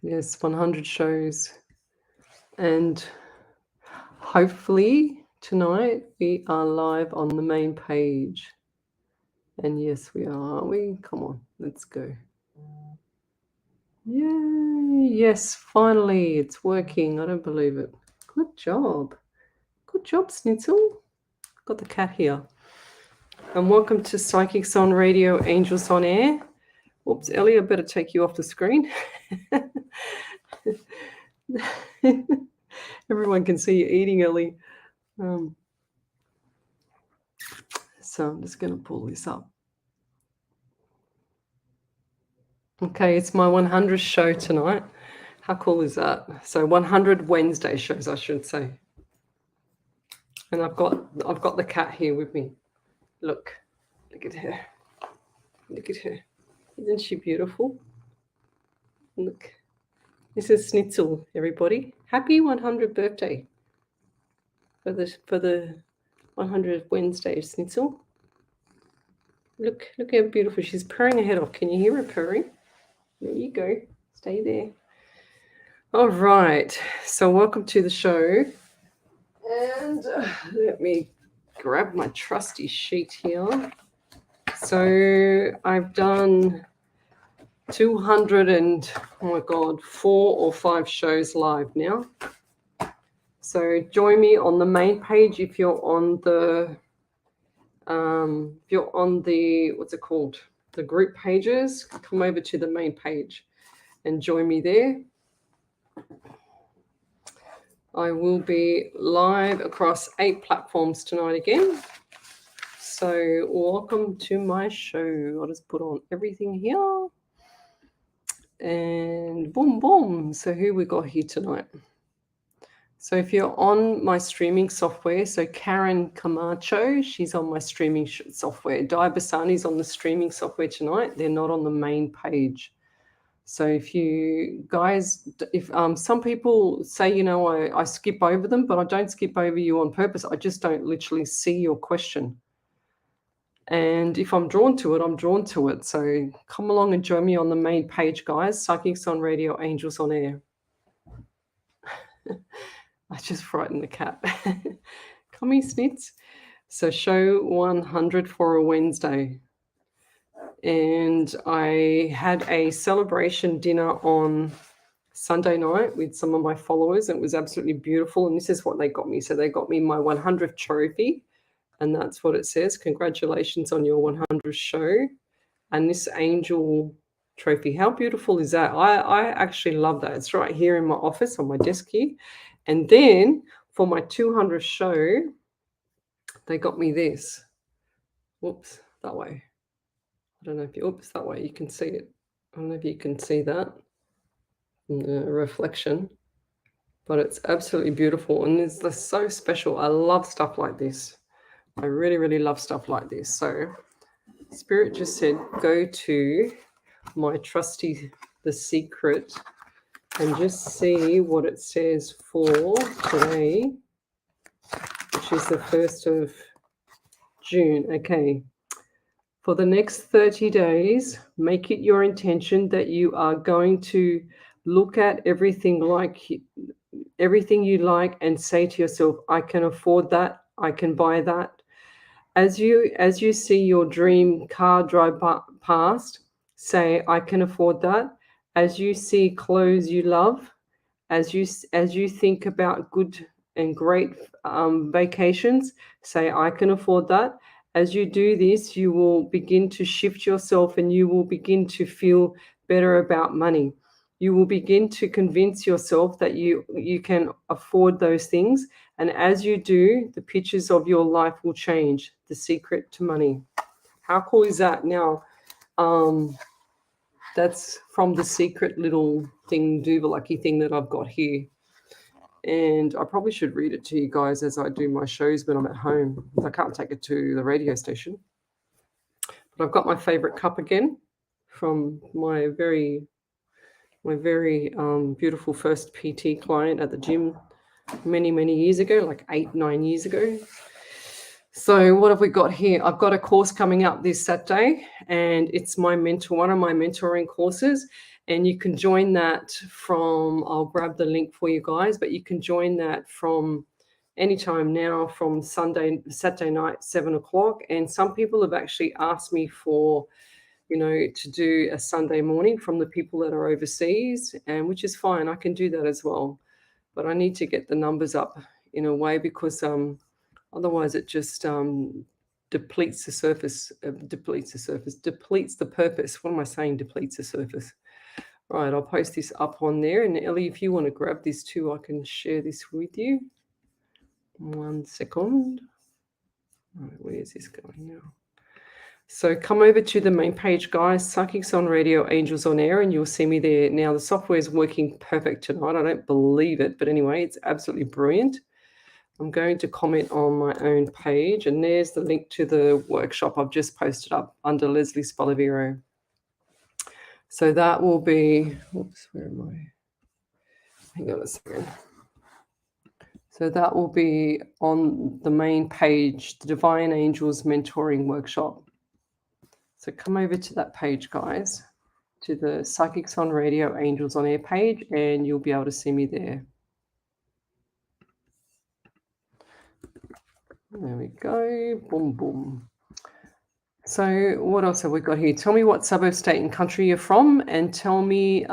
Yes, 100 shows. And hopefully tonight we are live on the main page. And yes, we are, aren't we? Come on, let's go. Yay! Yes, finally, it's working. I don't believe it. Good job. Good job, Snitzel. Got the cat here. And welcome to Psychics on Radio, Angels on Air. Oops, Ellie, I better take you off the screen. Everyone can see you eating, Ellie. So I'm just going to pull this up. Okay, it's my 100th show tonight. How cool is that? So 100 Wednesday shows, I should say. And I've got the cat here with me. Look at her. Look at her. Isn't she beautiful? Look. This is Snitzel, everybody. Happy 100th birthday for the 100th Wednesday, Snitzel. Look how beautiful. She's purring her head off. Can you hear her purring? There you go. Stay there. All right. So welcome to the show. And let me grab my trusty sheet here. So I've done 4 or 5 shows live now. So join me on the main page if you're on the what's it called? The group pages. Come over to the main page and join me there. I will be live across 8 platforms tonight again. So welcome to my show. I'll just put on everything here. And boom, boom. So who we got here tonight? So if you're on my streaming software, so Karen Camacho, she's on my streaming software. Di Bassani's on the streaming software tonight. They're not on the main page. So if you guys, if some people say, I skip over them, but I don't skip over you on purpose. I just don't literally see your question. And if I'm drawn to it, I'm drawn to it. So come along and join me on the main page, guys. Psychics on Radio, Angels on Air. I just frightened the cat. Come here, Snits. So show 100 for a Wednesday. And I had a celebration dinner on Sunday night with some of my followers. It was absolutely beautiful. And this is what they got me. So they got me my 100th trophy. And that's what it says. Congratulations on your 100th show. And this angel trophy. How beautiful is that? I actually love that. It's right here in my office on my desk here. And then for my 200th show, they got me this. Whoops, that way. I don't know if that way you can see it. I don't know if you can see that in the reflection, but it's absolutely beautiful. And it's so special. I love stuff like this. I really, really love stuff like this. So Spirit just said, go to my trusty, The Secret, and just see what it says for today, which is the 1st of June. Okay. For the next 30 days, make it your intention that you are going to look at everything you like and say to yourself, I can afford that. I can buy that. As you see your dream car drive past, say, I can afford that. As you see clothes you love, as you think about good and great vacations, say, I can afford that. As you do this, you will begin to shift yourself and you will begin to feel better about money. You will begin to convince yourself that you can afford those things. And as you do, the pictures of your life will change. The secret to money. How cool is that? Now, that's from the secret little thing, Duvalaki thing that I've got here. And I probably should read it to you guys as I do my shows when I'm at home. I can't take it to the radio station. But I've got my favorite cup again from my very beautiful first PT client at the gym many, many years ago, like 8-9 years ago. So what have we got here? I've got a course coming up this Saturday, and it's one of my mentoring courses. And you can join that from, I'll grab the link for you guys, but you can join that from anytime now, from Saturday night, 7 o'clock. And some people have actually asked me for, to do a Sunday morning from the people that are overseas, and which is fine. I can do that as well. But I need to get the numbers up in a way, because otherwise it just depletes the purpose. What am I saying? Depletes the surface. All right, I'll post this up on there. And Ellie, if you want to grab this too, I can share this with you. 1 second. All right, where is this going now? So come over to the main page, guys, Psychics on Radio, Angels on Air, and you'll see me there. Now, the software is working perfect tonight. I don't believe it, but anyway, it's absolutely brilliant. I'm going to comment on my own page, and there's the link to the workshop I've just posted up under Lesley Spaliviero. So that will be, oops, where am I? Hang on a second. So that will be on the main page, the Divine Angels Mentoring Workshop. So come over to that page, guys, to the Psychics on Radio, Angels on Air page, and you'll be able to see me there. There we go. Boom, boom. So what else have we got here? Tell me what suburb, state, and country you're from, and tell me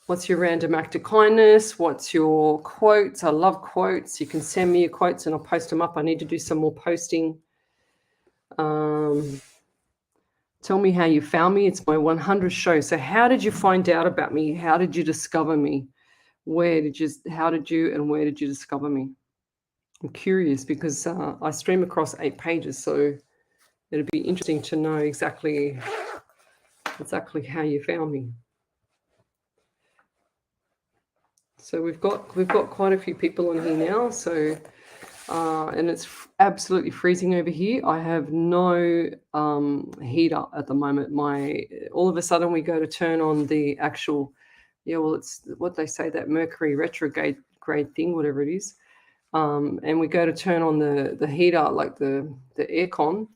what's your random act of kindness, what's your quotes. I love quotes. You can send me your quotes and I'll post them up. I need to do some more posting. Tell me how you found me. It's my 100th show. So how did you find out about me? How did you discover me? How did you discover me? I'm curious, because I stream across 8 pages, so it'd be interesting to know exactly how you found me. So we've got quite a few people on here now. So and it's absolutely freezing over here. I have no heater at the moment. All of a sudden we go to turn on the actual, it's what they say, that Mercury retrograde thing, whatever it is. And we go to turn on the heater, like the aircon,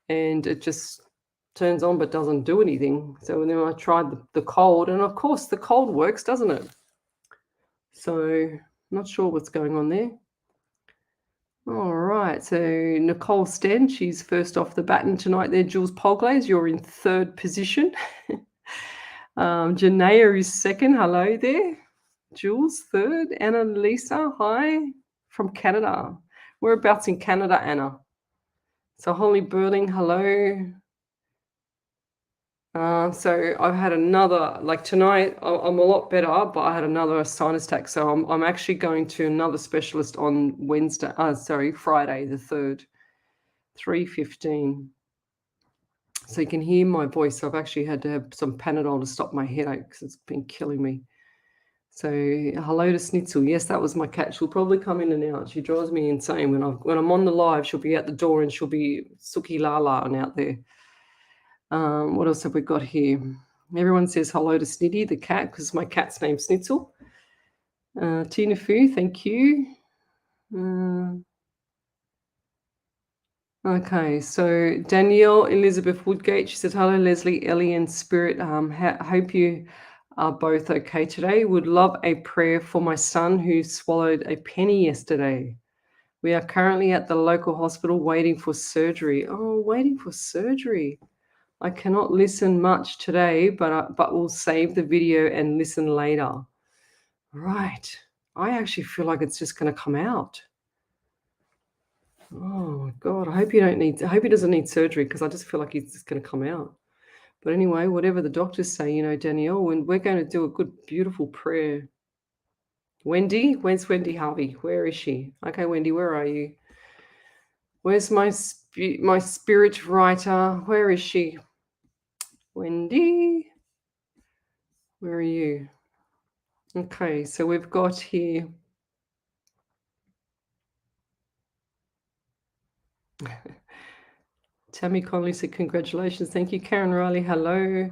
and it just turns on but doesn't do anything. So then I tried the cold, and of course the cold works, doesn't it? So not sure what's going on there. All right, so Nicole Sten, she's first off the baton tonight there. Jules Polglaze, you're in 3rd position. Janaea is 2nd. Hello there. Jules, 3rd. Anna Lisa, hi. From Canada. Whereabouts in Canada, Anna? So Holly Burling, hello. So I've had another, like tonight, I'm a lot better, but I had another sinus attack. So I'm actually going to another specialist on Friday the 3rd, 3:15. So you can hear my voice. I've actually had to have some Panadol to stop my headache because it's been killing me. So hello to Snitzel. Yes, that was my cat. She'll probably come in and out. She drives me insane. When I'm on the live, she'll be at the door and she'll be Suki Lala and out there. What else have we got here? Everyone says hello to Snitty, the cat, because my cat's name's Snitzel. Tina Fu, thank you. Okay, so Danielle Elizabeth Woodgate, she says, hello, Lesley, Ellie, and Spirit. Hope you are both okay today. Would love a prayer for my son who swallowed a penny yesterday. We are currently at the local hospital waiting for surgery. Oh, waiting for surgery. I cannot listen much today, but we'll save the video and listen later. Right. I actually feel like it's just going to come out. Oh my God. I hope he doesn't need surgery, because I just feel like he's just going to come out. But anyway, whatever the doctors say, Danielle, we're going to do a good, beautiful prayer. Wendy, where's Wendy Harvey? Where is she? Okay, Wendy, where are you? Where's my spirit writer? Where is she? Wendy, where are you? Okay, so we've got here. Tammy Conley said, congratulations. Thank you. Karen Riley, hello.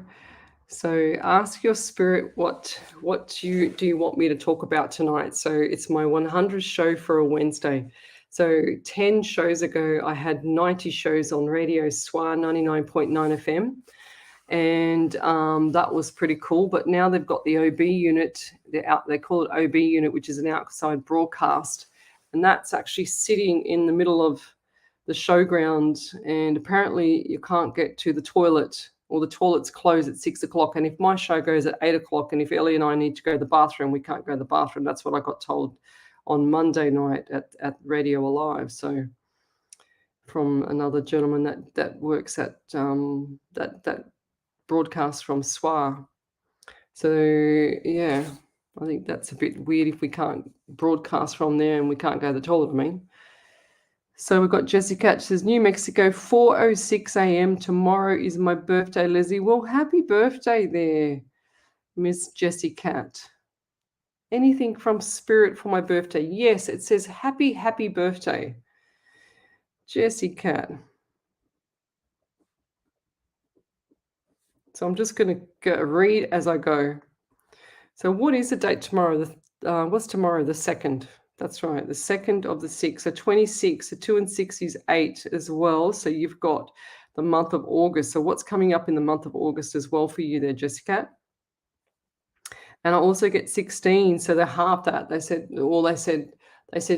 So ask your spirit, what do you want me to talk about tonight? So it's my 100th show for a Wednesday. So 10 shows ago, I had 90 shows on radio, SWA 99.9 FM. And that was pretty cool. But now they've got the OB unit. They call it OB unit, which is an outside broadcast. And that's actually sitting in the middle of the showground. And apparently you can't get to the toilet, or the toilets close at 6 o'clock. And if my show goes at 8 o'clock, and if Ellie and I need to go to the bathroom, we can't go to the bathroom. That's what I got told on Monday night at Radio Alive. So from another gentleman that works at that broadcast from SWA. So yeah, I think that's a bit weird if we can't broadcast from there and we can't go to the toilet. I mean, so we've got Jessica. She says, New Mexico, 4:06 a.m. Tomorrow is my birthday, Leslie. Well, happy birthday there, Miss Jessie Cat. Anything from Spirit for my birthday? Yes, it says happy birthday, Jessie Cat. So I'm just going to read as I go. So what is the date tomorrow? What's tomorrow? The 2nd. That's right, the 2nd of the 6th. So 26, so 2 and 6 is 8 as well. So you've got the month of August. So what's coming up in the month of August as well for you there, Jessica? And I also get 16. So they're half that. They said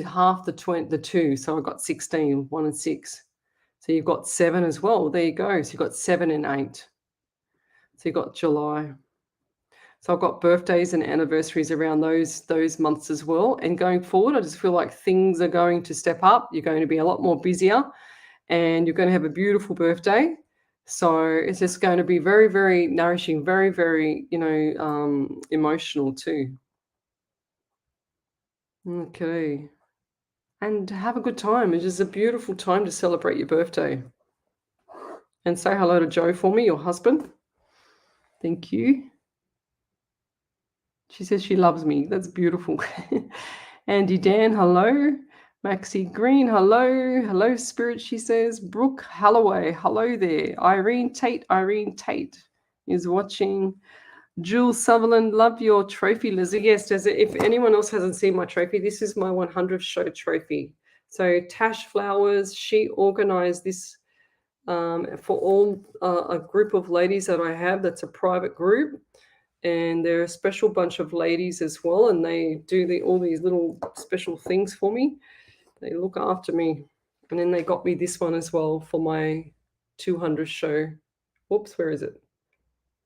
half the 2. So I got 16, 1 and 6. So you've got 7 as well. There you go. So you've got 7 and 8. So you've got July. So I've got birthdays and anniversaries around those months as well. And going forward, I just feel like things are going to step up. You're going to be a lot more busier, and you're going to have a beautiful birthday. So it's just going to be very, very nourishing, very, very, emotional too. Okay. And have a good time. It's just a beautiful time to celebrate your birthday. And say hello to Joe for me, your husband. Thank you. She says she loves me. That's beautiful. Andy Dan, hello. Maxie Green, hello. Hello, Spirit, she says. Brooke Holloway, hello there. Irene Tate is watching. Jules Sutherland, love your trophy, Lizzie. Yes, if anyone else hasn't seen my trophy, this is my 100th show trophy. So Tash Flowers, she organized this for all a group of ladies that I have. That's a private group. And they're a special bunch of ladies as well, and they do all these little special things for me. They look after me. And then they got me this one as well for my 200th show. Whoops, where is it?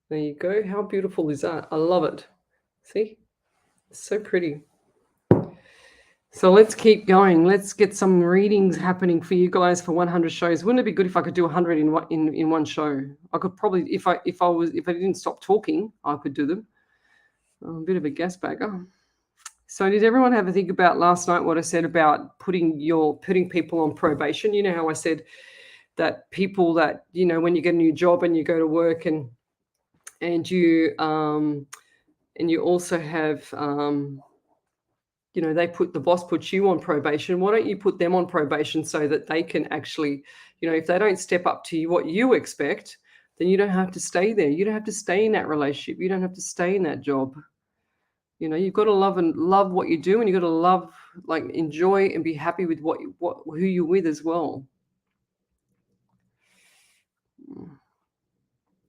There you go. How beautiful is that? I love it. See? It's so pretty. So let's keep going. Let's get some readings happening for you guys for 100 shows. Wouldn't it be good if I could do 100 in one show? I could probably, if I didn't stop talking, I could do them. I'm a bit of a gas bagger. So did everyone have a think about last night what I said about putting people on probation? You know how I said that people that, when you get a new job and you go to work and you also have the boss puts you on probation. Why don't you put them on probation so that they can actually, if they don't step up to what you expect, then you don't have to stay there. You don't have to stay in that relationship. You don't have to stay in that job. You've got to love what you do, and you've got to love, enjoy and be happy with who you're with as well.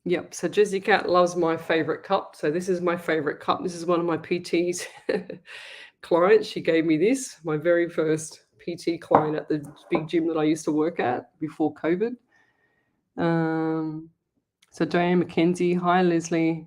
Yep. So Jessica loves my favorite cup. So this is my favorite cup. This is one of my PT's clients. She gave me this, my very first PT client at the big gym that I used to work at before COVID. So Diane McKenzie, hi Leslie.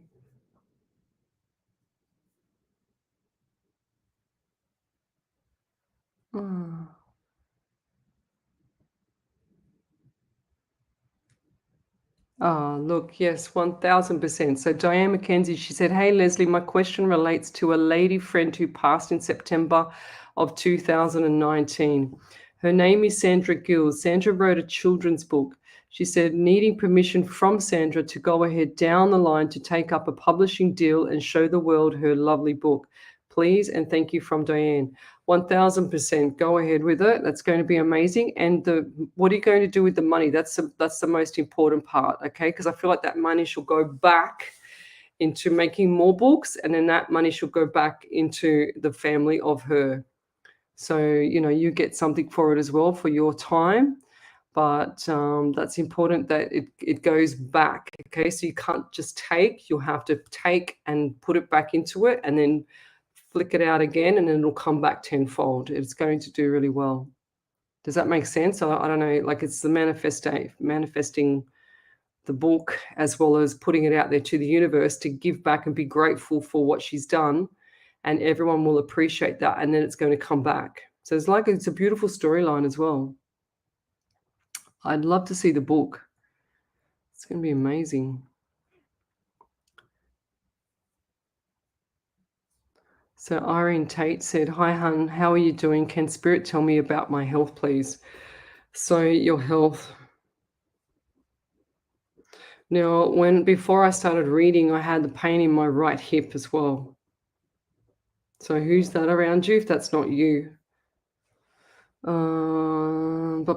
Oh, look, yes, 1000%. So Diane McKenzie, she said, hey, Leslie, my question relates to a lady friend who passed in September of 2019. Her name is Sandra Gill. Sandra wrote a children's book. She said, needing permission from Sandra to go ahead down the line to take up a publishing deal and show the world her lovely book. Please and thank you from Diane. 1000%. Go ahead with it. That's going to be amazing. And what are you going to do with the money? That's the most important part, okay? Because I feel like that money should go back into making more books, and then that money should go back into the family of her. So, you get something for it as well for your time. But that's important that it goes back. Okay, so you can't just take, you'll have to take and put it back into it and then flick it out again, and then it'll come back tenfold. It's going to do really well. Does that make sense? I don't know, like it's the manifesting the book as well as putting it out there to the universe to give back and be grateful for what she's done, and everyone will appreciate that, and then it's going to come back. So it's a beautiful storyline as well. I'd love to see the book. It's going to be amazing. So Irene Tate said, "Hi, hun. How are you doing? Can Spirit tell me about my health, please?" So your health. Now, before I started reading, I had the pain in my right hip as well. So who's that around you if that's not you? And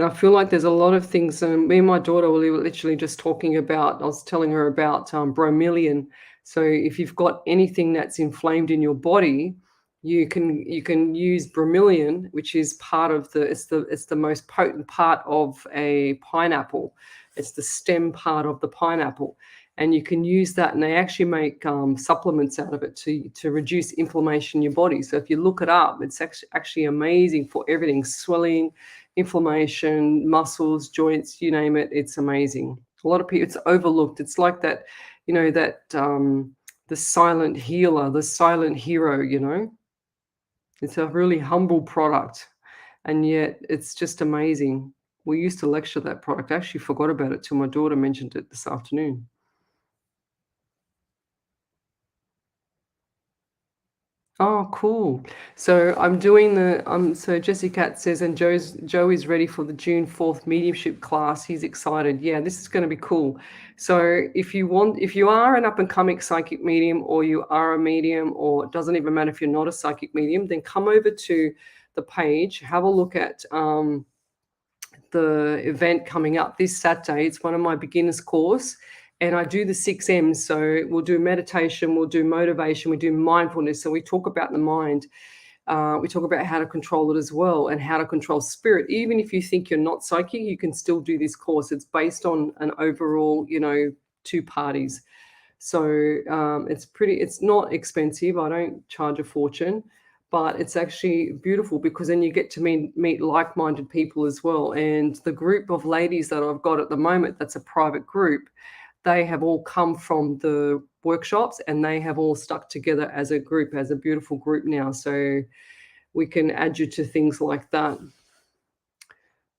I feel like there's a lot of things. Me and my daughter were literally just talking about. I was telling her about bromelian. So if you've got anything that's inflamed in your body, you can use bromelian, which is part of it's the most potent part of a pineapple. It's the stem part of the pineapple, and you can use that. And they actually make supplements out of it to reduce inflammation in your body. So if you look it up, it's actually amazing for everything: swelling, inflammation, muscles, joints, you name it. It's amazing. A lot of people, it's overlooked. It's like that, the silent healer, the silent hero. It's a really humble product, and yet it's just amazing. We used to lecture that product. I actually forgot about it till my daughter mentioned it this afternoon. Oh, cool. So I'm doing so Jesse Cat says, and Joe is ready for the June 4th mediumship class. He's excited. Yeah, this is going to be cool. So if you are an up and coming psychic medium, or you are a medium, or it doesn't even matter if you're not a psychic medium, then come over to the page, have a look at the event coming up this Saturday. It's one of my beginners course, and I do the 6Ms. So we'll do meditation, we'll do motivation, we do mindfulness. So we talk about the mind. We talk about how to control it as well, and how to control spirit. Even if you think you're not psychic, you can still do this course. It's based on an overall, two parties. So it's not expensive. I don't charge a fortune, but it's actually beautiful because then you get to meet like-minded people as well. And the group of ladies that I've got at the moment, that's a private group, they have all come from the workshops, and they have all stuck together as a group, as a beautiful group now. So we can add you to things like that.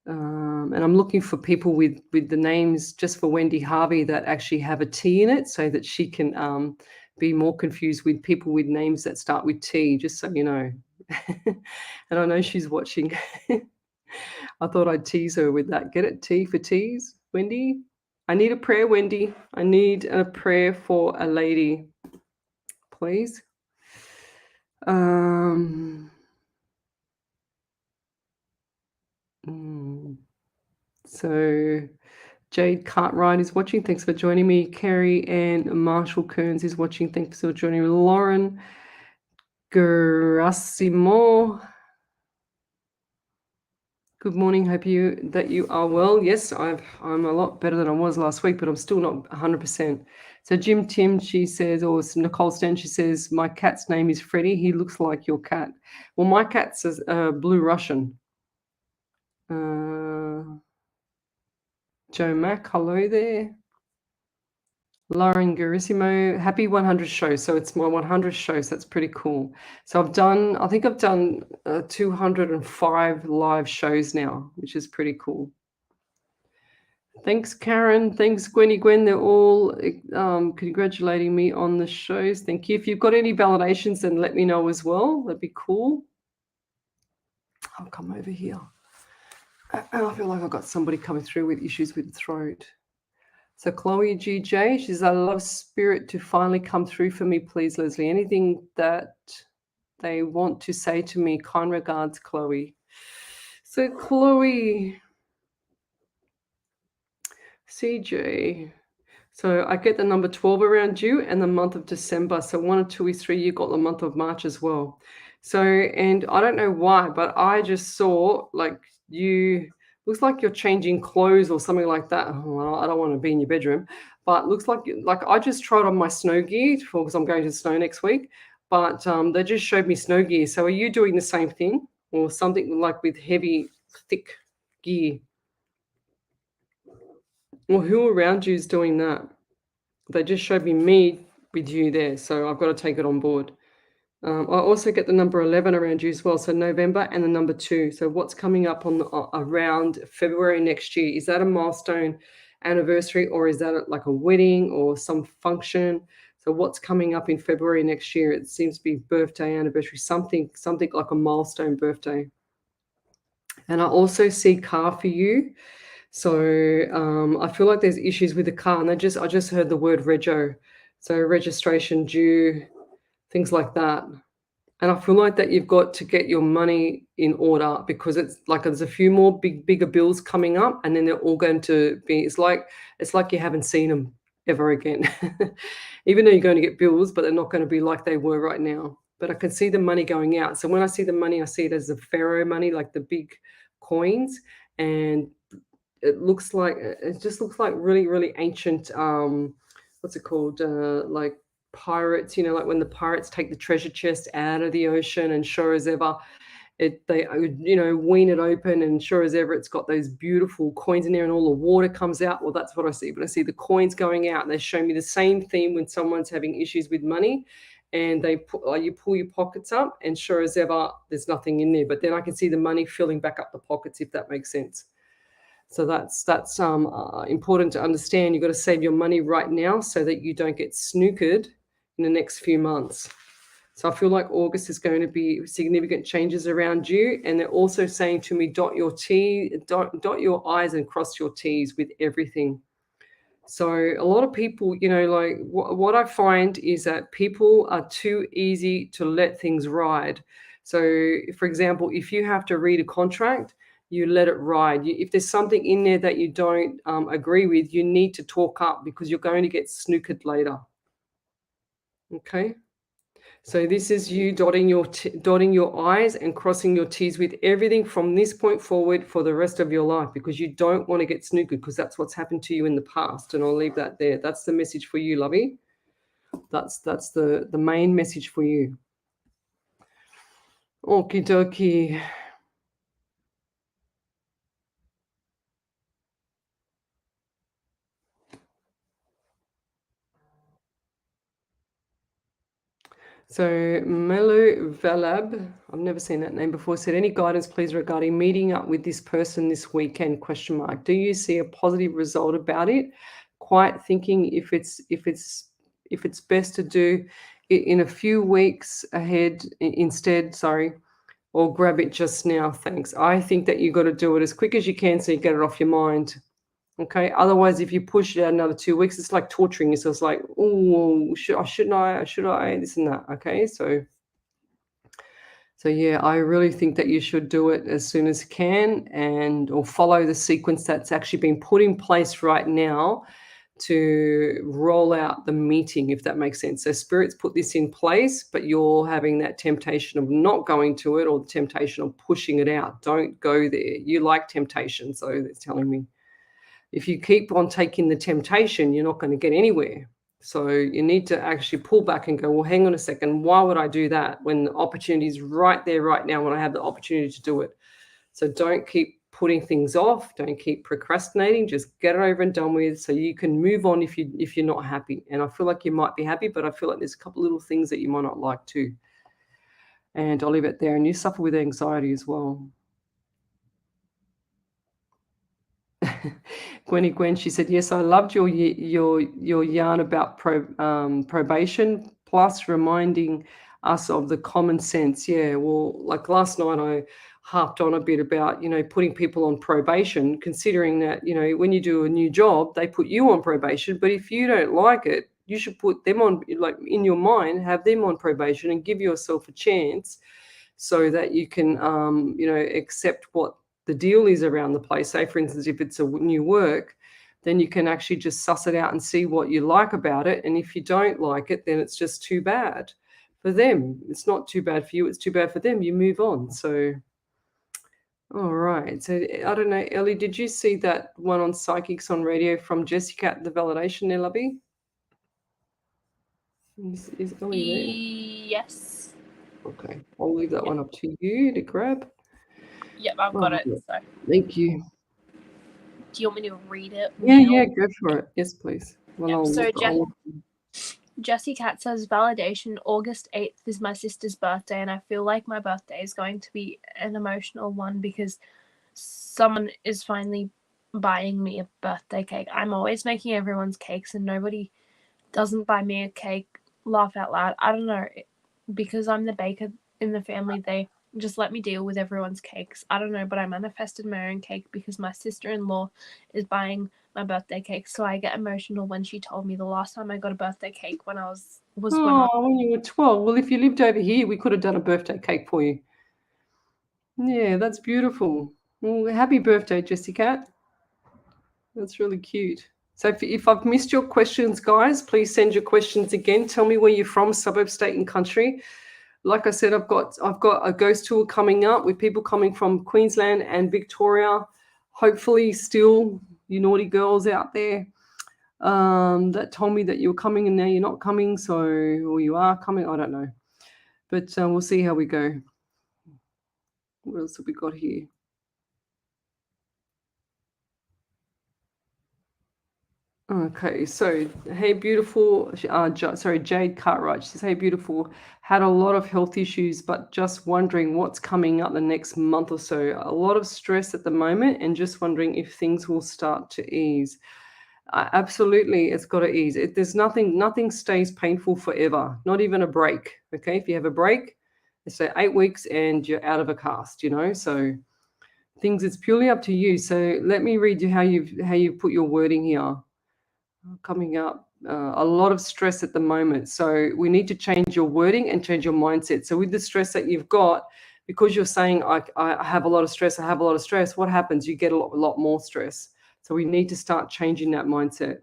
And I'm looking for people with the names, just for Wendy Harvey, that actually have a T in it, so that she can be more confused with people with names that start with T, just so you know. And I know she's watching. I thought I'd tease her with that. Get it? T for tease, Wendy? I need a prayer, Wendy. I need a prayer for a lady, please. So Jade Cartwright is watching. Thanks for joining me. Kerry and Marshall Kearns is watching. Thanks for joining me. Lauren Gerassimo. Good morning. Hope that you are well. Yes, I'm a lot better than I was last week, but I'm still not 100%. So Jim Tim, she says, or Nicole Stan, she says, my cat's name is Freddie. He looks like your cat. Well, my cat's a blue Russian. Joe Mack, hello there. Lauren Garissimo, happy 100 show. So it's my 100th show, so that's pretty cool. So I think I've done 205 live shows now, which is pretty cool. Thanks, Karen. Thanks, Gwen. They're all congratulating me on the shows. Thank you. If you've got any validations, then let me know as well. That'd be cool. I'll come over here. I feel like I've got somebody coming through with issues with the throat. So Chloe GJ, she says, I love spirit to finally come through for me, please, Lesley. Anything that they want to say to me, kind regards, Chloe. So Chloe, CJ, so I get the number 12 around you and the month of December. So 1 or 2 or 3, you got the month of March as well. So, and I don't know why, but I just saw like you looks like you're changing clothes or something like that. Oh, well, I don't want to be in your bedroom, but looks like I just tried on my snow gear for because I'm going to the snow next week. But they just showed me snow gear. So, are you doing the same thing or something like with heavy, thick gear? Well, who around you is doing that? They just showed me with you there, so I've got to take it on board. I also get the number 11 around you as well, so November and the number 2. So what's coming up on around February next year? Is that a milestone anniversary or is that like a wedding or some function? So what's coming up in February next year? It seems to be birthday, anniversary, something like a milestone birthday. And I also see car for you. So I feel like there's issues with the car, and I just heard the word rego, so registration due, things like that. And I feel like that you've got to get your money in order because it's like there's a few more bigger bills coming up, and then they're all going to be. It's like you haven't seen them ever again, even though you're going to get bills, but they're not going to be like they were right now. But I can see the money going out. So when I see the money, I see it as the pharaoh money, like the big coins, and it just looks like really ancient. What's it called? Like pirates, like when the pirates take the treasure chest out of the ocean, and sure as ever, they wean it open, and sure as ever, it's got those beautiful coins in there, and all the water comes out. Well, that's what I see. But I see the coins going out, and they show me the same theme when someone's having issues with money. And you pull your pockets up, and sure as ever, there's nothing in there. But then I can see the money filling back up the pockets, if that makes sense. So that's important to understand. You've got to save your money right now so that you don't get snookered in the next few months. So I feel like August is going to be significant changes around you. And they're also saying to me, dot your I's and cross your T's with everything. So a lot of people, like what I find is that people are too easy to let things ride. So, for example, if you have to read a contract, you let it ride. If there's something in there that you don't agree with, you need to talk up because you're going to get snookered later. Okay. So this is you dotting your I's and crossing your T's with everything from this point forward for the rest of your life because you don't want to get snookered because that's what's happened to you in the past. And I'll leave that there. That's the message for you, lovey. That's the main message for you. Okie dokie. So Melu Valab, I've never seen that name before, said, any guidance please regarding meeting up with this person this weekend, question mark. Do you see a positive result about it? Quite thinking if it's best to do it in a few weeks ahead instead, sorry, or grab it just now, thanks. I think that you got to do it as quick as you can so you get it off your mind. Okay. Otherwise, if you push it out another 2 weeks, it's like torturing yourself. It's like, oh, shouldn't I? Should I? This and that. Okay. So yeah, I really think that you should do it as soon as you can or follow the sequence that's actually been put in place right now to roll out the meeting, if that makes sense. So spirits put this in place, but you're having that temptation of not going to it or the temptation of pushing it out. Don't go there. You like temptation, so it's telling me. If you keep on taking the temptation, you're not going to get anywhere. So you need to actually pull back and go, well, hang on a second. Why would I do that when the opportunity is right there, right now, when I have the opportunity to do it? So don't keep putting things off. Don't keep procrastinating. Just get it over and done with so you can move on if you're not happy. And I feel like you might be happy, but I feel like there's a couple little things that you might not like too. And I'll leave it there. And you suffer with anxiety as well. Gwen, she said, yes, I loved your yarn about probation, plus reminding us of the common sense. Yeah, well, like last night I harped on a bit about, putting people on probation, considering that, when you do a new job, they put you on probation. But if you don't like it, you should put them on, like in your mind, have them on probation and give yourself a chance so that you can, accept what the deal is around the place. Say, for instance, if it's a new work, then you can actually just suss it out and see what you like about it. And if you don't like it, then it's just too bad. for them. It's not too bad for you. It's too bad for them. You move on. So, all right. So I don't know, Ellie, did you see that one on Psychics on Radio from Jessica at the Validation there, lovey? Is Ellie there? Yes. Okay. I'll leave that one up to you to grab. Yep, I've got it. So. Thank you. Do you want me to read it? Yeah, go for it. Yes, please. Well, yep. Jessie Cat says, validation, August 8th is my sister's birthday, and I feel like my birthday is going to be an emotional one because someone is finally buying me a birthday cake. I'm always making everyone's cakes, and nobody doesn't buy me a cake. Laugh out loud. I don't know, because I'm the baker in the family, they just let me deal with everyone's cakes. I don't know, but I manifested my own cake because my sister-in-law is buying my birthday cake, so I get emotional when she told me the last time I got a birthday cake when I was when you were 12. Well, if you lived over here, we could have done a birthday cake for you. Yeah, that's beautiful. Well, happy birthday, Jessie Cat. That's really cute. So if I've missed your questions, guys, please send your questions again. Tell me where you're from, suburb, state, and country. Like I said, I've got a ghost tour coming up with people coming from Queensland and Victoria. Hopefully, still you naughty girls out there that told me that you were coming and now you're not coming, or you are coming. I don't know, but we'll see how we go. What else have we got here? Okay, so hey, beautiful. Jade Cartwright. She says, hey, beautiful. Had a lot of health issues, but just wondering what's coming up the next month or so. A lot of stress at the moment, and just wondering if things will start to ease. Absolutely, it's got to ease. There's nothing stays painful forever. Not even a break. Okay, if you have a break, let's say 8 weeks, and you're out of a cast. So things. It's purely up to you. So let me read you how you've put your wording here. Coming up, a lot of stress at the moment. So we need to change your wording and change your mindset. So with the stress that you've got, because you're saying, I have a lot of stress, what happens? You get a lot more stress. So we need to start changing that mindset.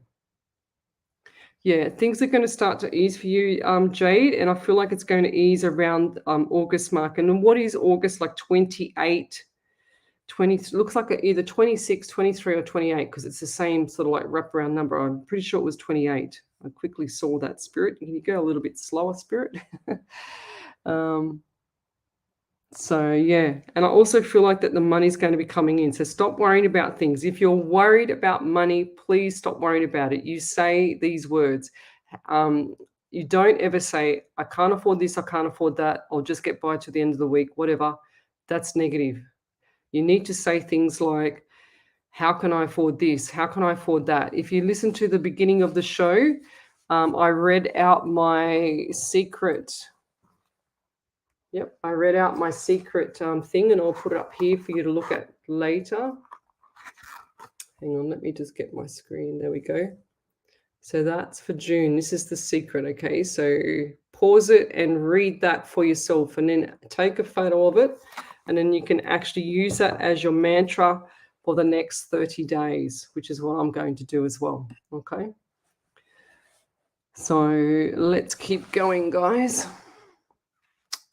Yeah, things are going to start to ease for you, Jade, and I feel like it's going to ease around August mark. And what is August, like 28? 20 looks like either 26, 23, or 28 because it's the same sort of like wraparound number. I'm pretty sure it was 28. I quickly saw that, Spirit. Can you go a little bit slower, Spirit? So yeah, and I also feel like that the money's going to be coming in. So stop worrying about things. If you're worried about money, please stop worrying about it. You say these words. You don't ever say, I can't afford this, I can't afford that, I'll just get by to the end of the week, whatever. That's negative. You need to say things like, how can I afford this? How can I afford that? If you listen to the beginning of the show, I read out my secret. Yep, I read out my secret thing, and I'll put it up here for you to look at later. Hang on, let me just get my screen. There we go. So that's for June. This is the secret, okay? So pause it and read that for yourself, and then take a photo of it, and then you can actually use that as your mantra for the next 30 days, which is what I'm going to do as well, okay? So let's keep going, guys.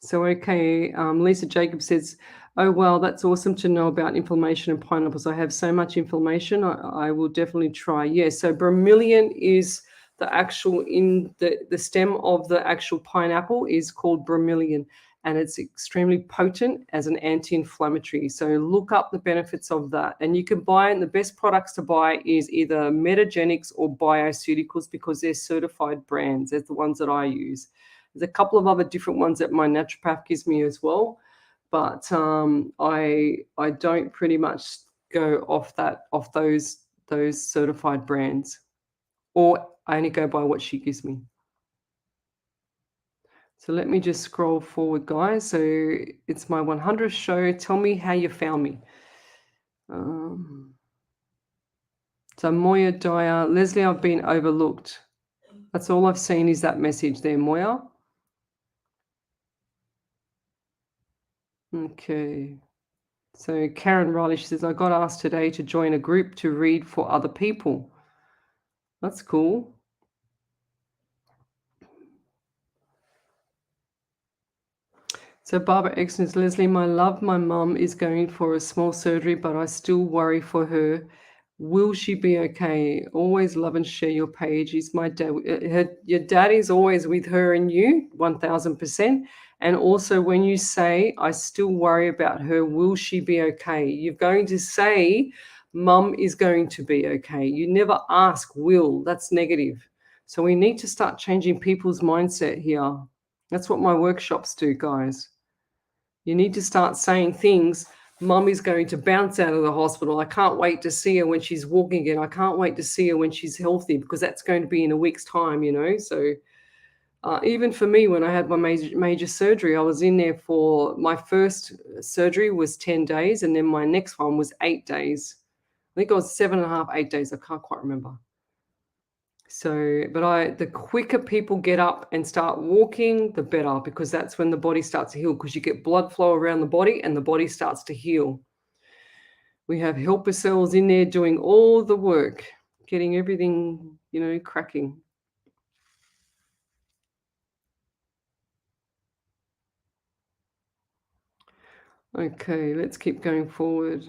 So, okay, Lisa Jacob says, oh, well, that's awesome to know about inflammation and pineapples. I have so much inflammation. I will definitely try. Yeah, so bromeliad is the actual, in the stem of the actual pineapple is called bromeliad, and it's extremely potent as an anti-inflammatory. So look up the benefits of that. And you can buy, and the best products to buy is either Metagenics or Bioceuticals because they're certified brands. They're the ones that I use. There's a couple of other different ones that my naturopath gives me as well, but I don't pretty much go off those certified brands, or I only go by what she gives me. So let me just scroll forward, guys. So it's my 100th show. Tell me how you found me. So Moya Dyer, Lesley, I've been overlooked. That's all I've seen is that message there, Moya. Okay. So Karen Riley, she says, I got asked today to join a group to read for other people. That's cool. So Barbara X says, Lesley, my love, my mum is going for a small surgery, but I still worry for her. Will she be okay? Always love and share your page. Is my dad? Your dad is always with her and you, 1000%. And also, when you say, I still worry about her, will she be okay? You're going to say, Mum is going to be okay. You never ask, will. That's negative. So we need to start changing people's mindset here. That's what my workshops do, guys. You need to start saying things. Mum is going to bounce out of the hospital. I can't wait to see her when she's walking again. I can't wait to see her when she's healthy, because that's going to be in a week's time, So even for me, when I had my major surgery, I was in there for my first surgery was 10 days, and then my next one was 8 days. I think it was 7.5, 8 days. I can't quite remember. So, but the quicker people get up and start walking, the better, because that's when the body starts to heal, because you get blood flow around the body and the body starts to heal. We have helper cells in there doing all the work, getting everything, cracking. Okay, let's keep going forward.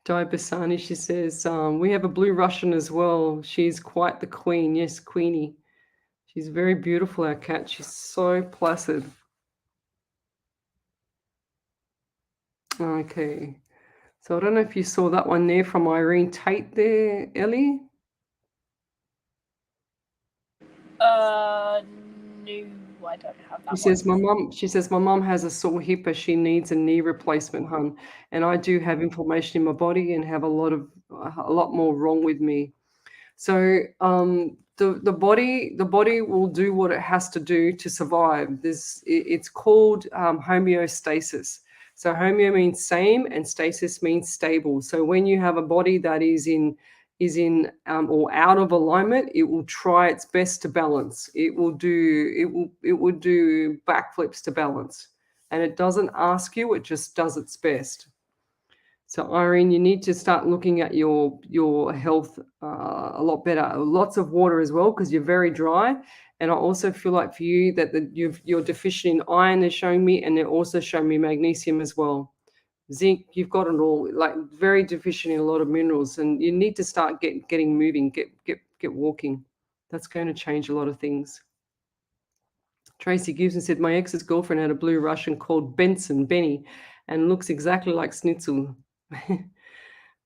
Di Basani, she says, we have a blue Russian as well. She's quite the queen. Yes, Queenie. She's very beautiful, our cat. She's so placid. Okay. So I don't know if you saw that one there from Irene Tate there, Ellie. No, I don't have that She says my mum has a sore hip, as she needs a knee replacement, hun. And I do have inflammation in my body and have a lot more wrong with me. So the body will do what it has to do to survive. It's called homeostasis. So homeo means same and stasis means stable. So when you have a body that is in or out of alignment, it will try its best to balance. It will do backflips to balance, and it doesn't ask you. It just does its best. So Irene, you need to start looking at your health a lot better. Lots of water as well, because you're very dry. And I also feel like for you that you're deficient in iron, they're showing me, and they're also showing me magnesium as well. Zinc, you've got it all, like very deficient in a lot of minerals, and you need to start getting moving, get walking. That's going to change a lot of things. Tracy Gibson said, my ex's girlfriend had a blue Russian called Benny, and looks exactly like Schnitzel.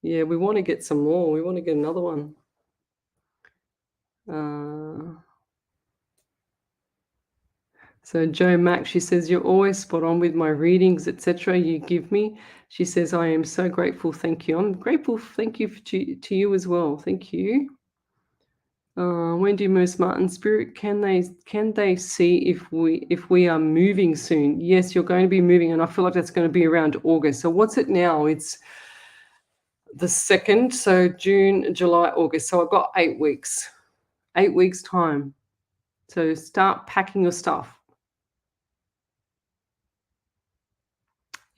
Yeah, we want to get some more. We want to get another one. So Joe Mack, she says, you're always spot on with my readings, etc. you give me. She says, I am so grateful. Thank you. I'm grateful. Thank you to you as well. Thank you. Wendy Moose Martin, Spirit, can they see if we are moving soon? Yes, you're going to be moving, and I feel like that's going to be around August. So what's it now? It's the 2nd, so June, July, August. So I've got 8 weeks. 8 weeks time. So start packing your stuff.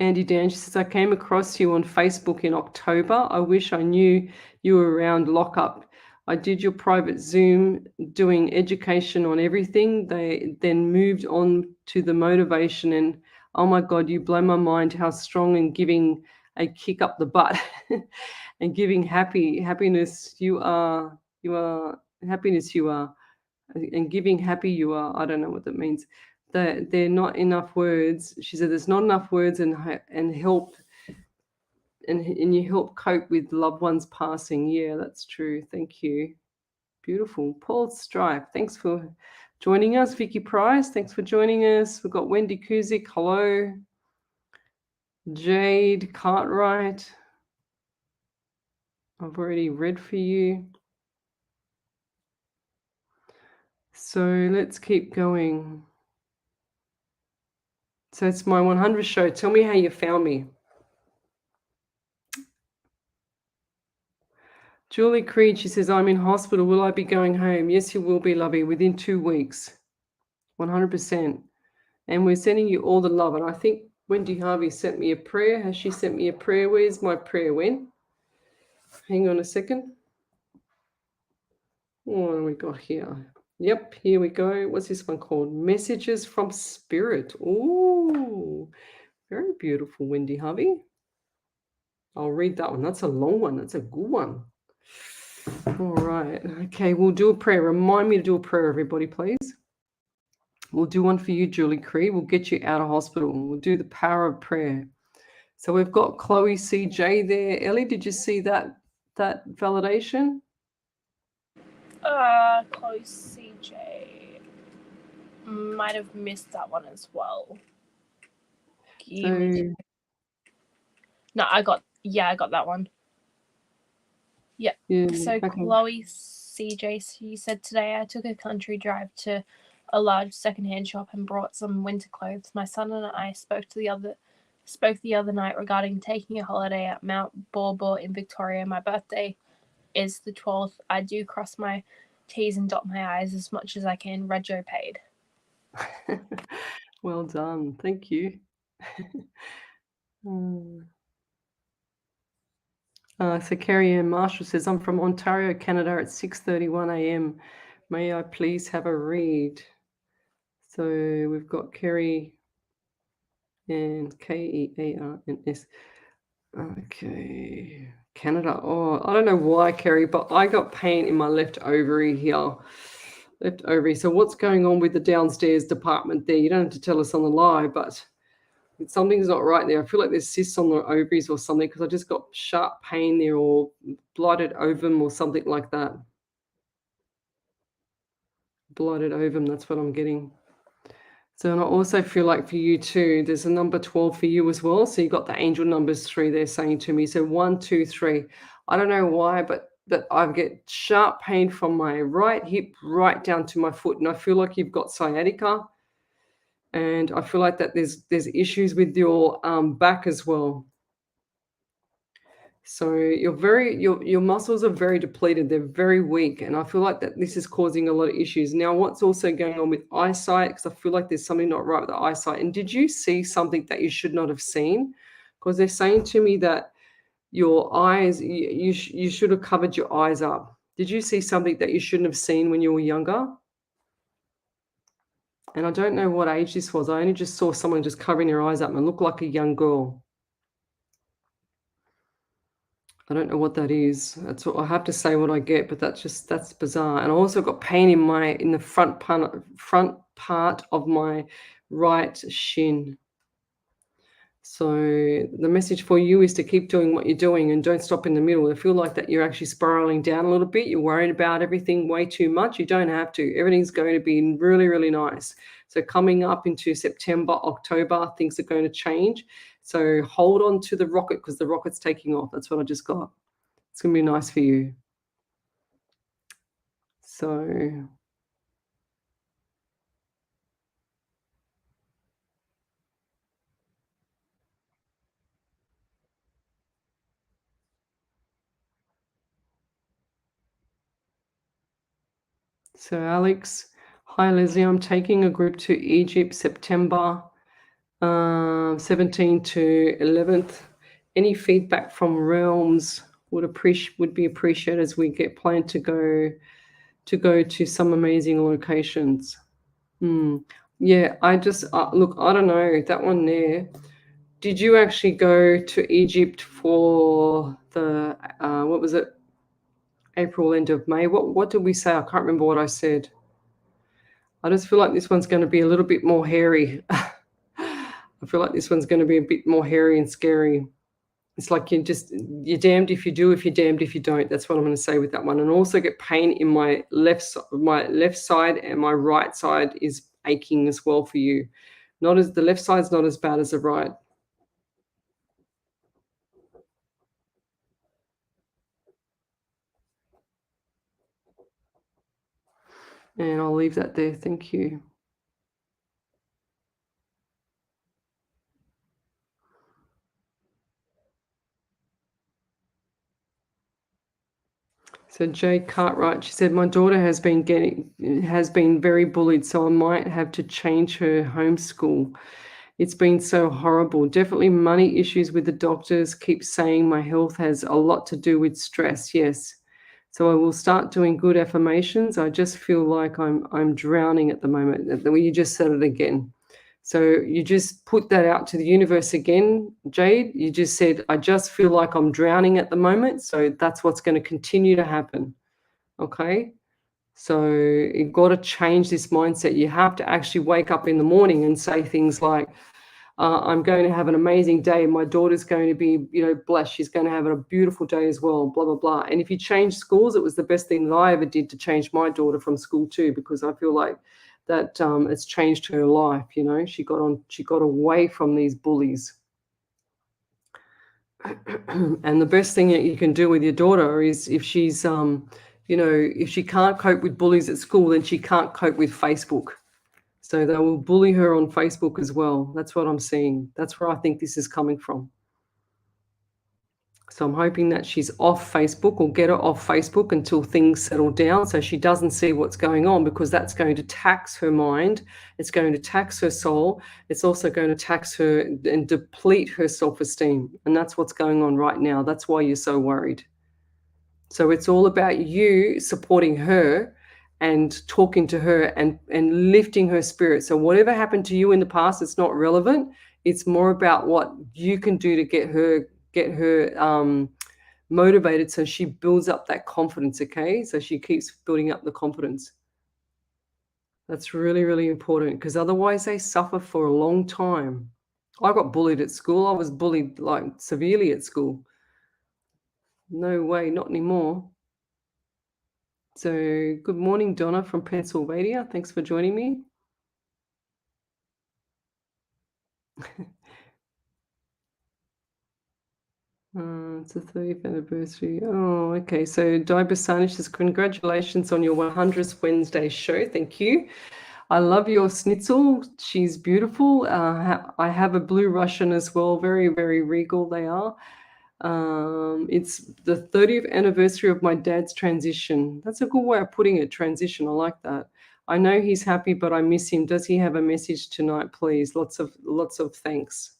Andy Dan, she says, I came across you on Facebook in October. I wish I knew you were around lockup. I did your private Zoom doing education on everything. They then moved on to the motivation, and oh my God, you blow my mind how strong and giving a kick up the butt and giving happiness you are, happiness you are, and giving happy you are. I don't know what that means. There are not enough words. She said there's not enough words and help, and you help cope with loved ones passing. Yeah, that's true. Thank you. Beautiful. Paul Stripe, thanks for joining us. Vicky Price, thanks for joining us. We've got Wendy Kuzik, hello. Jade Cartwright, I've already read for you. So let's keep going. So it's my 100 show. Tell me how you found me. Julie Creed, she says, I'm in hospital. Will I be going home? Yes, you will be, lovey, within 2 weeks. 100%. And we're sending you all the love. And I think Wendy Harvey sent me a prayer. Has she sent me a prayer? Where's my prayer, Wen? Hang on a second. What have we got here? Yep, here we go. What's this one called? Messages from Spirit. Ooh, very beautiful, Wendy Hubby. I'll read that one. That's a long one. That's a good one. All right. Okay, we'll do a prayer. Remind me to do a prayer, everybody, please. We'll do one for you, Julie Cree. We'll get you out of hospital. We'll do the power of prayer. So we've got Chloe CJ there. Ellie, did you see that validation? Chloe CJ. Might have missed that one as well. No, I got that one. Yeah. So okay. Chloe CJ, she said, today I took a country drive to a large secondhand shop and brought some winter clothes. My son and I spoke the other night regarding taking a holiday at Mount Borbor in Victoria. My birthday is the 12th. I do cross my T's and dot my I's as much as I can. Rego paid. Well done. Thank you. So Carrie Ann Marshall says, I'm from Ontario, Canada at 6:31 a.m. May I please have a read? So we've got Carrie and Kearns. Okay. Canada. Oh, I don't know why, Carrie, but I got pain in my left ovary here. Left ovary. So what's going on with the downstairs department there? You don't have to tell us on the live, but something's not right there. I feel like there's cysts on the ovaries or something because I just got sharp pain there, or blighted ovum or something like that. Blighted ovum, that's what I'm getting. So, and I also feel like for you too, there's a number 12 for you as well. So you got the angel numbers 3 there saying to me. So 1, 2, 3. I don't know why, but I get sharp pain from my right hip right down to my foot. And I feel like you've got sciatica. And I feel like that there's issues with your back as well. So your muscles are very depleted. They're very weak. And I feel like that this is causing a lot of issues. Now, what's also going on with eyesight? Because I feel like there's something not right with the eyesight. And did you see something that you should not have seen? Because they're saying to me that your eyes, you should have covered your eyes up. Did you see something that you shouldn't have seen when you were younger? And I don't know what age this was. I only just saw someone just covering their eyes up and looked like a young girl. I don't know what that is. That's what I have to say what I get, but that's bizarre. And I also got pain in the front part of my right shin. So the message for you is to keep doing what you're doing and don't stop in the middle. I feel like that you're actually spiraling down a little bit. You're worried about everything way too much. You don't have to. Everything's going to be really, really nice. So coming up into September, October, things are going to change. So hold on to the rocket because the rocket's taking off. That's what I just got. It's going to be nice for you. So Alex, hi Leslie, I'm taking a group to Egypt September 17th to 11th. Any feedback from realms would be appreciated as we get planned to go to some amazing locations. Yeah, I just look, I don't know that one there. Did you actually go to Egypt for the what was it? April, end of May. What did we say? I can't remember what I said. I just feel like this one's going to be a little bit more hairy. I feel like this one's going to be a bit more hairy and scary. It's like you're damned if you do, if you're damned if you don't. That's what I'm going to say with that one. And also get pain in my left side, and my right side is aching as well for you. The left side's not as bad as the right. And I'll leave that there. Thank you. So Jay Cartwright, she said, my daughter has been very bullied, so I might have to change her homeschool. It's been so horrible. Definitely money issues with the doctors. Keep saying my health has a lot to do with stress. Yes. So I will start doing good affirmations. I just feel like I'm drowning at the moment. You just said it again. So you just put that out to the universe again, Jade. You just said, I just feel like I'm drowning at the moment. So that's what's going to continue to happen. Okay. So you've got to change this mindset. You have to actually wake up in the morning and say things like, I'm going to have an amazing day. My daughter's going to be, blessed. She's going to have a beautiful day as well, blah, blah, blah. And if you change schools, it was the best thing that I ever did to change my daughter from school too, because I feel like that it's changed her life. She got away from these bullies. And the best thing that you can do with your daughter is if she's, if she can't cope with bullies at school, then she can't cope with Facebook. So they will bully her on Facebook as well. That's what I'm seeing. That's where I think this is coming from. So I'm hoping that she's off Facebook, or get her off Facebook until things settle down so she doesn't see what's going on, because that's going to tax her mind. It's going to tax her soul. It's also going to tax her and deplete her self-esteem. And that's what's going on right now. That's why you're so worried. So it's all about you supporting her and talking to her and lifting her spirit. So whatever happened to you in the past, it's not relevant. It's more about what you can do to get her motivated, so she builds up that confidence. Okay, so she keeps building up the confidence. That's really, really important, because otherwise they suffer for a long time. I got bullied at school. I was bullied like severely at school. No way, not anymore. So good morning, Donna from Pennsylvania. Thanks for joining me. It's the 30th anniversary. Oh, okay. So Dibasani says, congratulations on your 100th Wednesday show. Thank you. I love your schnitzel. She's beautiful. I have a blue Russian as well. Very, very regal they are. It's the 30th anniversary of my dad's transition. That's a good way of putting it, transition. I like that. I know he's happy, but I miss him. Does he have a message tonight, please? Lots of thanks.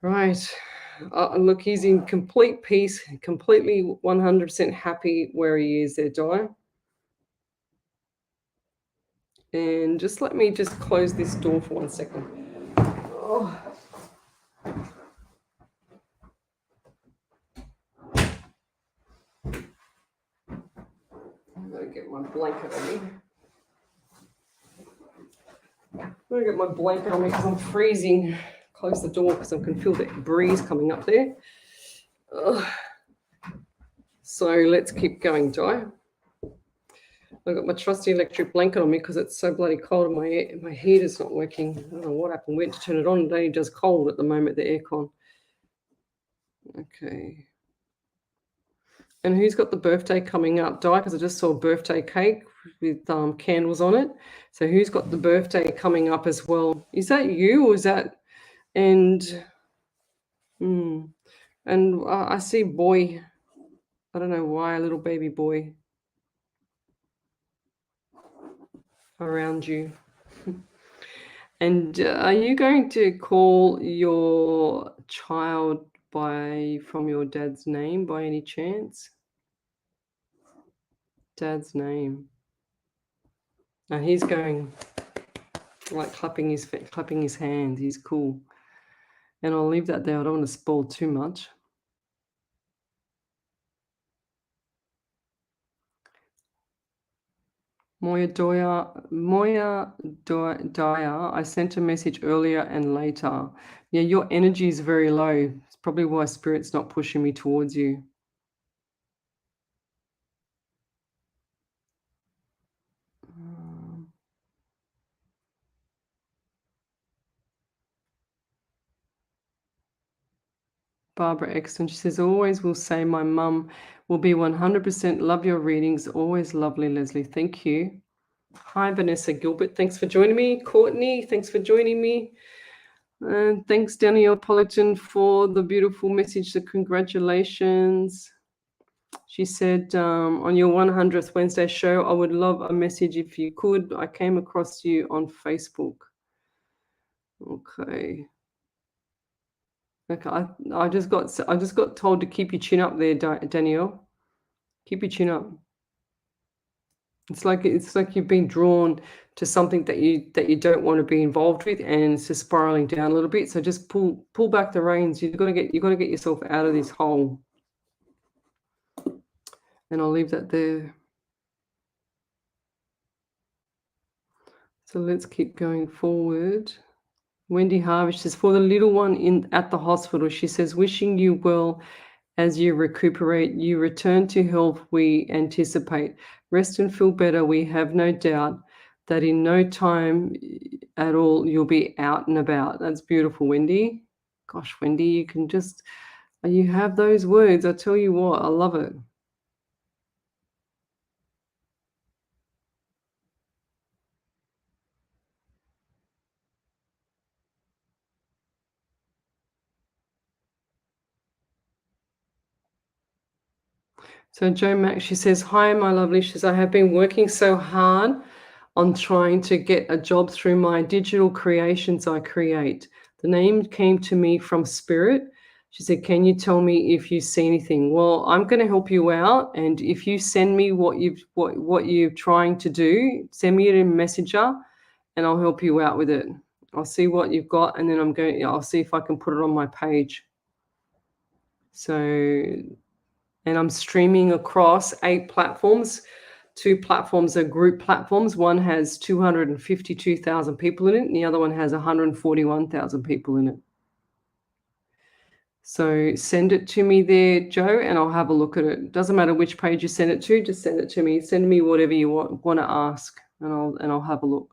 Right. Look, he's in complete peace, completely 100% happy where he is there, Di. And just let me just close this door for 1 second. Oh. I'm going to get my blanket on me. I'm going to get my blanket on me because I'm freezing. Close the door because I can feel that breeze coming up there. Ugh. So let's keep going, Di. I've got my trusty electric blanket on me because it's so bloody cold and my heater's not working. I don't know what happened. Went to turn it on. It only does cold at the moment, the aircon. Okay. And who's got the birthday coming up, Di? Because I just saw a birthday cake with candles on it. So who's got the birthday coming up as well? Is that you, or is that? And I see boy. I don't know why, a little baby boy around you. And are you going to call your child from your dad's name by any chance? Dad's name. Now he's going like clapping his hands. He's cool. And I'll leave that there. I don't want to spoil too much. Moya Daya, I sent a message earlier and later. Yeah, your energy is very low. It's probably why Spirit's not pushing me towards you. Barbara Exton, she says, always will say my mum will be 100%. Love your readings. Always lovely, Lesley. Thank you. Hi, Vanessa Gilbert. Thanks for joining me. Courtney, thanks for joining me. And thanks, Danielle Politan, for the beautiful message. The congratulations. She said, on your 100th Wednesday show, I would love a message if you could. I came across you on Facebook. Okay. Okay, I just got told to keep your chin up there, Danielle. Keep your chin up. It's like you've been drawn to something that you don't want to be involved with, and it's just spiraling down a little bit. So just pull back the reins. You've got to get yourself out of this hole. And I'll leave that there. So let's keep going forward. Wendy Harvey says, for the little one at the hospital, she says, wishing you well as you recuperate, you return to health we anticipate. Rest and feel better. We have no doubt that in no time at all you'll be out and about. That's beautiful, Wendy. Gosh, Wendy, you have those words. I tell you what, I love it. So Jo Mack, she says, hi, my lovely. She says, I have been working so hard on trying to get a job through my digital creations I create. The name came to me from Spirit. She said, can you tell me if you see anything? Well, I'm going to help you out. And if you send me what you're trying to do, send me it in Messenger and I'll help you out with it. I'll see what you've got. And then I'll see if I can put it on my page. And I'm streaming across 8 platforms. 2 platforms are group platforms. One has 252,000 people in it, and the other one has 141,000 people in it. So send it to me there, Joe, and I'll have a look at it. Doesn't matter which page you send it to, just send it to me. Send me whatever you want to ask, and I'll have a look.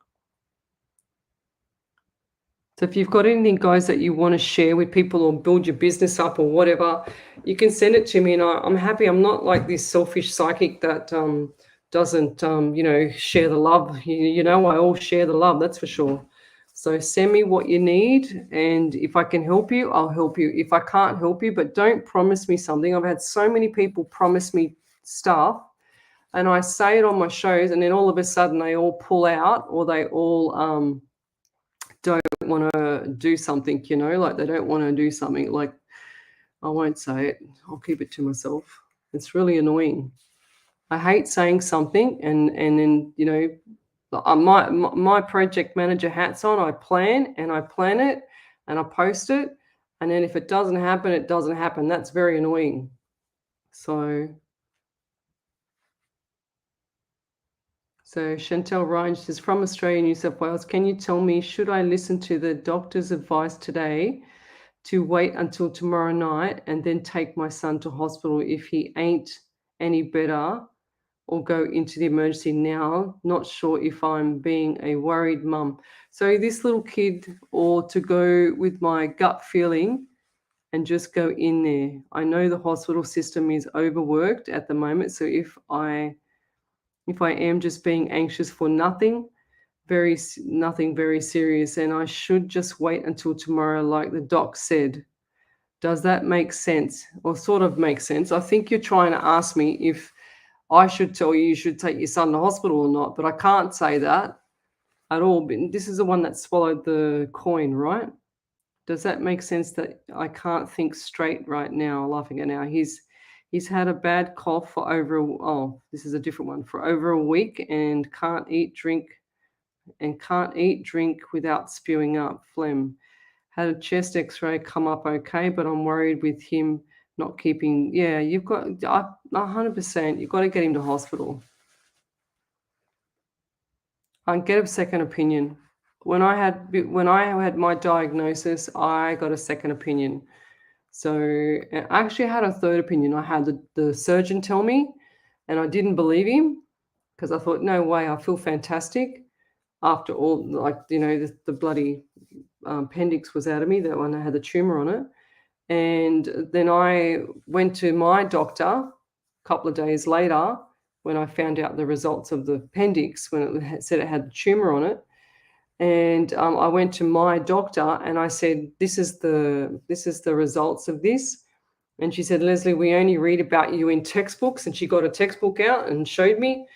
So if you've got anything, guys, that you want to share with people or build your business up or whatever, you can send it to me, and I'm happy. I'm not like this selfish psychic that doesn't, share the love. I all share the love, that's for sure. So send me what you need, and if I can help you, I'll help you. If I can't help you, but don't promise me something. I've had so many people promise me stuff, and I say it on my shows, and then all of a sudden they all pull out, or they all don't want to do something, like they don't want to do something. Like, I won't say it. I'll keep it to myself. It's really annoying. I hate saying something and then, my project manager hat's on. I plan it and I post it. And then if it doesn't happen, it doesn't happen. That's very annoying. So Chantel Ryan says, from Australia, New South Wales, can you tell me, should I listen to the doctor's advice today to wait until tomorrow night and then take my son to hospital if he ain't any better, or go into the emergency now? Not sure if I'm being a worried mum. So this little kid, or to go with my gut feeling and just go in there. I know the hospital system is overworked at the moment. So if I am just being anxious for nothing very serious, and I should just wait until tomorrow, like the doc said. Does that make sense, or sort of make sense? I think you're trying to ask me if I should tell you should take your son to hospital or not, but I can't say that at all. This is the one that swallowed the coin, right? Does that make sense that I can't think straight right now, laughing at now? He's had a bad cough for this is a different one, for over a week, and can't eat, drink without spewing up phlegm. Had a chest x-ray come up okay, but I'm worried with him not keeping. Yeah, you've got 100%. You've got to get him to hospital. And get a second opinion. When I had my diagnosis, I got a second opinion. So I actually had a third opinion. I had the surgeon tell me, and I didn't believe him because I thought, no way, I feel fantastic. After all, the bloody appendix was out of me, that one, I had the tumor on it. And then I went to my doctor a couple of days later when I found out the results of the appendix, when it said it had the tumor on it. And I went to my doctor and I said, this is the results of this. And she said, Lesley, we only read about you in textbooks. And she got a textbook out and showed me.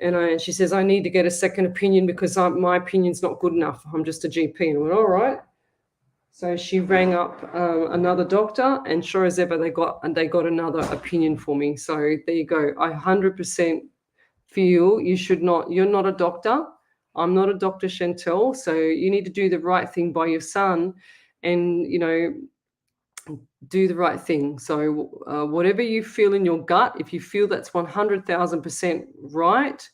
And she says, I need to get a second opinion because my opinion's not good enough. I'm just a GP. And I went, all right. So she rang up another doctor, and sure as ever, they got another opinion for me. So there you go. I 100% feel you should not. You're not a doctor. I'm not a Dr. Chantel. So you need to do the right thing by your son, and do the right thing. So whatever you feel in your gut, if you feel that's 100,000% right,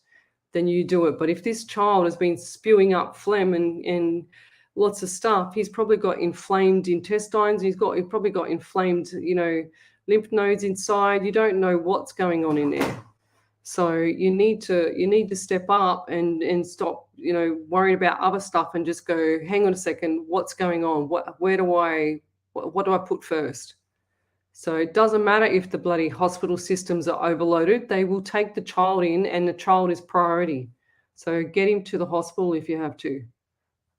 then you do it. But if this child has been spewing up phlegm and lots of stuff, he's probably got inflamed intestines. He's probably got inflamed, lymph nodes inside. You don't know what's going on in there. So you need to step up and stop, worrying about other stuff and just go, hang on a second, what's going on? What do I put first? So it doesn't matter if the bloody hospital systems are overloaded, they will take the child in and the child is priority. So get him to the hospital if you have to.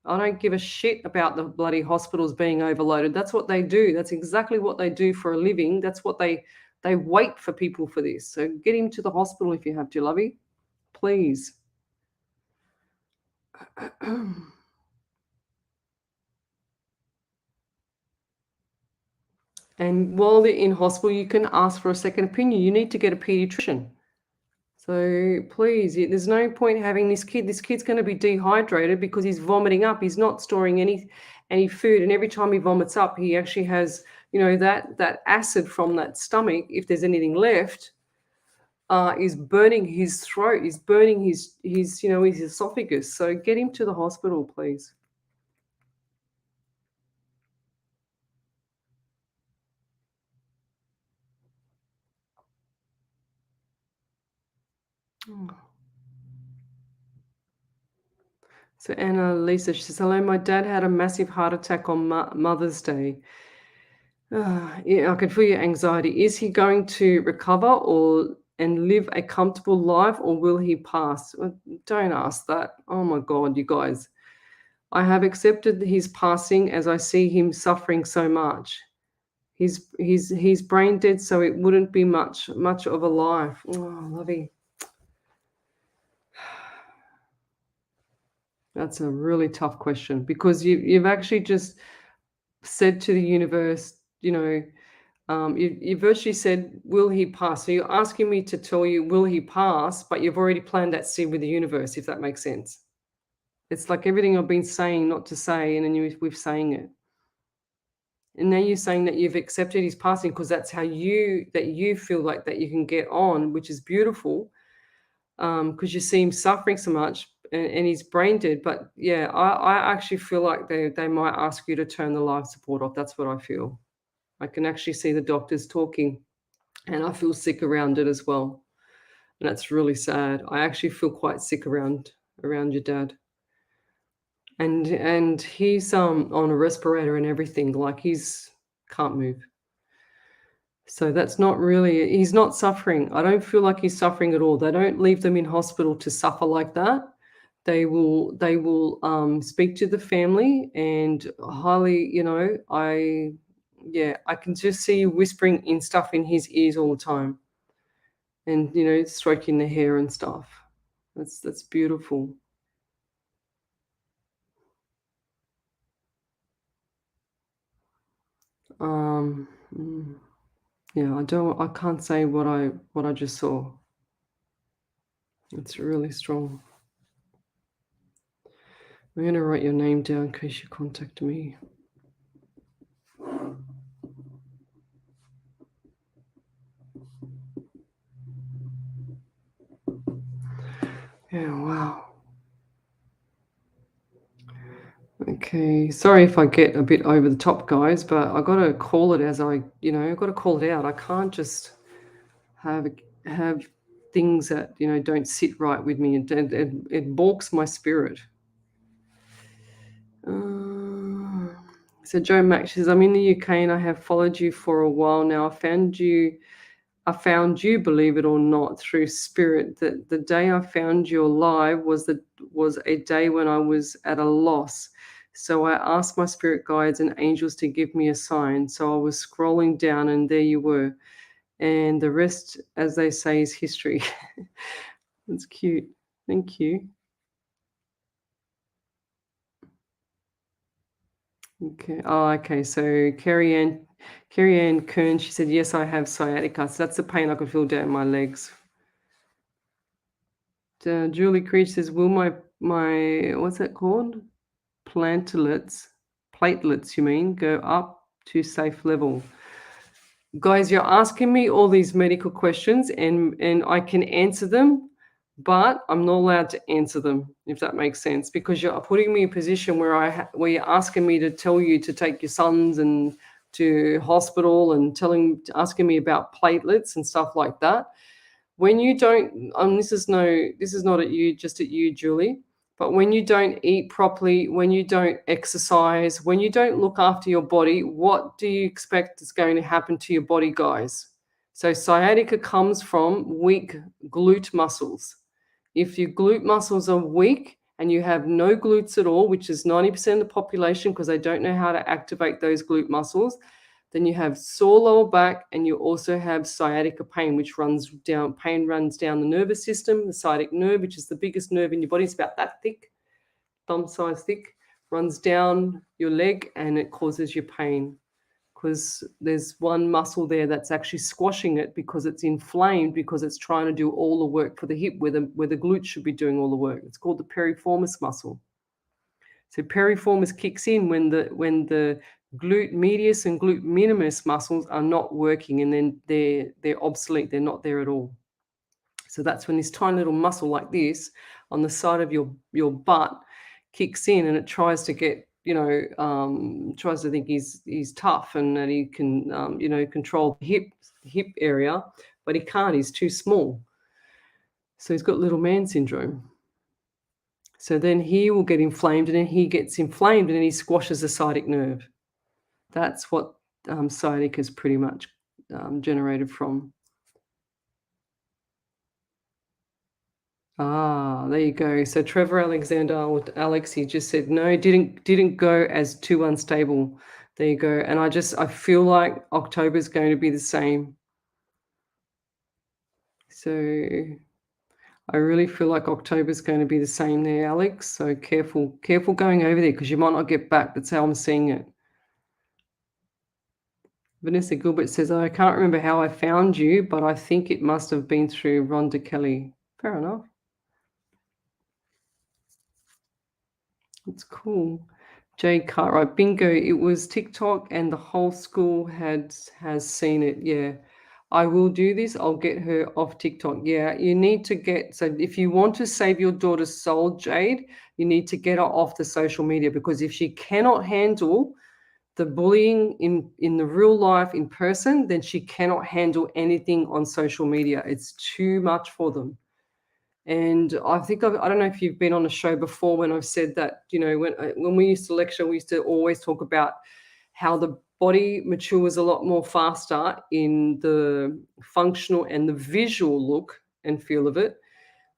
I don't give a shit about the bloody hospitals being overloaded. That's what they do. That's exactly what they do for a living. That's what they wait for people for this. So get him to the hospital if you have to, lovey. Please. And while they're in hospital, you can ask for a second opinion. You need to get a pediatrician. So please, there's no point having this kid. This kid's going to be dehydrated because he's vomiting up. He's not storing any food, and every time he vomits up, he actually has, that acid from that stomach, if there's anything left, is burning his throat. Is burning his his esophagus. So get him to the hospital, please. So Anna Lisa, she says, hello, my dad had a massive heart attack on Mother's Day. Yeah, I can feel your anxiety. Is he going to recover and live a comfortable life, or will he pass? Well, don't ask that. Oh my God, you guys. I have accepted his passing as I see him suffering so much. He's brain dead, so it wouldn't be much of a life. Oh, lovey. That's a really tough question, because you've actually just said to the universe, you virtually said, will he pass? So you're asking me to tell you, will he pass? But you've already planted that seed with the universe, if that makes sense. It's like everything I've been saying not to say, and then we're saying it. And now you're saying that you've accepted his passing because that's how you feel like that you can get on, which is beautiful, because you see him suffering so much and he's brain dead. But yeah, I actually feel like they might ask you to turn the life support off. That's what I feel. I can actually see the doctors talking, and I feel sick around it as well. And that's really sad. I actually feel quite sick around your dad. And he's on a respirator and everything, like he's can't move. So that's not really, he's not suffering. I don't feel like he's suffering at all. They don't leave them in hospital to suffer like that. They will speak to the family, and highly, I can just see you whispering in stuff in his ears all the time, and stroking the hair and stuff. That's beautiful. Yeah, I can't say what I just saw. It's really strong. I'm going to write your name down in case you contact me. Yeah, wow. Okay, sorry if I get a bit over the top, guys, but I got to call it as I got to call it out. I can't just have things that don't sit right with me. It balks my spirit. So Joe Max says, I'm in the UK and I have followed you for a while now. I found you, believe it or not, through spirit. That the day I found you alive was a day when I was at a loss. So I asked my spirit guides and angels to give me a sign. So I was scrolling down and there you were. And the rest, as they say, is history. That's cute. Thank you. Okay. Oh, okay. So Carrie Ann Kern, she said, yes, I have sciatica. So that's the pain I can feel down my legs. Julie Creech says, will my what's that called? Platelets, you mean, go up to safe level? Guys, you're asking me all these medical questions and I can answer them, but I'm not allowed to answer them, if that makes sense, because you're putting me in a position where where you're asking me to tell you to take your sons and to hospital and asking me about platelets and stuff like that. When you don't, this is not at you, just at you, Julie. But when you don't eat properly, when you don't exercise, when you don't look after your body, what do you expect is going to happen to your body, guys? So sciatica comes from weak glute muscles. If your glute muscles are weak and you have no glutes at all, which is 90% of the population because they don't know how to activate those glute muscles, then you have sore lower back and you also have sciatica pain, which runs down the nervous system. The sciatic nerve, which is the biggest nerve in your body, is about that thick, thumb size thick, runs down your leg and it causes you pain because there's one muscle there that's actually squashing it because it's inflamed because it's trying to do all the work for the hip where the glute should be doing all the work. It's called the piriformis muscle. So piriformis kicks in when the glute medius and glute minimus muscles are not working, and then they're obsolete. They're not there at all. So that's when this tiny little muscle like this on the side of your butt kicks in, and it tries to get tries to think he's tough and that he can control the hip area, but he can't. He's too small. So he's got little man syndrome. So then he will get inflamed, and then he gets inflamed, and then he squashes the sciatic nerve. That's what sciatica is pretty much generated from. Ah, there you go. So Trevor Alexander or Alex, he just said no, didn't go as too unstable. There you go. And I feel like October is going to be the same. So I really feel like October is going to be the same there, Alex. So careful going over there because you might not get back. That's how I'm seeing it. Vanessa Gilbert says, I can't remember how I found you, but I think it must have been through Rhonda Kelly. Fair enough. That's cool. Jay Cartwright, bingo. It was TikTok and the whole school has seen it. Yeah. I will do this. I'll get her off TikTok. Yeah, you need to so if you want to save your daughter's soul, Jade, you need to get her off the social media because if she cannot handle the bullying in the real life in person, then she cannot handle anything on social media. It's too much for them. And I think I don't know if you've been on a show before when I've said that, when we used to lecture, we used to always talk about how the body matures a lot more faster in the functional and the visual look and feel of it.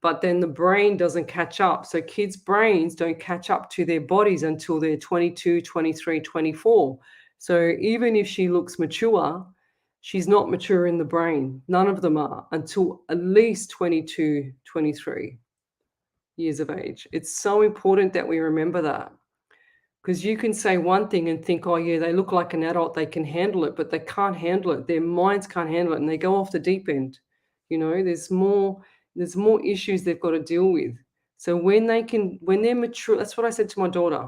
But then the brain doesn't catch up. So kids' brains don't catch up to their bodies until they're 22, 23, 24. So even if she looks mature, she's not mature in the brain. None of them are until at least 22, 23 years of age. It's so important that we remember that. Because you can say one thing and think, oh, yeah, they look like an adult, they can handle it, but they can't handle it. Their minds can't handle it, and they go off the deep end. There's more issues they've got to deal with. So when they're mature, that's what I said to my daughter.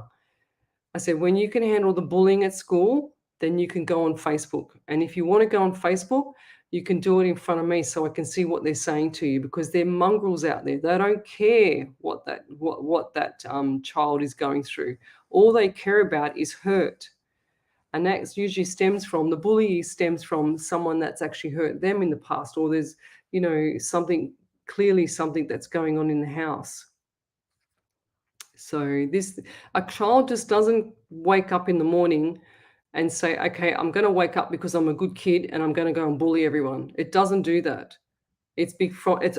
I said, when you can handle the bullying at school, then you can go on Facebook. And if you want to go on Facebook, you can do it in front of me so I can see what they're saying to you because they're mongrels out there. They don't care what that child is going through. All they care about is hurt. And that usually stems from the bully stems from someone that's actually hurt them in the past, or there's, something that's going on in the house. So a child just doesn't wake up in the morning and say, okay, I'm going to wake up because I'm a good kid and I'm going to go and bully everyone. It doesn't do that. It's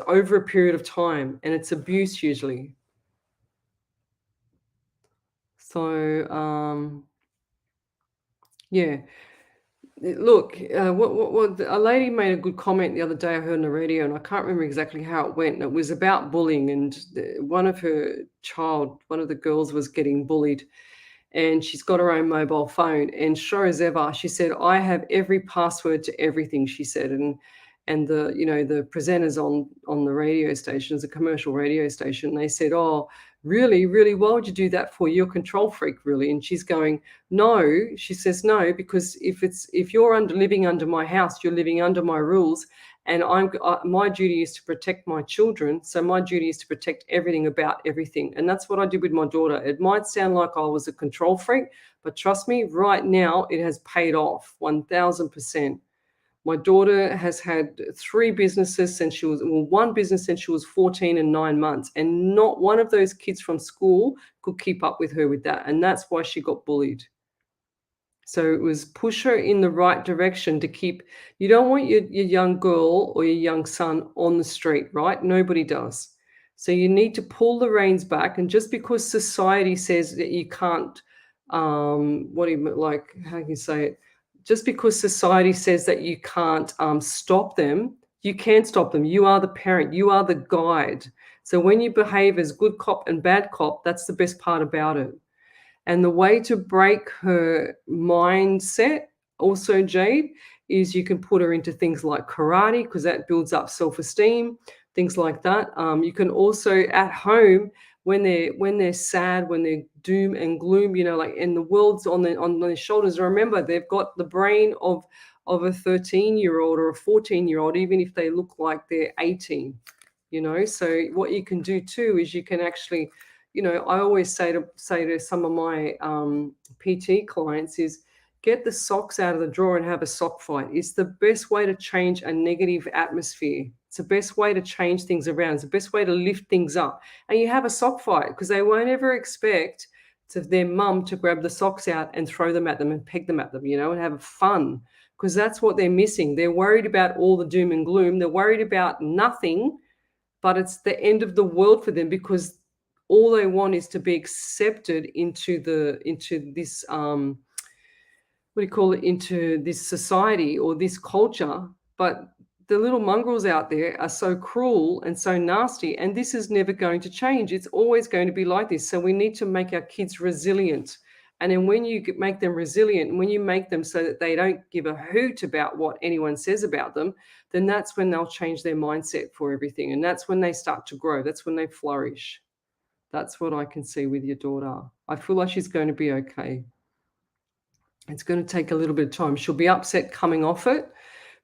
over a period of time and it's abuse usually. So, yeah. Look, what a lady made a good comment the other day I heard on the radio, and I can't remember exactly how it went. It was about bullying, and one of the girls was getting bullied, and she's got her own mobile phone. And sure as ever, she said, I have every password to everything, she said. And the, the presenters on the radio station, it's a commercial radio station, they said, oh, really, really, why would you do that for? You're a control freak, really. And she's going, no, she says, no, because if you're living under my house, you're living under my rules. And my duty is to protect my children. So my duty is to protect everything about everything. And that's what I did with my daughter. It might sound like I was a control freak, but trust me, right now it has paid off 1000%. My daughter has had 3 businesses since she was, one business since she was 14 and 9 months. And not one of those kids from school could keep up with her with that. And that's why she got bullied. So it was push her in the right direction to keep, you don't want your young girl or your young son on the street, right? Nobody does. So you need to pull the reins back. And just because society says that you can't, how can you say it? Just because society says that you can't stop them, you can't stop them. You are the parent, you are the guide. So when you behave as good cop and bad cop, that's the best part about it. And the way to break her mindset, also, Jade, is you can put her into things like karate, because that builds up self-esteem, things like that. You can also, at home, when they're sad, when they're doom and gloom, and the world's on their shoulders. Remember, they've got the brain of a 13-year-old or a 14-year-old, even if they look like they're 18. So what you can do too is you can actually, I always say to some of my PT clients is get the socks out of the drawer and have a sock fight. It's the best way to change a negative atmosphere. It's the best way to change things around. It's the best way to lift things up. And you have a sock fight, because they won't ever expect their mum to grab the socks out and throw them at them and peg them at them, and have fun, because that's what they're missing. They're worried about all the doom and gloom. They're worried about nothing, but it's the end of the world for them, because all they want is to be accepted into this into this society or this culture. But the little mongrels out there are so cruel and so nasty, and this is never going to change. It's always going to be like this. So we need to make our kids resilient. And then when you make them resilient, and when you make them so that they don't give a hoot about what anyone says about them, then that's when they'll change their mindset for everything. And that's when they start to grow. That's when they flourish. That's what I can see with your daughter. I feel like she's going to be okay. It's going to take a little bit of time. She'll be upset coming off it,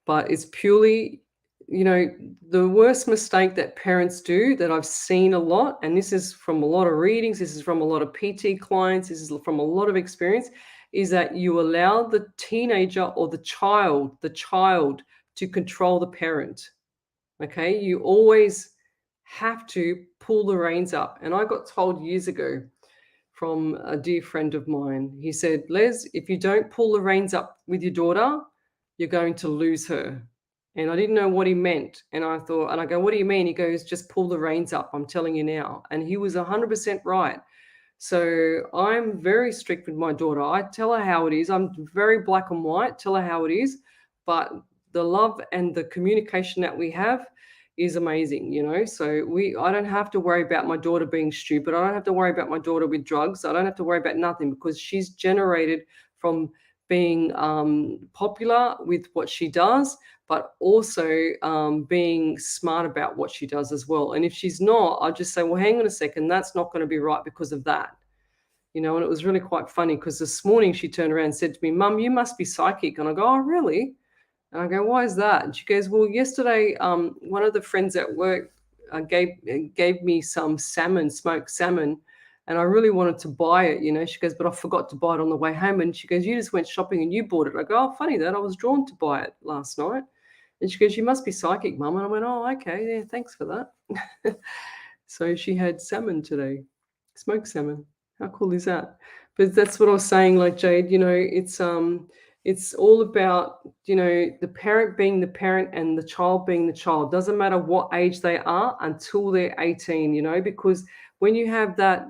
but it's purely, the worst mistake that parents do that I've seen a lot, and this is from a lot of readings, this is from a lot of PT clients, this is from a lot of experience, is that you allow the teenager or the child to control the parent. Okay, you always have to pull the reins up. And I got told years ago from a dear friend of mine, he said, Les, if you don't pull the reins up with your daughter, you're going to lose her. And I didn't know what he meant. And I go, what do you mean? He goes, just pull the reins up. I'm telling you now. And he was 100% right. So I'm very strict with my daughter. I tell her how it is. I'm very black and white, tell her how it is. But the love and the communication that we have is amazing, So I don't have to worry about my daughter being stupid. I don't have to worry about my daughter with drugs. I don't have to worry about nothing, because she's generated from being popular with what she does, but also being smart about what she does as well. And if she's not, I'll just say, well, hang on a second, that's not going to be right because of that. And it was really quite funny, because this morning she turned around and said to me, Mum, you must be psychic. And I go, oh, really? And I go, why is that? And she goes, well, yesterday, one of the friends at work gave me some salmon, smoked salmon, and I really wanted to buy it, She goes, but I forgot to buy it on the way home. And she goes, you just went shopping and you bought it. I go, oh, funny that. I was drawn to buy it last night. And she goes, you must be psychic, Mum. And I went, oh, okay, yeah, thanks for that. So she had salmon today, smoked salmon. How cool is that? But that's what I was saying, like, Jade, it's all about, the parent being the parent and the child being the child. Doesn't matter what age they are until they're 18, because when you have that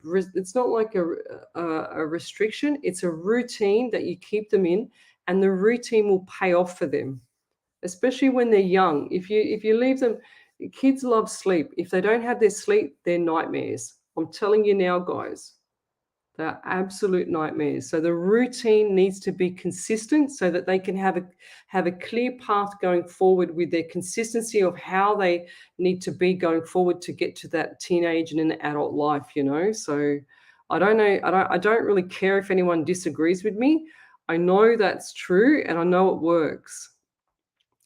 it's not like a restriction, it's a routine that you keep them in, and the routine will pay off for them, especially when they're young. If you leave them, kids love sleep. If they don't have their sleep, they're nightmares. I'm telling you now, guys. They're absolute nightmares. So the routine needs to be consistent so that they can have a clear path going forward with their consistency of how they need to be going forward to get to that teenage and an adult life, you know. So I don't know, I don't really care if anyone disagrees with me. I know that's true and I know it works.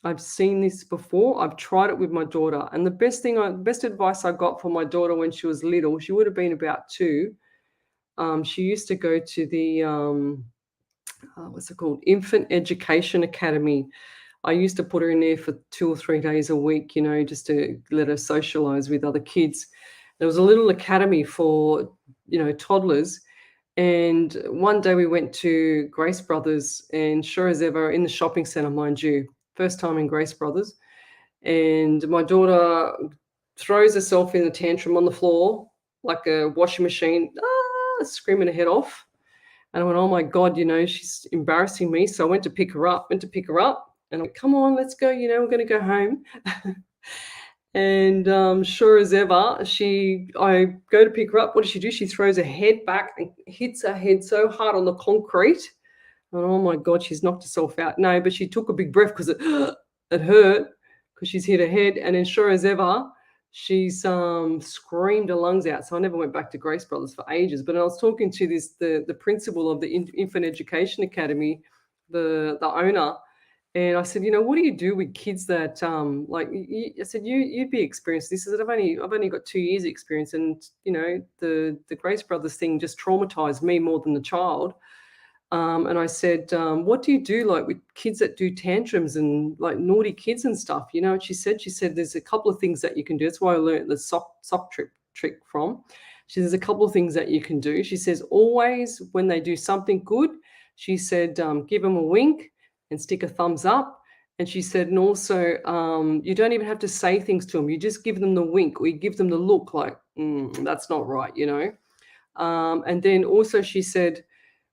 I've seen this before. I've tried it with my daughter. And the best advice I got from my daughter when she was little, she would have been about 2. She used to go to the what's it called? Infant Education Academy. I used to put her in there for 2 or 3 days a week, you know, just to let her socialize with other kids. There was a little academy for, you know, toddlers. And one day we went to Grace Brothers, and sure as ever, in the shopping center, mind you, first time in Grace Brothers. And my daughter throws herself in a tantrum on the floor like a washing machine, screaming her head off. And I went, oh my God, you know, she's embarrassing me. So I went to pick her up, and I went, come on, let's go, you know, we're going to go home. And sure as ever, I go to pick her up. What does she do? She throws her head back and hits her head so hard on the concrete. And oh my God, she's knocked herself out. No, but she took a big breath because it hurt because she's hit her head. And then sure as ever, she's screamed her lungs out. So I never went back to Grace Brothers for ages. But I was talking to the principal of the Infant Education Academy, the owner, and I said, you know, what do you do with kids that I said, you'd be experienced this. I said, I've only got 2 years experience, and you know, the Grace Brothers thing just traumatized me more than the child. And I said, what do you do like with kids that do tantrums and like naughty kids and stuff? You know, and she said, there's a couple of things that you can do. That's why I learned the sock trick from. She says, there's a couple of things that you can do. She says, always when they do something good, she said, give them a wink and stick a thumbs up. And she said, and also, you don't even have to say things to them. You just give them the wink, or you give them the look like, that's not right, you know. And then also she said,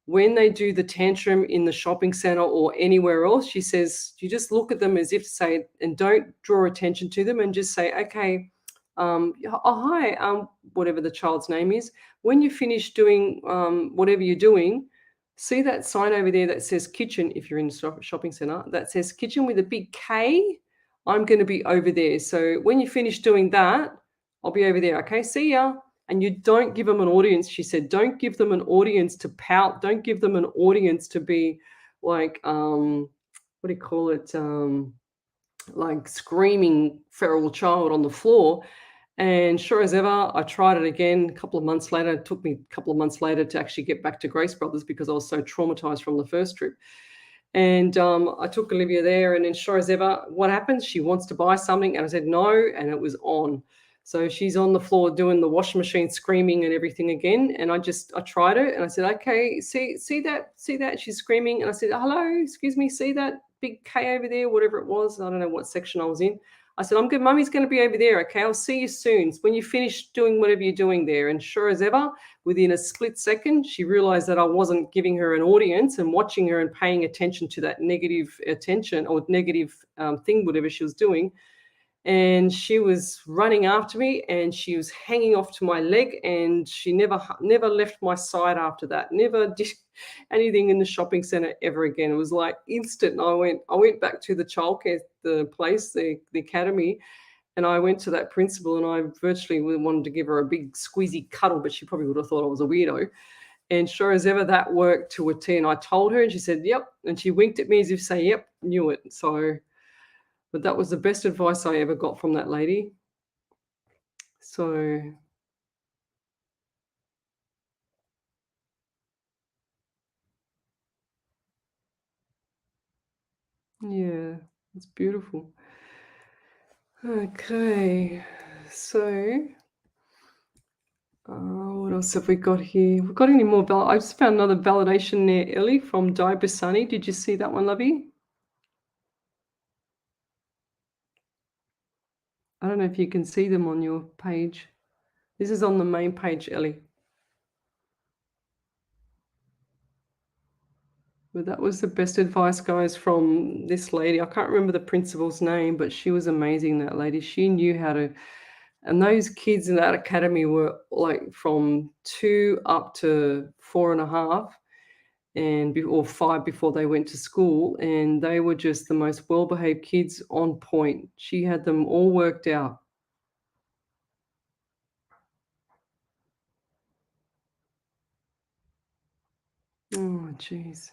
when they do the tantrum in the shopping center or anywhere else, she says, you just look at them as if to say, and don't draw attention to them, and just say, okay, hi, whatever the child's name is. When you finish doing whatever you're doing, see that sign over there that says kitchen, if you're in the shopping center, that says kitchen with a big K. I'm going to be over there. So when you finish doing that, I'll be over there. Okay, see ya. And you don't give them an audience, she said. Don't give them an audience to pout. Don't give them an audience to be like, what do you call it? Like screaming feral child on the floor. And sure as ever, I tried it again a couple of months later. It took me a couple of months later to actually get back to Grace Brothers because I was so traumatized from the first trip. And I took Olivia there, and then sure as ever, what happens? She wants to buy something, and I said no, and it was on. So she's on the floor doing the washing machine, screaming and everything again. And I tried it, and I said, okay, see that? She's screaming. And I said, hello, excuse me, see that big K over there, whatever it was. I don't know what section I was in. I said, I'm good. Mummy's going to be over there. Okay, I'll see you soon. When you finish doing whatever you're doing there. And sure as ever, within a split second, she realized that I wasn't giving her an audience and watching her and paying attention to that negative attention or negative thing, whatever she was doing. And she was running after me, and she was hanging off to my leg, and she never left my side after that. Never did anything in the shopping center ever again. It was like instant. I went back to the childcare, the place, the academy, and I went to that principal, and I virtually wanted to give her a big squeezy cuddle, but she probably would have thought I was a weirdo. And sure as ever, that worked to a T. And I told her, and she said, yep. And she winked at me as if to say, yep, knew it. So, but that was the best advice I ever got from that lady. So, yeah, it's beautiful. Okay, so what else have we got here? We've got any more? I just found another validation there, Ellie, from Di Bassani. Did you see that one, lovey? I don't know if you can see them on your page. This is on the main page, Ellie. But that was the best advice, guys, from this lady. I can't remember the principal's name, but she was amazing, that lady. She knew how to And those kids in that academy were like from 2 up to 4.5 or 5 before they went to school, and they were just the most well-behaved kids on point. She had them all worked out. Oh, jeez.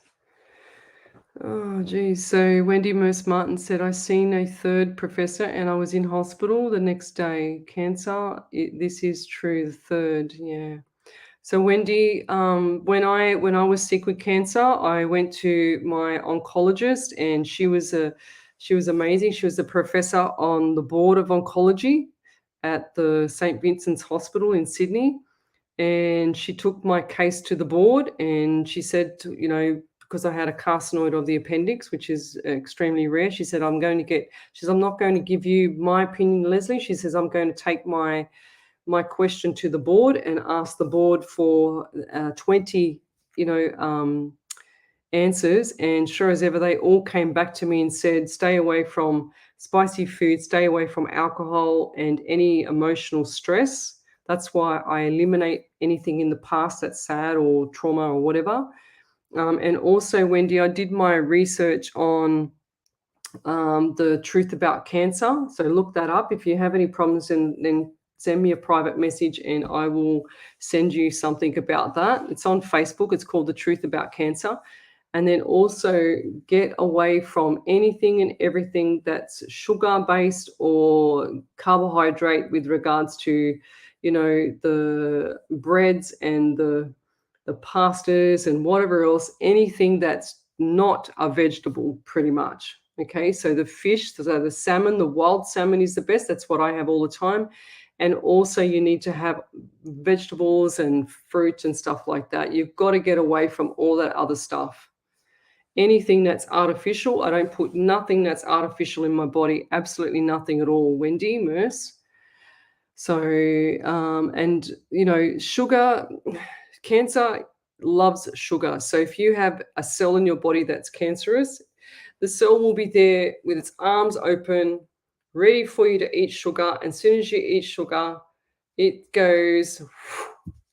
Oh, geez. So Wendy Merce Martin said, I seen a third professor and I was in hospital the next day. Cancer, this is true. The third, yeah. So Wendy, when I was sick with cancer, I went to my oncologist, and she was amazing. She was a professor on the board of oncology at the St. Vincent's Hospital in Sydney, and she took my case to the board, and she said, because I had a carcinoid of the appendix, which is extremely rare, she said, I'm not going to give you my opinion, Lesley. She says, I'm going to take my question to the board and ask the board for 20, answers. And sure as ever, they all came back to me and said, stay away from spicy food, stay away from alcohol and any emotional stress. That's why I eliminate anything in the past that's sad or trauma or whatever. And also, Wendy, I did my research on the truth about cancer. So look that up. If you have any problems, then send me a private message and I will send you something about that. It's on Facebook. It's called The Truth About Cancer. And then also get away from anything and everything that's sugar-based or carbohydrate with regards to, the breads and the pastas and whatever else, anything that's not a vegetable, pretty much. Okay, so the fish, so the salmon, the wild salmon is the best. That's what I have all the time. And also you need to have vegetables and fruit and stuff like that. You've got to get away from all that other stuff. Anything that's artificial, I don't put nothing that's artificial in my body, absolutely nothing at all, Wendy Merce. So, and, sugar, cancer loves sugar. So if you have a cell in your body that's cancerous, the cell will be there with its arms open, ready for you to eat sugar. And as soon as you eat sugar, it goes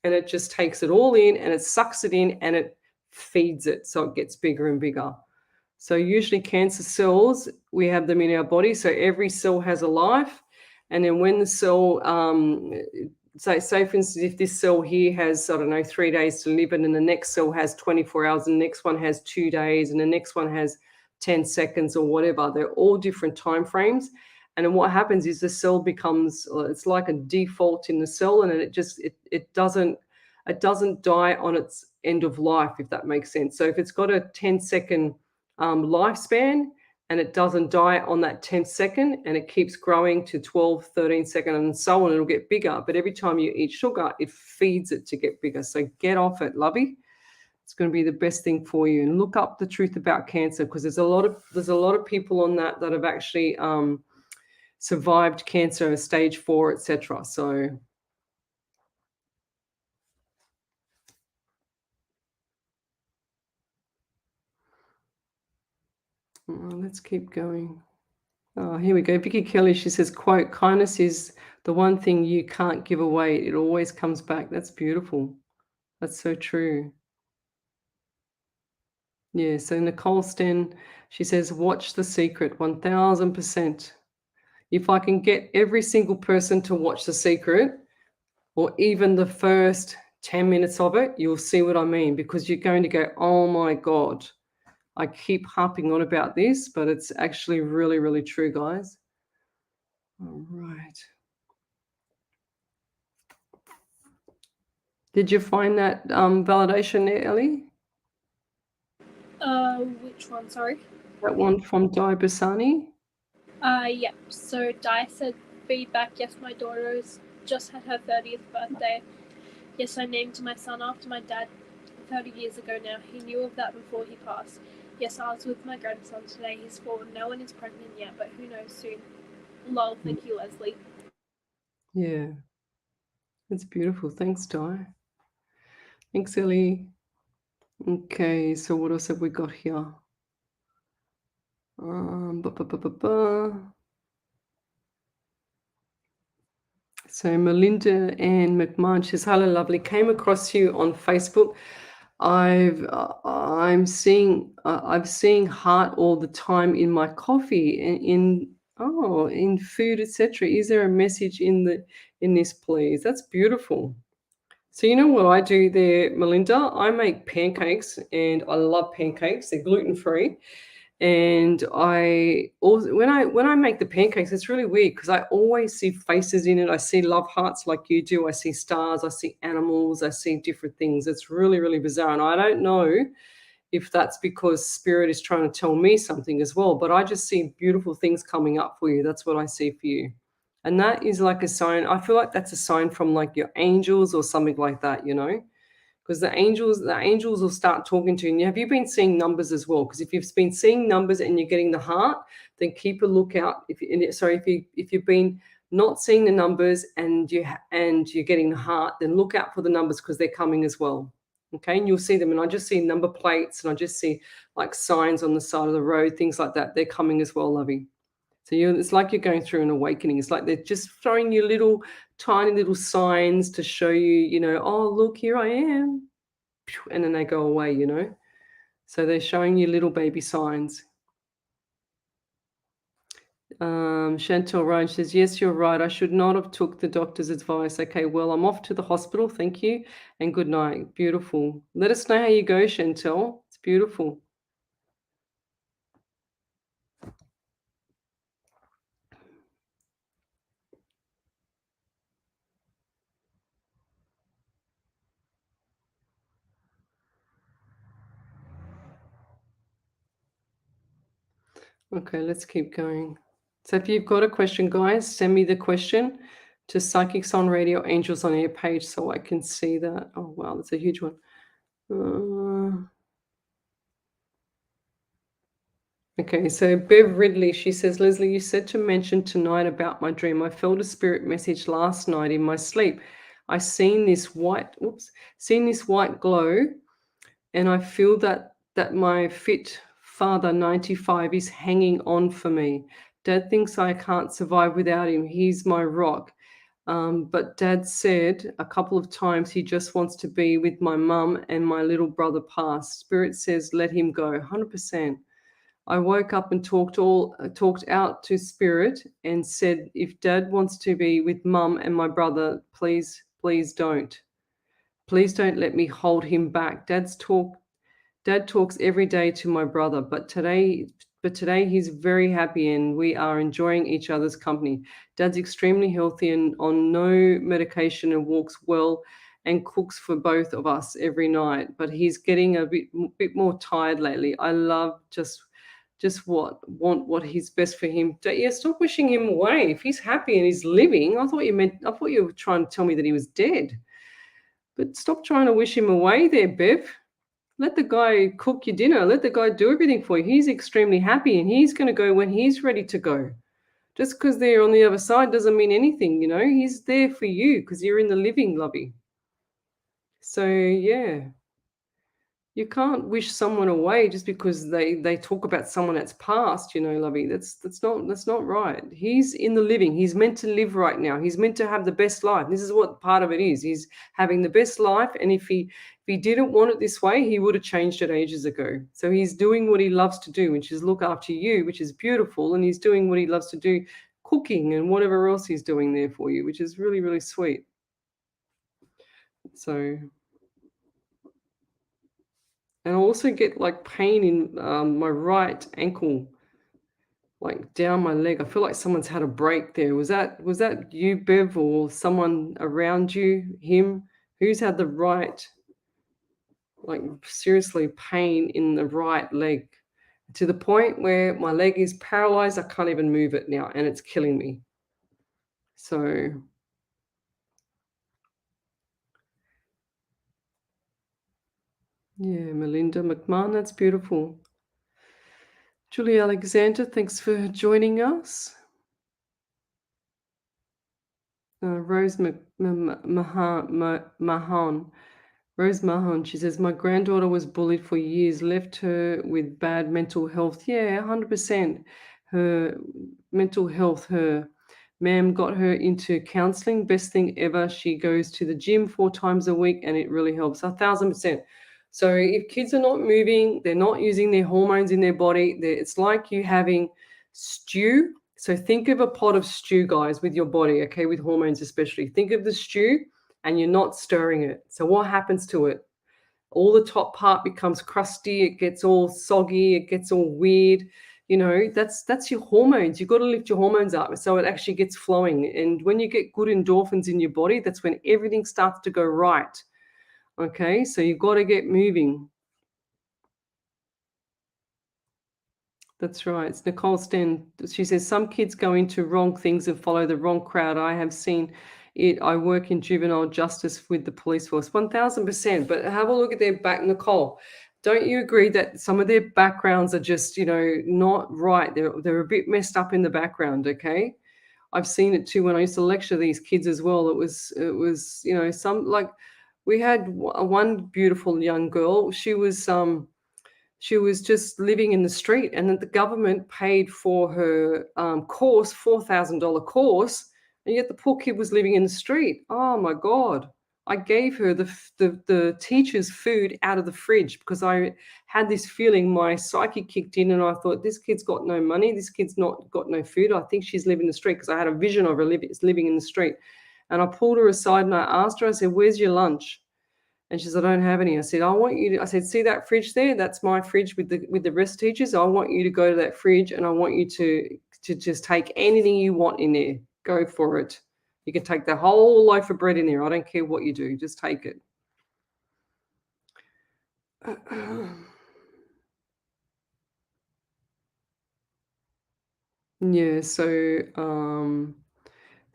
and it just takes it all in and it sucks it in and it feeds it. So it gets bigger and bigger. So usually cancer cells, we have them in our body. So every cell has a life. And then when the cell, say for instance, if this cell here has, 3 days to live, and then the next cell has 24 hours, and the next one has 2 days, and the next one has 10 seconds or whatever. They're all different time frames. And then what happens is the cell becomes, it's like a default in the cell, and it doesn't die on its end of life, if that makes sense. So if it's got a 10-second lifespan, and it doesn't die on that 10th second, and it keeps growing to 12, 13 seconds and so on, it'll get bigger. But every time you eat sugar, it feeds it to get bigger. So get off it, lovey. It's going to be the best thing for you. And look up the truth about cancer, because there's a lot of people on that have actually survived cancer, stage 4, etc. So let's keep going. Oh, here we go. Vicky Kelly, she says, quote, kindness is the one thing you can't give away. It always comes back. That's beautiful. That's so true. Yeah, so Nicole Sten, she says, watch The Secret, 1000%. If I can get every single person to watch The Secret, or even the first 10 minutes of it, you'll see what I mean, because you're going to go, oh my God. I keep harping on about this, but it's actually really, really true, guys. All right. Did you find that validation there, Ellie? Which one, sorry? That one from Di Bassani? Yep. So Di said feedback, yes, my daughter has just had her 30th birthday. Yes, I named my son after my dad 30 years ago now. He knew of that before he passed. Yes, I was with my grandson today. He's 4. No one is pregnant yet, but who knows soon. Lol, thank you, Lesley. Yeah. That's beautiful. Thanks, Di. Thanks, Ellie. Okay, so what else have we got here? So Melinda Ann McMahon says, "Hello, lovely. Came across you on Facebook. I'm seeing heart all the time in my coffee and in food, etc. Is there a message in this, please?" That's beautiful. So you know what I do there, Melinda? I make pancakes, and I love pancakes. They're gluten free. And I also when I make the pancakes, it's really weird because I always see faces in it. I see love hearts like you do. I see stars. I see animals. I see different things. It's really, really bizarre. And I don't know if that's because spirit is trying to tell me something as well. But I just see beautiful things coming up for you. That's what I see for you. And that is like a sign. I feel like that's a sign from like your angels or something like that, because the angels will start talking to you. And have you been seeing numbers as well? Because if you've been seeing numbers and you're getting the heart, then keep a lookout. If you've been not seeing the numbers and you're getting the heart, then look out for the numbers because they're coming as well. Okay, and you'll see them. And I just see number plates, and I just see like signs on the side of the road, things like that. They're coming as well, lovey. So it's like you're going through an awakening. It's like they're just throwing you little, tiny little signs to show you, oh, look, here I am. And then they go away. So they're showing you little baby signs. Chantal Ryan says, "Yes, you're right. I should not have took the doctor's advice. Okay, well, I'm off to the hospital. Thank you. And good night." Beautiful. Let us know how you go, Chantal. It's beautiful. Okay, let's keep going. So if you've got a question, guys, send me the question to Psychics on Radio Angels on Air page so I can see that. Oh, wow, that's a huge one. Okay, so Bev Ridley, she says, "Lesley, you said to mention tonight about my dream. I felt a spirit message last night in my sleep. I seen this white glow, and I feel that my fit father, 95, is hanging on for me. Dad thinks I can't survive without him. He's my rock. But Dad said a couple of times he just wants to be with my mum and my little brother passed. Spirit says let him go, 100%. I woke up and talked out to Spirit and said, if Dad wants to be with Mum and my brother, please don't. Please don't let me hold him back. Dad talks every day to my brother, but today he's very happy and we are enjoying each other's company. Dad's extremely healthy and on no medication and walks well and cooks for both of us every night, but he's getting a bit more tired lately. I love just want what is best for him. Yeah, stop wishing him away. If he's happy and he's living, I thought you were trying to tell me that he was dead. But stop trying to wish him away there, Bev. Let the guy cook your dinner. Let the guy do everything for you. He's extremely happy and he's going to go when he's ready to go. Just because they're on the other side doesn't mean anything, He's there for you because you're in the living, lovey. So, yeah. You can't wish someone away just because they talk about someone that's passed, lovey. That's not right. He's in the living. He's meant to live right now. He's meant to have the best life. This is what part of it is. He's having the best life, and if he didn't want it this way, he would have changed it ages ago. So he's doing what he loves to do, which is look after you, which is beautiful, and he's doing what he loves to do, cooking and whatever else he's doing there for you, which is really, really sweet. So. And I also get like pain in my right ankle, like down my leg. I feel like someone's had a break there. Was that you, Bev, or someone around you? Him? Who's had the right, like seriously pain in the right leg to the point where my leg is paralyzed? I can't even move it now, and it's killing me. So. Yeah, Melinda McMahon, that's beautiful. Julie Alexander, thanks for joining us. Rose Mahan. Rose Mahan, she says, my granddaughter was bullied for years, left her with bad mental health. Yeah, 100%. Her mental health, her Ma'am got her into counseling. Best thing ever. She goes to the gym 4 times a week and it really helps. 1,000%. So if kids are not moving, they're not using their hormones in their body, it's like you having stew. So think of a pot of stew, guys, with your body, okay, with hormones especially. Think of the stew and you're not stirring it. So what happens to it? All the top part becomes crusty, it gets all soggy, it gets all weird. That's your hormones. You've got to lift your hormones up so it actually gets flowing. And when you get good endorphins in your body, that's when everything starts to go right. Okay, so you've got to get moving. That's right. It's Nicole Sten. She says some kids go into wrong things and follow the wrong crowd. I have seen it. I work in juvenile justice with the police force. 1,000%. But have a look at their back, Nicole. Don't you agree that some of their backgrounds are just, not right? They're a bit messed up in the background. Okay, I've seen it too when I used to lecture these kids as well. It was some, like, we had one beautiful young girl. She was just living in the street, and then the government paid for her course, $4,000 course, and yet the poor kid was living in the street. Oh my God! I gave her the teacher's food out of the fridge because I had this feeling. My psyche kicked in, and I thought, this kid's got no money. This kid's not got no food. I think she's living in the street because I had a vision of her living in the street. And I pulled her aside and I asked her. I said, "Where's your lunch?" And she said, "I don't have any." I said, I said, "See that fridge there? That's my fridge with the rest teachers. I want you to go to that fridge and I want you to just take anything you want in there. Go for it. You can take the whole loaf of bread in there. I don't care what you do. Just take it." Yeah,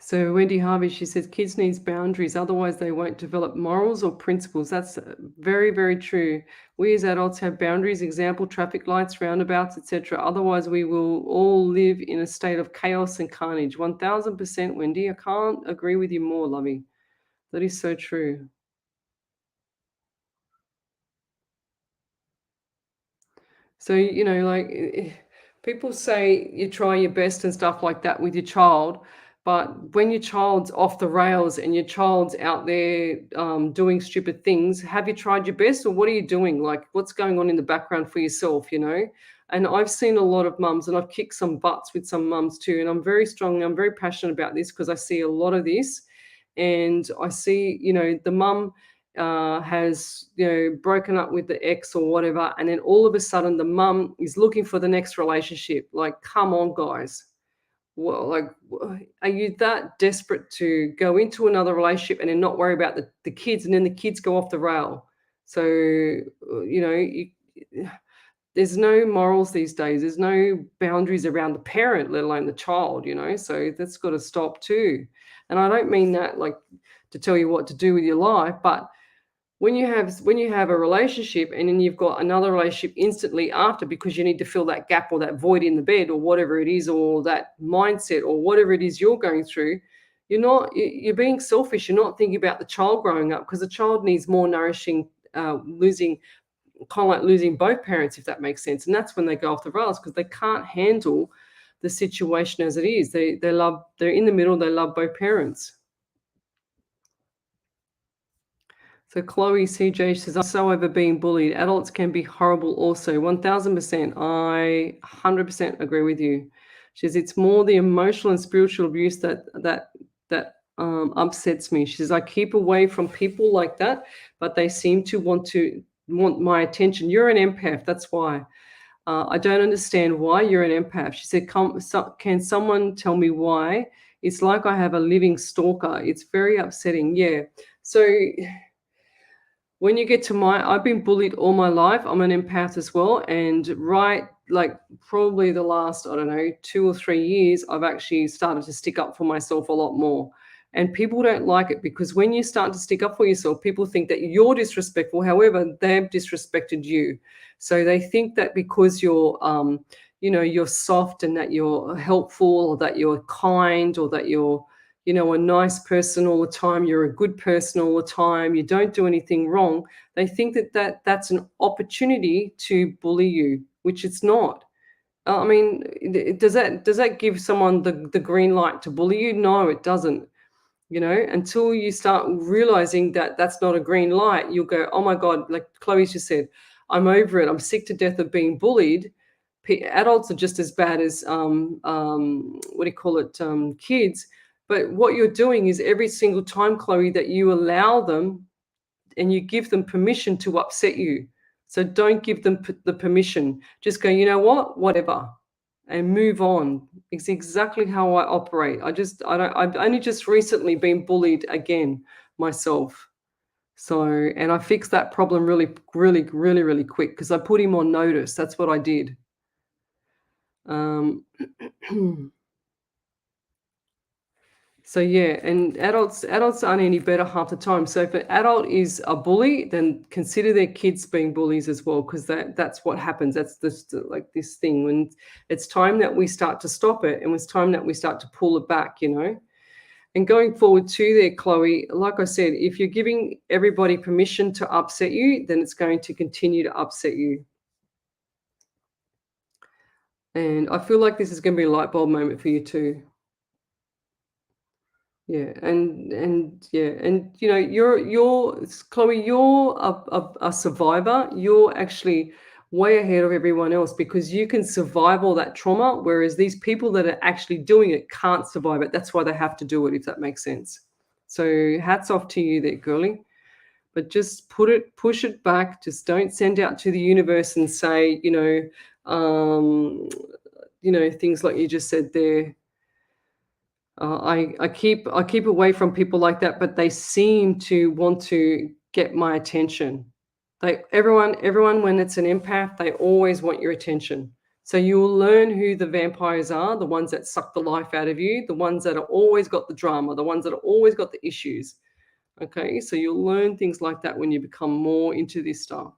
so Wendy Harvey, she says kids needs boundaries, otherwise they won't develop morals or principles. That's very, very true. We as adults have boundaries, example, traffic lights, roundabouts, etc. Otherwise, we will all live in a state of chaos and carnage. 1,000%, Wendy. I can't agree with you more, lovey. That is so true. So, people say you try your best and stuff like that with your child, but when your child's off the rails and your child's out there doing stupid things, have you tried your best, or what are you doing? Like, what's going on in the background for yourself? And I've seen a lot of mums, and I've kicked some butts with some mums too. And I'm very passionate about this because I see a lot of this. And I see, the mum has broken up with the ex or whatever, and then all of a sudden the mum is looking for the next relationship. Like, come on, guys. Well, like, are you that desperate to go into another relationship and then not worry about the kids, and then the kids go off the rail? So there's no morals these days. There's no boundaries around the parent, let alone the child. So that's got to stop too. And I don't mean that like to tell you what to do with your life, but when you have a relationship and then you've got another relationship instantly after because you need to fill that gap or that void in the bed or whatever it is, or that mindset or whatever it is you're going through, you're being selfish. You're not thinking about the child growing up, because the child needs more nourishing, losing both parents, if that makes sense. And that's when they go off the rails, because they can't handle the situation as it is. They're in the middle, they love both parents. So Chloe CJ says, "I'm so over being bullied. Adults can be horrible also." 1,000%. I 100% agree with you. She says, "It's more the emotional and spiritual abuse that upsets me." She says, "I keep away from people like that, but they seem to want my attention." You're an empath. That's why. "I don't understand why you're an empath." She said, "Can someone tell me why? It's like I have a living stalker. It's very upsetting." Yeah. So when you get to I've been bullied all my life. I'm an empath as well. And like probably the last, I don't know, 2 or 3 years, I've actually started to stick up for myself a lot more. And people don't like it, because when you start to stick up for yourself, people think that you're disrespectful. However, they've disrespected you. So they think that because you're soft and that you're helpful, or that you're kind, or that you're a nice person all the time, you're a good person all the time, you don't do anything wrong, they think that that's an opportunity to bully you, which it's not. I mean, does that give someone the green light to bully you? No, it doesn't. Until you start realizing that that's not a green light, you'll go, oh my God, like Chloe just said, I'm over it. I'm sick to death of being bullied. Adults are just as bad as, what do you call it, kids. But what you're doing is every single time, Chloe, that you allow them and you give them permission to upset you. So don't give them the permission. Just go, you know what, whatever, and move on. It's exactly how I operate. I've only just recently been bullied again myself. So, and I fixed that problem really, really, really, really quick because I put him on notice. That's what I did. Um, So yeah, and adults aren't any better half the time. So if an adult is a bully, then consider their kids being bullies as well, because that's what happens. That's like this thing when it's time that we start to stop it, and it's time that we start to pull it back. And going forward to there, Chloe, like I said, if you're giving everybody permission to upset you, then it's going to continue to upset you. And I feel like this is going to be a light bulb moment for you too. Yeah, and yeah, and you're Chloe, you're a survivor. You're actually way ahead of everyone else because you can survive all that trauma, whereas these people that are actually doing it can't survive it. That's why they have to do it, if that makes sense. So hats off to you there, girlie. But just push it back. Just don't send out to the universe and say, things like you just said there. I keep away from people like that, but they seem to want to get my attention. Everyone when it's an empath, they always want your attention. So you'll learn who the vampires are, the ones that suck the life out of you, the ones that are always got the drama, the ones that are always got the issues. Okay, so you'll learn things like that when you become more into this stuff.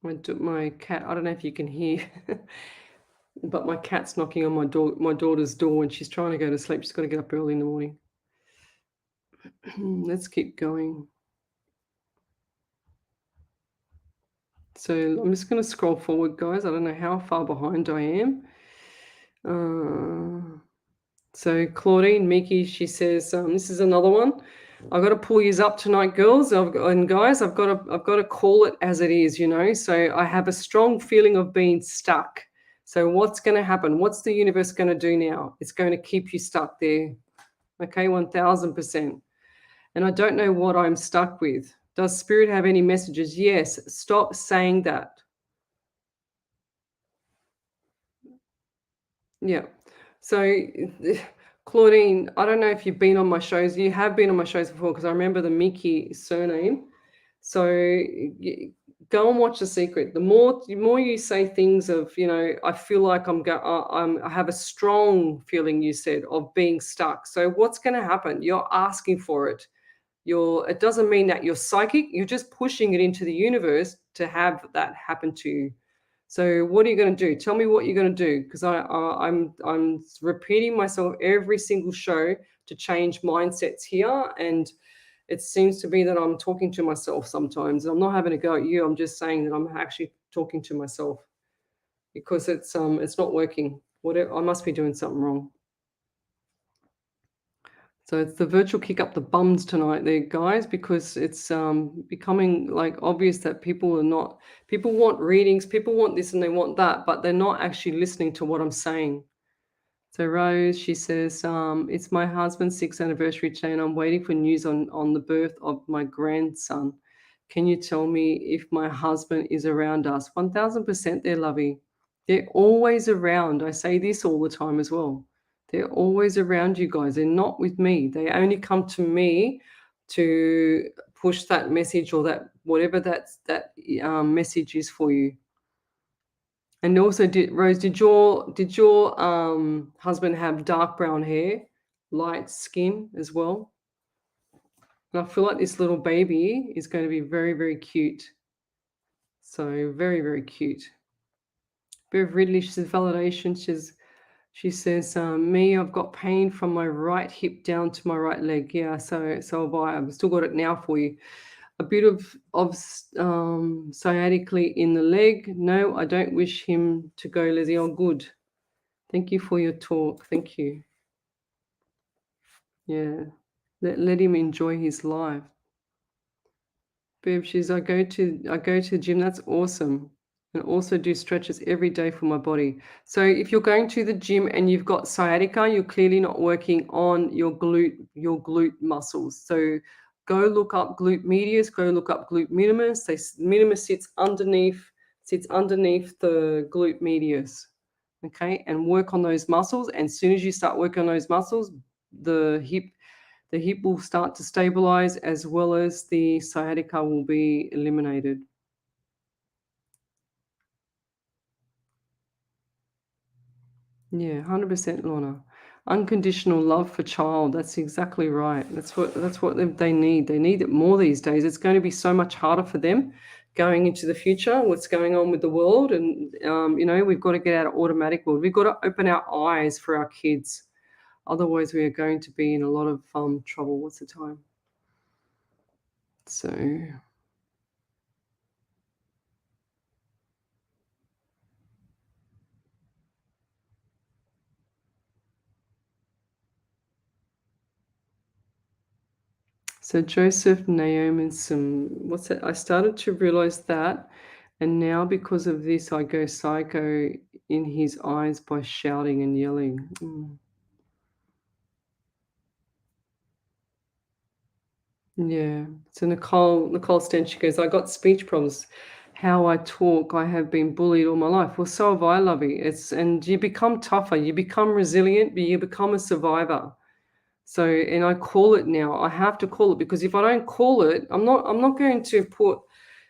My cat, I don't know if you can hear. But my cat's knocking on my daughter's door, and she's trying to go to sleep. She's got to get up early in the morning. Let's keep going. So I'm just going to scroll forward, guys. I don't know how far behind I am. So Claudine Miki, she says, this is another one. I've got to pull you up tonight, girls and guys. I've got to call it as it is, So I have a strong feeling of being stuck. So what's going to happen? What's the universe going to do now? It's going to keep you stuck there. Okay, 1000%. And I don't know what I'm stuck with. Does Spirit have any messages? Yes. Stop saying that. Yeah. So, Claudine, I don't know if you've been on my shows. You have been on my shows before because I remember the Mickey surname. So go and watch The Secret. The more you say things of, I feel like I have a strong feeling, you said, of being stuck. So what's going to happen? You're asking for it. It doesn't mean that you're psychic. You're just pushing it into the universe to have that happen to you. So what are you going to do? Tell me what you're going to do, because I'm repeating myself every single show to change mindsets here, and it seems to be that I'm talking to myself sometimes. I'm not having a go at you. I'm just saying that I'm actually talking to myself because it's not working. I must be doing something wrong. So it's the virtual kick up the bums tonight there, guys, because it's becoming like obvious that people want readings, people want this and they want that, but they're not actually listening to what I'm saying. So Rose, she says, it's my husband's 6th anniversary today and I'm waiting for news on the birth of my grandson. Can you tell me if my husband is around us? 1000% they're lovey. They're always around. I say this all the time as well. They're always around you guys. They're not with me. They only come to me to push that message or that whatever that message is for you. And also, Rose, did your husband have dark brown hair, light skin as well? And I feel like this little baby is going to be very, very cute. So very, very cute. Bev Ridley, she says validation. She says, me, I've got pain from my right hip down to my right leg. Yeah, so have I. I've still got it now for you. A bit of sciatically in the leg. No, I don't wish him to go, Lizzie. Oh, good. Thank you for your talk. Thank you. Yeah. Let him enjoy his life. Babe, I go to the gym. That's awesome. And also do stretches every day for my body. So if you're going to the gym and you've got sciatica, you're clearly not working on your glute muscles. So go look up glute medius, go look up glute minimus. Minimus sits underneath the glute medius. Okay, and work on those muscles. And as soon as you start working on those muscles, the hip will start to stabilize, as well as the sciatica will be eliminated. Yeah, 100%, Lorna. Unconditional love for child. That's exactly right. That's what they need. They need it more these days. It's going to be so much harder for them going into the future. What's going on with the world, and we've got to get out of automatic world. We've got to open our eyes for our kids. Otherwise, we are going to be in a lot of trouble. What's the time? So Joseph, Naomi, and some what's that? I started to realize that, and now because of this, I go psycho in his eyes by shouting and yelling. Yeah. So Nicole Stench, she goes, I got speech problems. How I talk, I have been bullied all my life. Well, so have I, Lovey. And you become tougher, you become resilient, but you become a survivor. So, and I call it now. I have to call it, because if I don't call it, I'm not going to put,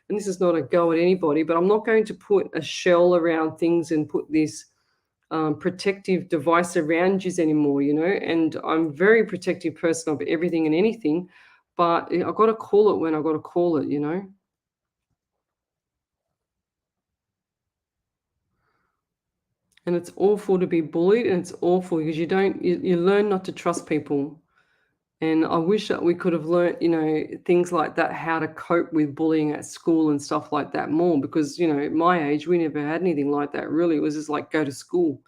and this is not a go at anybody, but I'm not going to put a shell around things and put this protective device around you anymore. And I'm a very protective person of everything and anything, but I've got to call it when I've got to call it. And it's awful to be bullied, and it's awful because you learn not to trust people. And I wish that we could have learnt, things like that, how to cope with bullying at school and stuff like that more, because, at my age, we never had anything like that, really. It was just like go to school.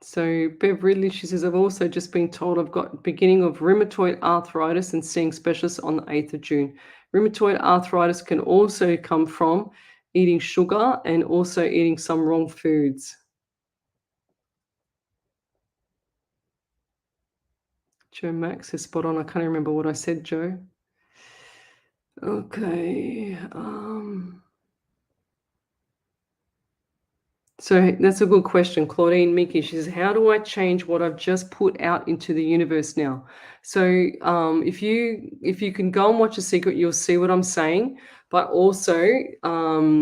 So Bev Ridley, she says, I've also just been told I've got beginning of rheumatoid arthritis and seeing specialists on the 8th of June. Rheumatoid arthritis can also come from eating sugar and also eating some wrong foods. Joe Max is spot on. I can't remember what I said, Joe. Okay. So that's a good question. Claudine Mickey, she says, how do I change what I've just put out into the universe now? So if you can go and watch The Secret, you'll see what I'm saying. But also, I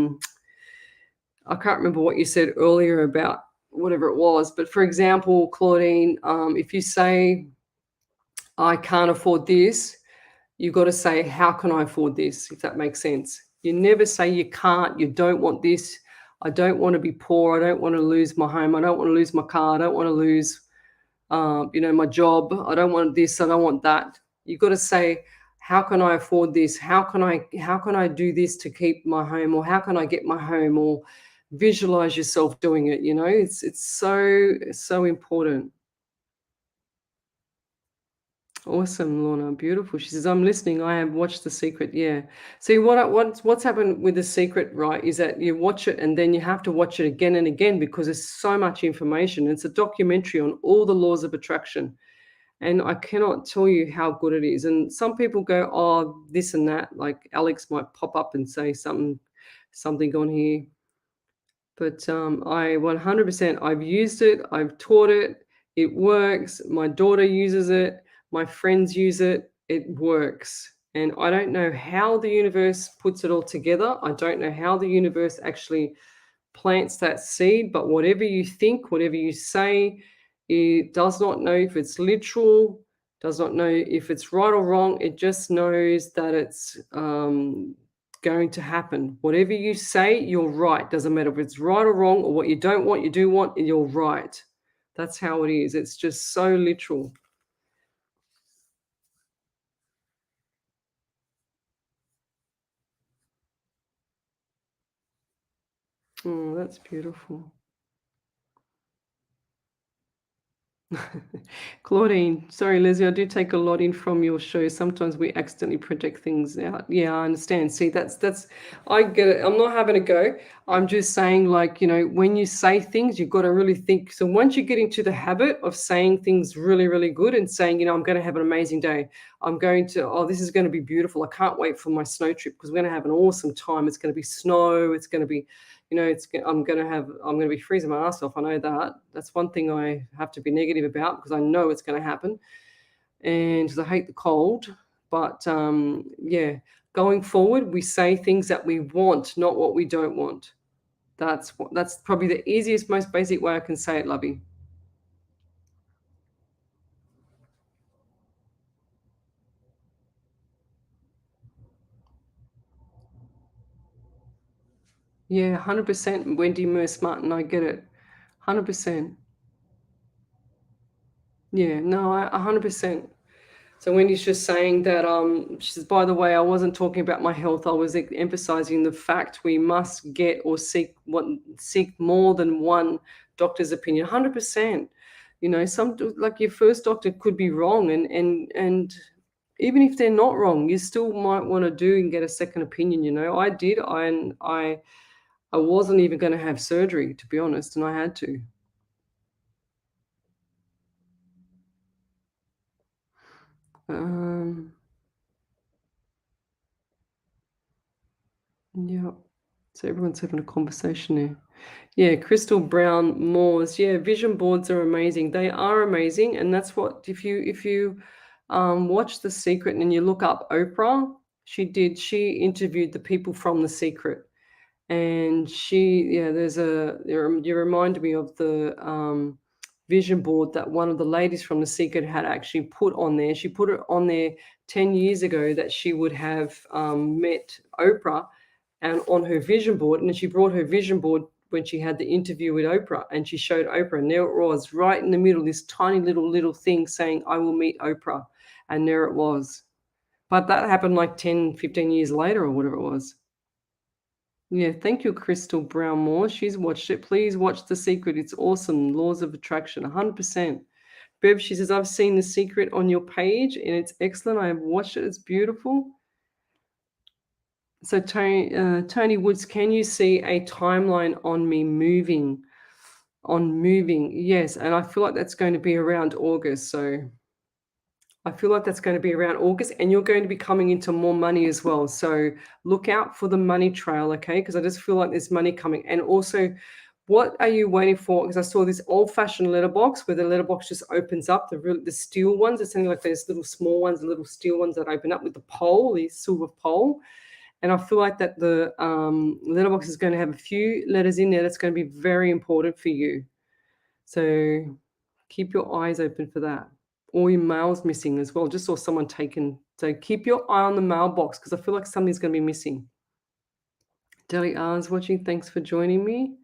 can't remember what you said earlier about whatever it was. But for example, Claudine, if you say, I can't afford this, you've got to say, how can I afford this, if that makes sense. You never say you can't, you don't want this, I don't want to be poor, I don't want to lose my home, I don't want to lose my car, I don't want to lose my job, I don't want this, I don't want that. You've got to say, how can I afford this? How can I do this to keep my home? Or how can I get my home? Or visualize yourself doing it. It's so important. Awesome, Lorna. Beautiful. She says, I'm listening. I have watched The Secret. Yeah. See, what's happened with The Secret, right, is that you watch it and then you have to watch it again and again because there's so much information. It's a documentary on all the laws of attraction. And I cannot tell you how good it is. And some people go, oh, this and that. Like Alex might pop up and say something on here. But I 100%, I've used it, I've taught it, it works. My daughter uses it, my friends use it, it works. And I don't know how the universe puts it all together. I don't know how the universe actually plants that seed, but whatever you think, whatever you say, it does not know if it's literal, does not know if it's right or wrong. It just knows that it's going to happen. Whatever you say, you're right. Doesn't matter if it's right or wrong or what you don't want, you do want, you're right. That's how it is. It's just so literal. Oh, that's beautiful. Claudine, sorry, Leslie, I do take a lot in from your show. Sometimes we accidentally project things out. Yeah, I understand. See, that's I get it. I'm not having a go. I'm just saying, like, when you say things, you've got to really think. So once you get into the habit of saying things really, really good and saying, I'm going to have an amazing day. This is going to be beautiful. I can't wait for my snow trip because we're going to have an awesome time. It's going to be snow. It's going to be I'm going to be freezing my ass off. I know that. That's one thing I have to be negative about because I know it's going to happen, and 'cause I hate the cold. But yeah, going forward, we say things that we want, not what we don't want. That's probably the easiest, most basic way I can say it, lovey. Yeah, 100%. Wendy Merce Martin, I get it. 100%. Yeah, no, 100%. So Wendy's just saying that she says, by the way, I wasn't talking about my health. I was emphasizing the fact we must get or seek more than one doctor's opinion. 100%. Some like your first doctor could be wrong, and even if they're not wrong, you still might want to do and get a second opinion. I did. I wasn't even going to have surgery, to be honest, and I had to. Um, yeah. So everyone's having a conversation there. Yeah, Crystal Brown Moores. Yeah, vision boards are amazing. They are amazing, and that's what if you watch The Secret and you look up Oprah, she interviewed the people from The Secret, and you reminded me of the vision board that one of the ladies from The Secret had actually put on there. She put it on there 10 years ago that she would have met Oprah and on her vision board, and then she brought her vision board when she had the interview with Oprah, and she showed Oprah, and there it was right in the middle, this tiny little thing saying, I will meet Oprah. And there it was. But that happened like 10, 15 years later or whatever it was. Yeah, thank you, Crystal Brown Moore. She's watched it. Please watch The Secret. It's awesome. Laws of Attraction, 100%. Bev, she says, I've seen The Secret on your page and it's excellent. I have watched it. It's beautiful. So Tony Woods, can you see a timeline on me moving? On moving, yes. And I feel like that's going to be around August. So I feel like that's going to be around August, and you're going to be coming into more money as well. So look out for the money trail, okay? Because I just feel like there's money coming. And also, what are you waiting for? Because I saw this old-fashioned letterbox where the letterbox just opens up, the steel ones. It's something like those little small ones, the little steel ones that open up with the pole, the silver pole. And I feel like that the letterbox is going to have a few letters in there that's going to be very important for you. So keep your eyes open for that. Or your mail's missing as well. Just saw someone taken. So keep your eye on the mailbox because I feel like something's going to be missing. Deli R's watching. Thanks for joining me.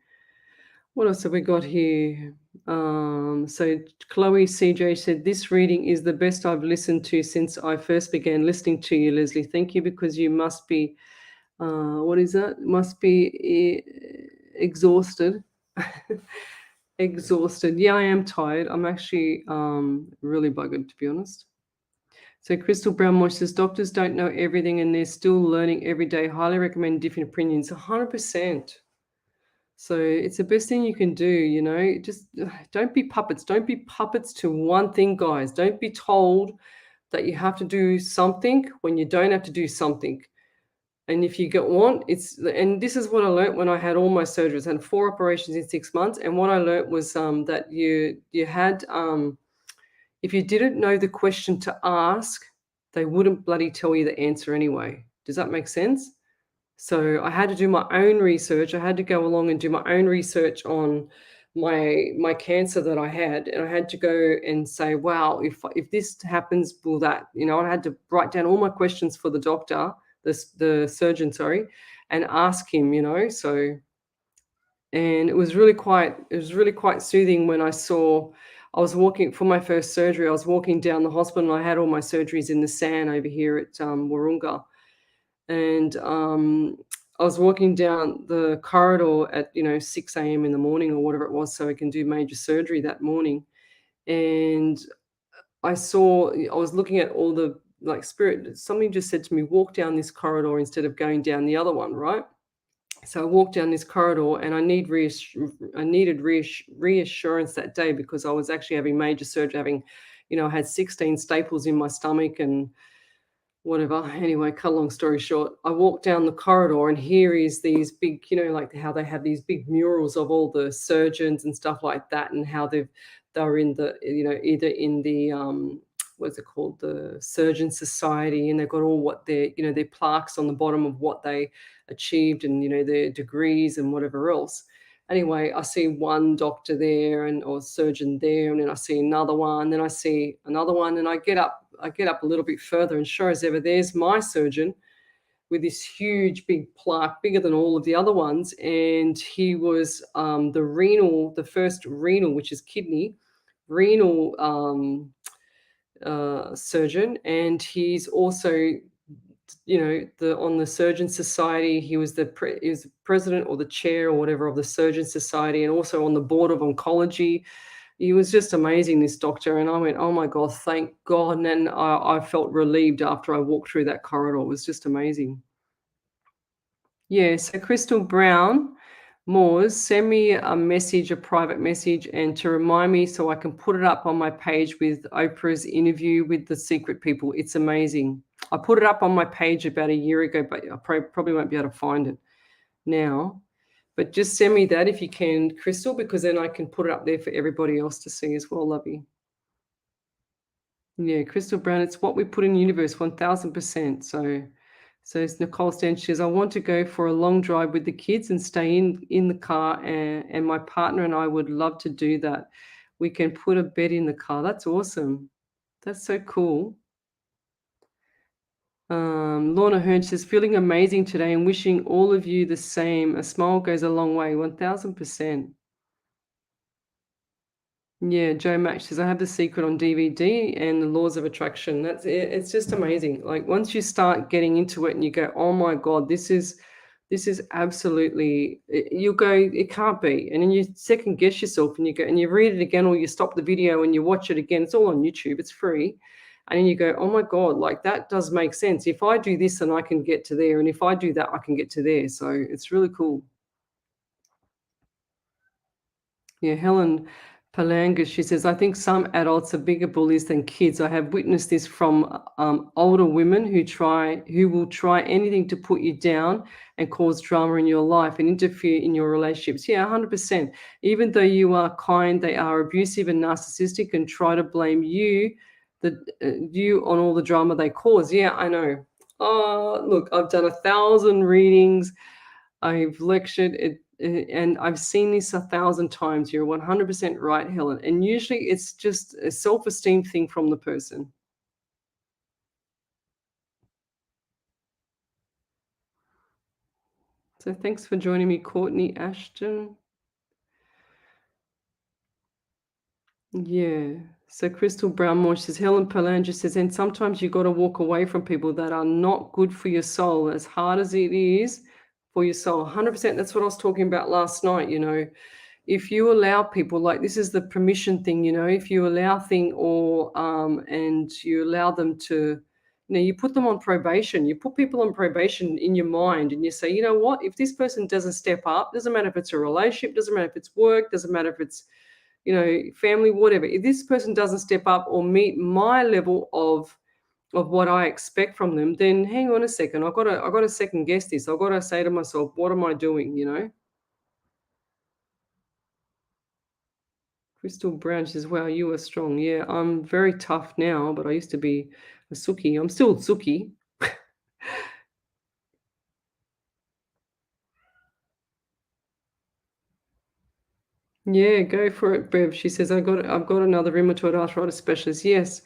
What else have we got here? So Chloe CJ said, this reading is the best I've listened to since I first began listening to you, Leslie. Thank you, because you must be, what is that? Must be exhausted. Exhausted. Yeah, I am tired. I'm actually really buggered, to be honest. So Crystal Brown says, doctors don't know everything and they're still learning every day. Highly recommend different opinions. 100%. So it's the best thing you can do, just don't be puppets. Don't be puppets to one thing, guys. Don't be told that you have to do something when you don't have to do something. And if you and this is what I learned when I had all my surgeries. I had 4 operations in 6 months. And what I learned was that you had, if you didn't know the question to ask, they wouldn't bloody tell you the answer anyway. Does that make sense? So I had to do my own research. I had to go along and do my own research on my cancer that I had, and I had to go and say, wow, if this happens, will that, I had to write down all my questions for the doctor, the surgeon, sorry, and ask him, so and it was really quite soothing when I was walking for my first surgery. I was walking down the hospital, and I had all my surgeries in the sand over here at Wahroonga, and I was walking down the corridor at 6 a.m. in the morning or whatever it was, so I can do major surgery that morning. And I was looking at all the like spirit. Something just said to me, walk down this corridor instead of going down the other one, right? So I walked down this corridor, and I needed reassurance that day because I was actually having major surgery. I had 16 staples in my stomach and whatever. Anyway, cut a long story short, I walked down the corridor, and here is these big, like how they have these big murals of all the surgeons and stuff like that, and how they're in the, either in the what's it called, the Surgeon Society, and they've got all what their plaques on the bottom of what they achieved, and their degrees and whatever else. Anyway, I see one doctor there and or surgeon there, and then I see another one, then I see another one, and I get up a little bit further, and sure as ever, there's my surgeon with this huge big plaque, bigger than all of the other ones, and he was the first renal, which is kidney, renal surgeon, and he's also the on the Surgeon Society. He was the president or the chair or whatever of the Surgeon Society, and also on the board of oncology. He was just amazing, this doctor, and I went, oh my god, thank god. And then I felt relieved after I walked through that corridor. It was just amazing. Yeah, so Crystal Brown Moores, send me a message, a private message, and to remind me so I can put it up on my page with Oprah's interview with the secret people. It's amazing. I put it up on my page about a year ago, but I probably won't be able to find it now. But just send me that if you can, Crystal, because then I can put it up there for everybody else to see as well, lovey. Yeah, Crystal Brown, it's what we put in the universe, 1000%. So it's Nicole Stan. She says, I want to go for a long drive with the kids and stay in the car, and my partner and I would love to do that. We can put a bed in the car. That's awesome. That's so cool. Lorna Hearn says, feeling amazing today and wishing all of you the same. A smile goes a long way, 1000%. Yeah, Joe Mack says, I have The Secret on DVD and The Laws of Attraction. That's it. It's just amazing. Like once you start getting into it and you go, oh my God, this is absolutely, you go, it can't be. And then you second guess yourself and you go and you read it again, or you stop the video and you watch it again. It's all on YouTube, it's free. And then you go, oh my God, like that does make sense. If I do this, then I can get to there. And if I do that, I can get to there. So it's really cool. Yeah, Helen Palangas, she says, I think some adults are bigger bullies than kids. I have witnessed this from older women who will try anything to put you down and cause drama in your life and interfere in your relationships. Yeah, 100%. Even though you are kind, they are abusive and narcissistic and try to blame you on all the drama they cause. Yeah, I know. Oh, look, I've done 1,000 readings. I've lectured it, and I've seen this 1,000 times. You're 100% right, Helen. And usually it's just a self-esteem thing from the person. So thanks for joining me, Courtney Ashton. Yeah. So Crystal Brownmore says, Helen Palanger says, and sometimes you got to walk away from people that are not good for your soul, as hard as it is for your soul. 100%. That's what I was talking about last night. If you allow people, like this is the permission thing, if you allow and you allow them to, you put them on probation, you put people on probation in your mind, and you say, you know what, if this person doesn't step up, doesn't matter if it's a relationship, doesn't matter if it's work, doesn't matter if it's, family, whatever, if this person doesn't step up or meet my level of what I expect from them, then hang on a second, I got to second guess this. I've got to say to myself, what am I doing? Crystal Brown says, wow, you are strong. Yeah, I'm very tough now, but I used to be a Suki. I'm still Suki. Yeah, go for it, Bev. She says, I've got another rheumatoid arthritis specialist. Yes.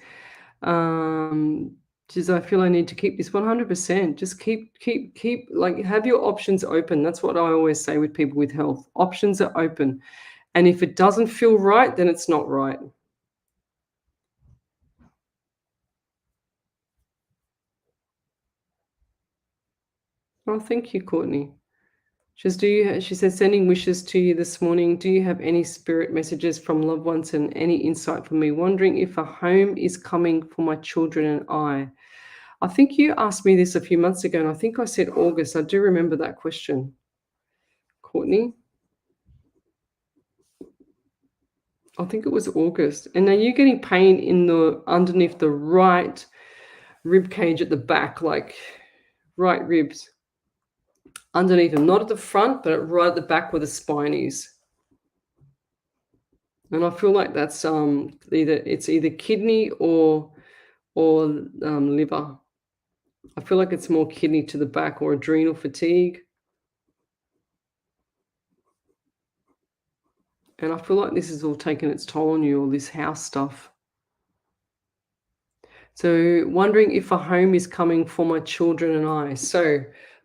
She says, I feel I need to keep this 100%. Just keep, like, have your options open. That's what I always say with people with health. Options are open. And if it doesn't feel right, then it's not right. Oh, thank you, Courtney. She says, she says, sending wishes to you this morning. Do you have any spirit messages from loved ones and any insight for me? Wondering if a home is coming for my children and I. I think you asked me this a few months ago, and I think I said August. I do remember that question, Courtney. I think it was August. And are you getting pain in the underneath the right rib cage at the back, like right ribs underneath them, not at the front, but right at the back where the spine is? And I feel like that's either kidney or liver. I feel like it's more kidney to the back or adrenal fatigue. And I feel like this has all taken its toll on you, all this house stuff. So wondering if a home is coming for my children and I. So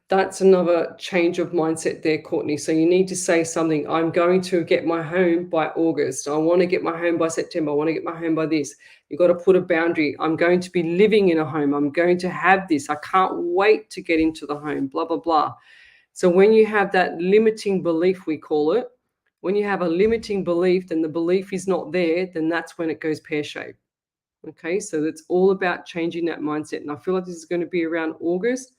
that's another change of mindset there, Courtney. So you need to say something. I'm going to get my home by August. I want to get my home by September. I want to get my home by this. You've got to put a boundary. I'm going to be living in a home. I'm going to have this. I can't wait to get into the home, blah, blah, blah. So when you have that limiting belief, we call it, when you have a limiting belief, then the belief is not there, then that's when it goes pear-shaped. Okay, so it's all about changing that mindset. And I feel like this is going to be around August.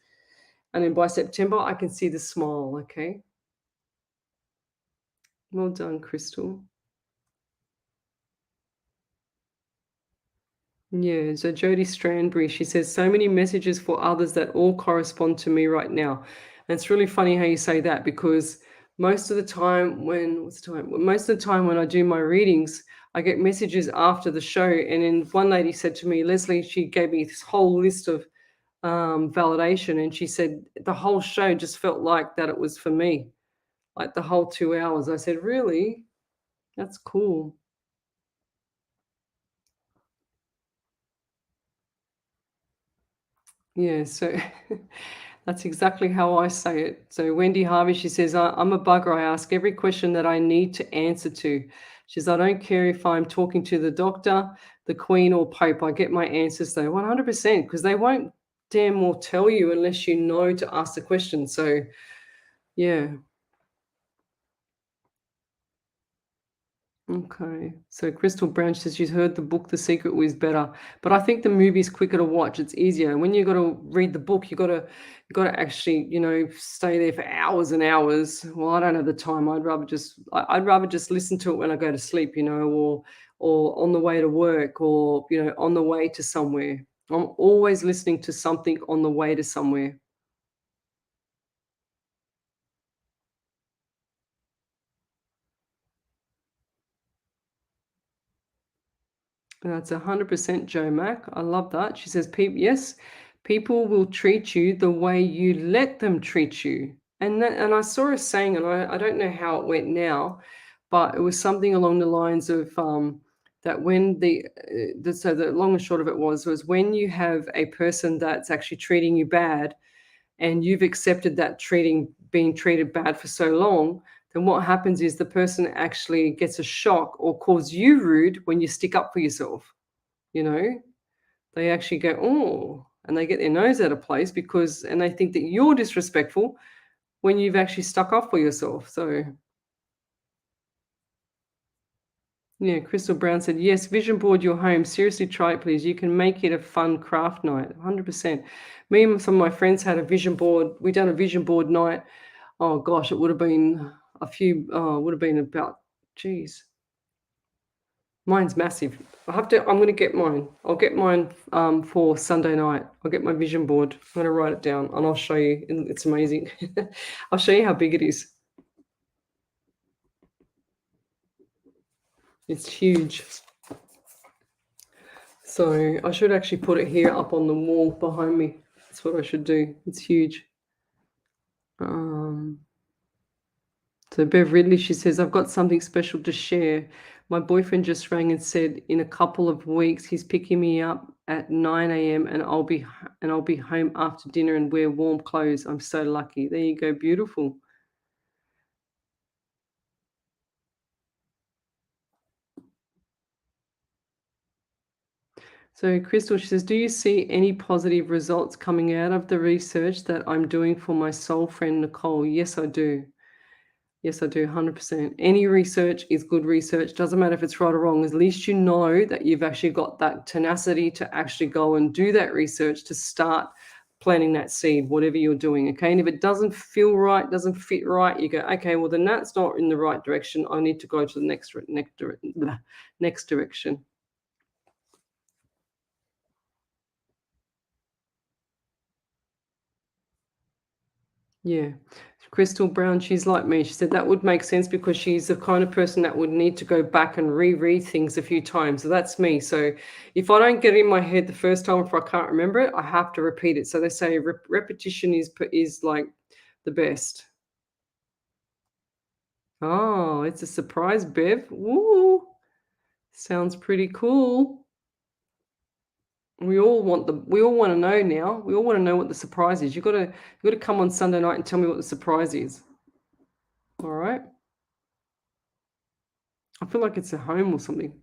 And then by September, I can see the smile. Okay. Well done, Crystal. Yeah, so Jodie Strandbury, she says, so many messages for others that all correspond to me right now. And it's really funny how you say that, because most of the time most of the time when I do my readings, I get messages after the show. And then one lady said to me, Lesley, she gave me this whole list of validation. And she said, the whole show just felt like that it was for me, like the whole 2 hours. I said, really? That's cool. Yeah, so that's exactly how I say it. So Wendy Harvey, she says, I'm a bugger. I ask every question that I need to answer to. She says, I don't care if I'm talking to the doctor, the Queen, or Pope. I get my answers though, 100%, because they won't damn well tell you unless you know to ask the question. So yeah. Okay. So Crystal Brown says she's heard the book The Secret was better, but I think the movie's quicker to watch. It's easier. When you got to read the book, you got to actually, stay there for hours and hours. Well, I don't have the time. I'd rather just listen to it when I go to sleep, or on the way to work, or on the way to somewhere. I'm always listening to something on the way to somewhere. That's 100% Joe Mack. I love that. She says, yes, people will treat you the way you let them treat you. And I saw a saying, and I don't know how it went now, but it was something along the lines of that when so the long and short of it was when you have a person that's actually treating you bad, and you've accepted that being treated bad for so long, then what happens is the person actually gets a shock or calls you rude when you stick up for yourself. You know, they actually go, oh, and they get their nose out of place and they think that you're disrespectful when you've actually stuck up for yourself. So yeah, Crystal Brown said, yes, vision board your home. Seriously, try it, please. You can make it a fun craft night, 100%. Me and some of my friends had a vision board. We done a vision board night. Oh gosh, it would have been would have been about, geez. Mine's massive. I'm going to get mine. I'll get mine for Sunday night. I'll get my vision board. I'm going to write it down and I'll show you. It's amazing. I'll show you how big it is. It's huge. So I should actually put it here up on the wall behind me. That's what I should do. It's huge. So Bev Ridley, she says, I've got something special to share. My boyfriend just rang and said in a couple of weeks he's picking me up at 9 a.m. and I'll be home after dinner and wear warm clothes. I'm so lucky. There you go. Beautiful. So Crystal, she says, do you see any positive results coming out of the research that I'm doing for my soul friend Nicole? Yes, I do. Yes, I do, 100%. Any research is good research. Doesn't matter if it's right or wrong. At least you know that you've actually got that tenacity to actually go and do that research to start planting that seed, whatever you're doing. Okay. And if it doesn't feel right, doesn't fit right, you go, okay, well, then that's not in the right direction. I need to go to the next direction. Yeah. Crystal Brown, she's like me. She said that would make sense because she's the kind of person that would need to go back and reread things a few times. So that's me. So if I don't get it in my head the first time, if I can't remember it, I have to repeat it. So they say repetition is like the best. Oh, it's a surprise, Bev. Woo. Sounds pretty cool. We all want to know now. We all want to know what the surprise is. You gotta come on Sunday night and tell me what the surprise is. All right. I feel like it's a home or something.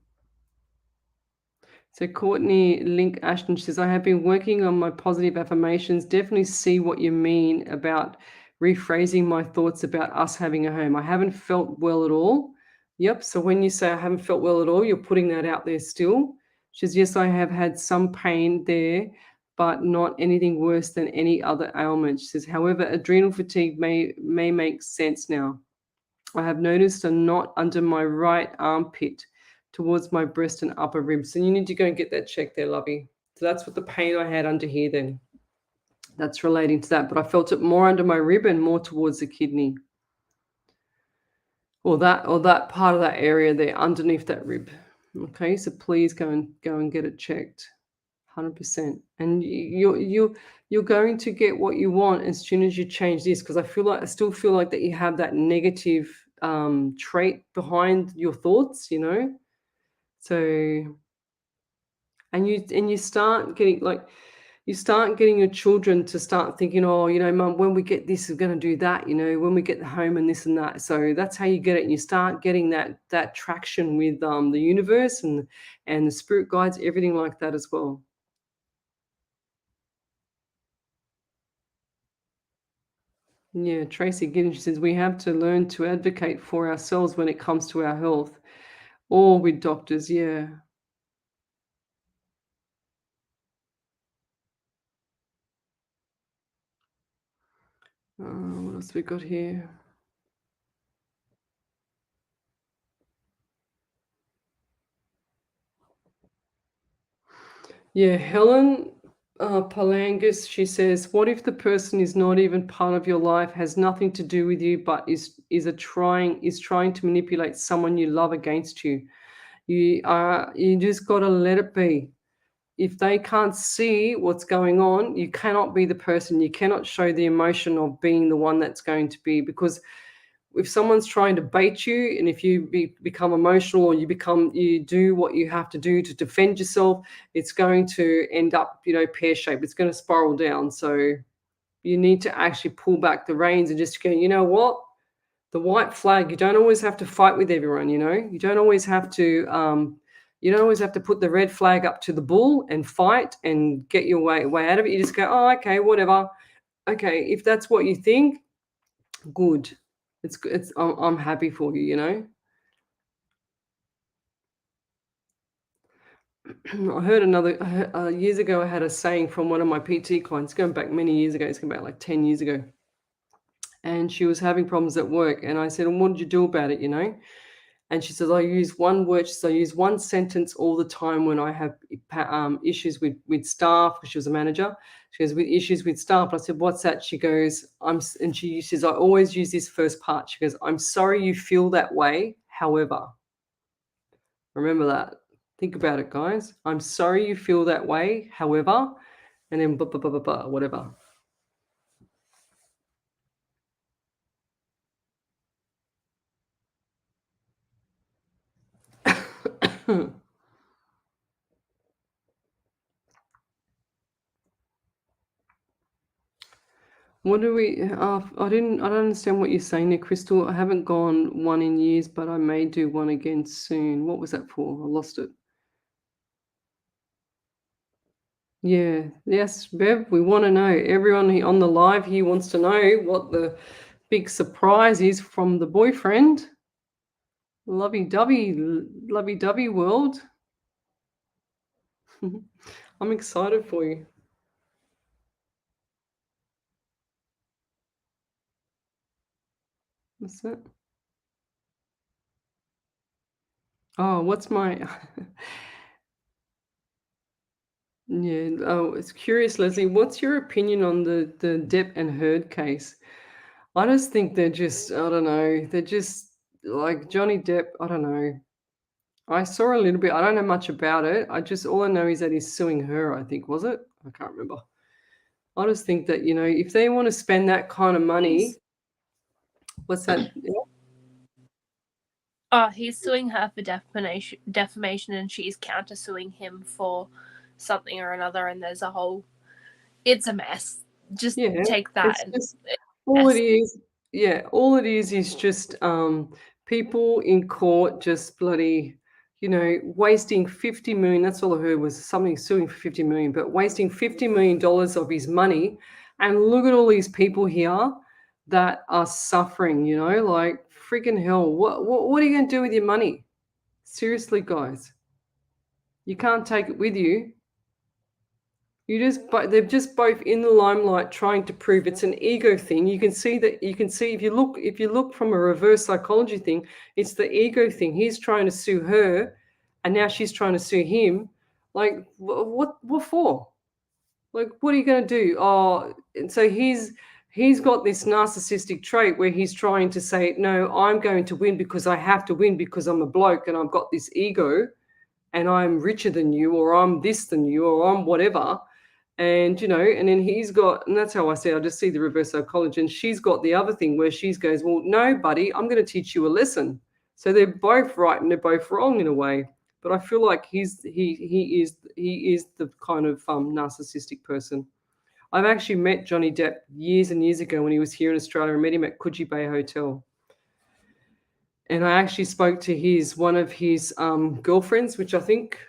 So Courtney Link Ashton says, I have been working on my positive affirmations. Definitely see what you mean about rephrasing my thoughts about us having a home. I haven't felt well at all. Yep. So when you say I haven't felt well at all, you're putting that out there still. She says, yes, I have had some pain there, but not anything worse than any other ailment. She says, however, adrenal fatigue may make sense now. I have noticed a knot under my right armpit towards my breast and upper ribs. So you need to go and get that checked there, lovey. So that's what the pain I had under here then. That's relating to that. But I felt it more under my rib and more towards the kidney. Or that part of that area there underneath that rib. Okay, so please go and get it checked. 100%. And you're going to get what you want as soon as you change this, because I still feel like that you have that negative trait behind your thoughts, so you start getting your children to start thinking, oh, mum, when we get this, we're going to do that, when we get the home and this and that. So that's how you get it. And you start getting that traction with the universe and the spirit guides, everything like that as well. Yeah, Tracy Giddens says we have to learn to advocate for ourselves when it comes to our health, or with doctors. Yeah. What else we got here? Yeah, Helen Palangas, she says, what if the person is not even part of your life, has nothing to do with you, but is trying to manipulate someone you love against you? You just got to let it be. If they can't see what's going on, you cannot be the person. You cannot show the emotion of being the one that's going to be, because if someone's trying to bait you, and if you become emotional, or you do what you have to do to defend yourself, it's going to end up pear-shaped. It's going to spiral down. So you need to actually pull back the reins and just go, you know what, the white flag, you don't always have to fight with everyone. You don't always have to put the red flag up to the bull and fight and get your way out of it. You just go, oh, okay, whatever. Okay, if that's what you think, good. I'm happy for you. Years ago, I had a saying from one of my PT clients, going back many years ago. It's going back like 10 years ago. And she was having problems at work. And I said, and what did you do about it? And she says, I use one word. So I use one sentence all the time when I have issues with staff, because she was a manager. She goes, with issues with staff. I said, what's that? She goes, and she says, I always use this first part. She goes, I'm sorry you feel that way. However, remember that. Think about it, guys. I'm sorry you feel that way. However, and then blah, blah, blah, blah, blah, whatever. What do we? I don't understand what you're saying there, Crystal. I haven't gone one in years, but I may do one again soon. What was that for? I lost it. Yeah. Yes, Bev. We want to know. Everyone on the live here wants to know what the big surprise is from the boyfriend. Lovey dovey world. I'm excited for you. What's that? Oh, what's my? Yeah. Oh, it's curious, Leslie. What's your opinion on the Depp and Heard case? I just think they're just, I don't know, they're just like Johnny Depp. I don't know. I saw a little bit. I don't know much about it. All I know is that he's suing her. I think was it? I can't remember. I just think that if they want to spend that kind of money, He's what's that? he's suing her for defamation, and she's countersuing him for something or another. And there's a whole, it's a mess. Just Yeah, take that it's and just all it mess. is. Yeah, all it is just people in court just bloody, wasting 50 million. That's all I heard was something suing for 50 million, but wasting $50 million of his money. And look at all these people here that are suffering, like freaking hell. What are you gonna do with your money? Seriously, guys. You can't take it with you. They're just both in the limelight trying to prove it's an ego thing. You can see if you look from a reverse psychology thing, it's the ego thing. He's trying to sue her, and now she's trying to sue him. Like what for? Like what are you going to do? Oh, and so he's got this narcissistic trait where he's trying to say, no, I'm going to win because I have to win because I'm a bloke and I've got this ego and I'm richer than you, or I'm this than you, or I'm whatever. And then he's got, and that's how I see it, I just see the reverse psychology. And she's got the other thing where she goes, well, no, buddy, I'm going to teach you a lesson. So they're both right and they're both wrong in a way. But I feel like he is the kind of narcissistic person. I've actually met Johnny Depp years and years ago when he was here in Australia. I met him at Coogee Bay Hotel. And I actually spoke to one of his girlfriends, which I think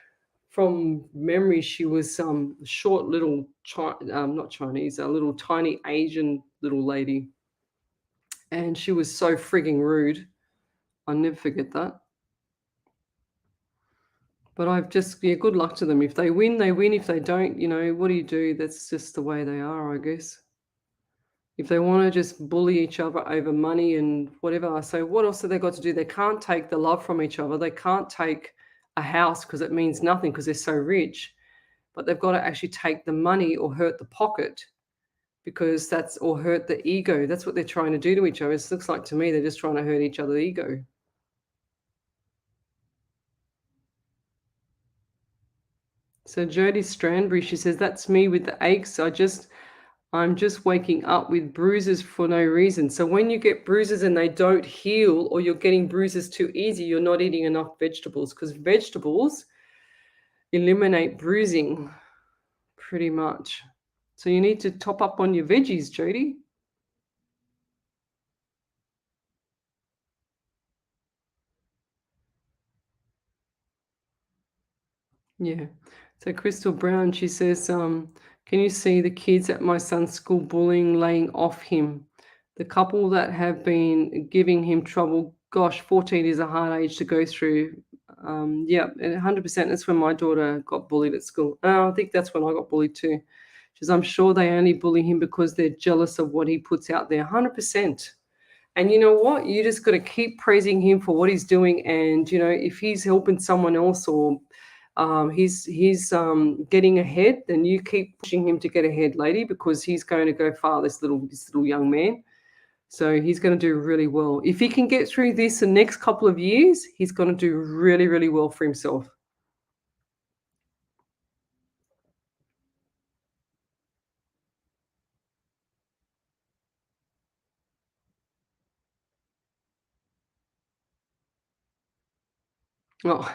from memory she was some short little not Chinese, a little tiny Asian little lady, and she was so frigging rude. I'll never forget that. But I've just, yeah, good luck to them. If they win, they win. If they don't, what do you do? That's just the way they are, I guess. If they want to just bully each other over money and whatever, so what else have they got to do? They can't take the love from each other. They can't take a house because it means nothing because they're so rich. But they've got to actually take the money or hurt the pocket because or hurt the ego. That's what they're trying to do to each other. It looks like to me they're just trying to hurt each other's ego. So Jodie Strandberry, she says, that's me with the aches. I'm just waking up with bruises for no reason. So when you get bruises and they don't heal, or you're getting bruises too easy, you're not eating enough vegetables, because vegetables eliminate bruising pretty much. So you need to top up on your veggies, Jodie. Yeah. So Crystal Brown, she says, can you see the kids at my son's school bullying, laying off him? The couple that have been giving him trouble, gosh, 14 is a hard age to go through. Yeah, and 100%. That's when my daughter got bullied at school. I think that's when I got bullied too. She says, I'm sure they only bully him because they're jealous of what he puts out there. 100%. And you know what? You just got to keep praising him for what he's doing. And if he's helping someone else, or he's getting ahead, then you keep pushing him to get ahead, lady, because he's going to go far. This little young man. So he's going to do really well. If he can get through this the next couple of years, he's going to do really, really well for himself. Oh,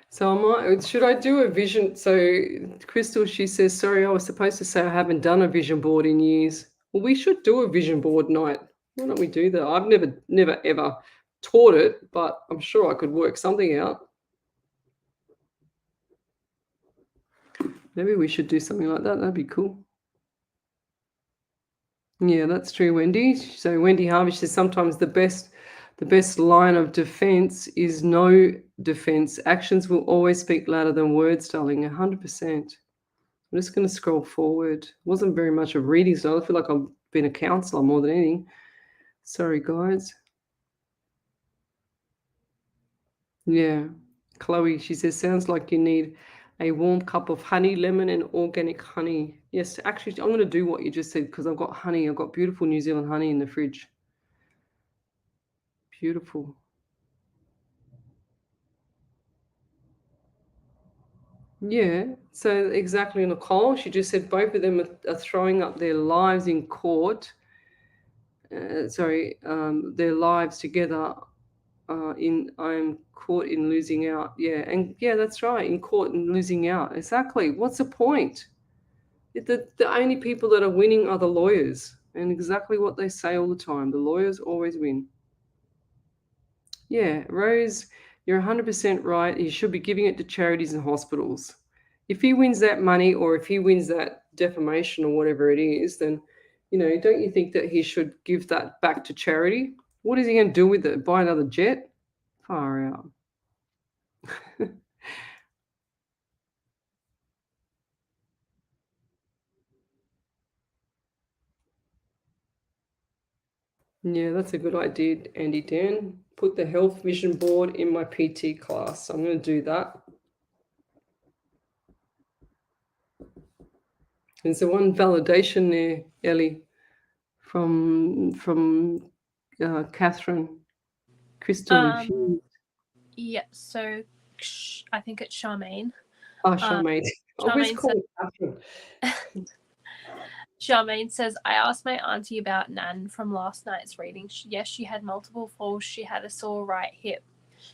So should I do a vision? So Crystal, she says, sorry, I was supposed to say I haven't done a vision board in years. Well, we should do a vision board night. Why don't we do that? I've never ever taught it, but I'm sure I could work something out. Maybe we should do something like that. That'd be cool. Yeah, that's true, Wendy. So Wendy Harvey says sometimes the best line of defense is no defense. Actions will always speak louder than words, darling. 100%. I'm just going to scroll forward. Wasn't very much of reading, so I feel like I've been a counselor more than anything. Sorry, guys. Yeah. Chloe, she says, sounds like you need a warm cup of honey, lemon, and organic honey. Yes, actually, I'm going to do what you just said because I've got honey. I've got beautiful New Zealand honey in the fridge. Beautiful. Yeah, so exactly, Nicole. She just said both of them are throwing up their lives in court. Their lives together. I'm caught in losing out. Yeah, and yeah, that's right. In court and losing out. Exactly. What's the point? The only people that are winning are the lawyers, and exactly what they say all the time. The lawyers always win. Yeah, Rose, you're 100% right. He should be giving it to charities and hospitals. If he wins that money or if he wins that defamation or whatever it is, then, don't you think that he should give that back to charity? What is he going to do with it? Buy another jet? Far out. Yeah, that's a good idea, Andy Dan. Put the health vision board in my PT class. I'm going to do that. There's the one validation there, Ellie, from Catherine. Crystal infused. Yeah, so I think it's Charmaine. Oh, Charmaine. I always Charmaine call said, her Catherine. Charmaine says, I asked my auntie about Nan from last night's reading. Yes, she had multiple falls. She had a sore right hip.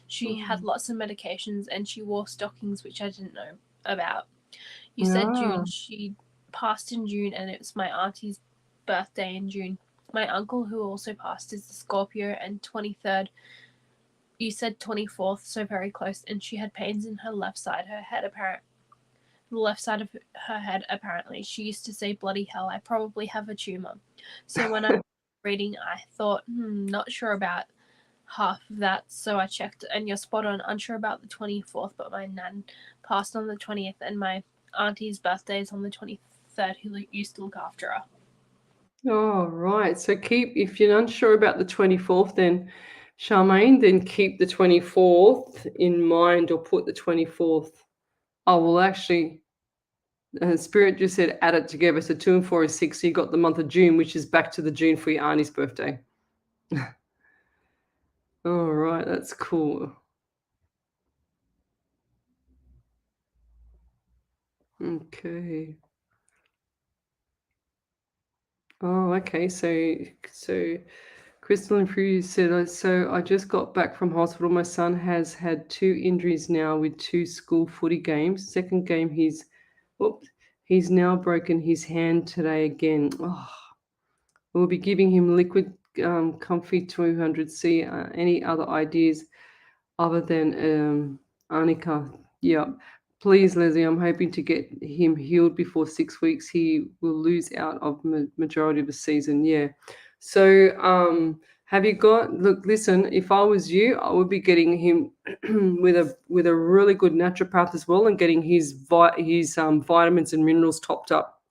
She had lots of medications and she wore stockings, which I didn't know about. You said June. She passed in June, and it was my auntie's birthday in June. My uncle, who also passed, is the Scorpio, and 23rd. You said 24th, so very close. And she had pains in her left side, the left side of her head, apparently. She used to say, bloody hell, I probably have a tumor. So when I was reading, I thought, not sure about half of that, so I checked, and you're spot on. Unsure about the 24th, but my nan passed on the 20th, and my auntie's birthday is on the 23rd, who used to look after her. Oh, right. So if you're unsure about the 24th, then Charmaine, then keep the 24th in mind or put the 24th. Oh, well, actually, Spirit just said add it together. So 2 and 4 is 6. So you got the month of June, which is back to the June for your auntie's birthday. All right. That's cool. Okay. Oh, okay. So Crystal and Prue said, so I just got back from hospital. My son has had 2 injuries now with 2 school footy games. Second game, he's now broken his hand today again. Oh, we'll be giving him liquid comfy 200C. Any other ideas other than Arnica? Yeah. Please, Leslie, I'm hoping to get him healed before 6 weeks. He will lose out of majority of the season. Yeah. So have you look, listen, if I was you, I would be getting him with a really good naturopath as well and getting his vitamins and minerals topped up.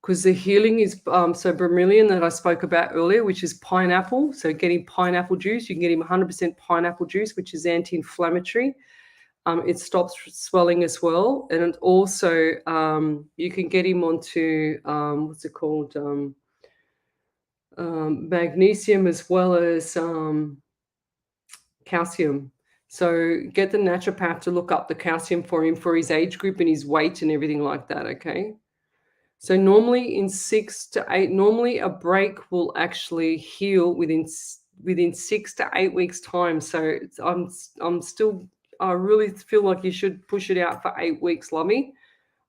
Because the healing is so bromelian that I spoke about earlier, which is pineapple. So getting pineapple juice, you can get him 100% pineapple juice, which is anti-inflammatory. It stops swelling as well. And it also, you can get him onto, what's it called? Magnesium as well as calcium. So get the naturopath to look up the calcium for him for his age group and his weight and everything like that, okay? So normally in 6 to 8, normally a break will actually heal within 6 to 8 weeks time. So I'm still I really feel like you should push it out for 8 weeks, Lummy.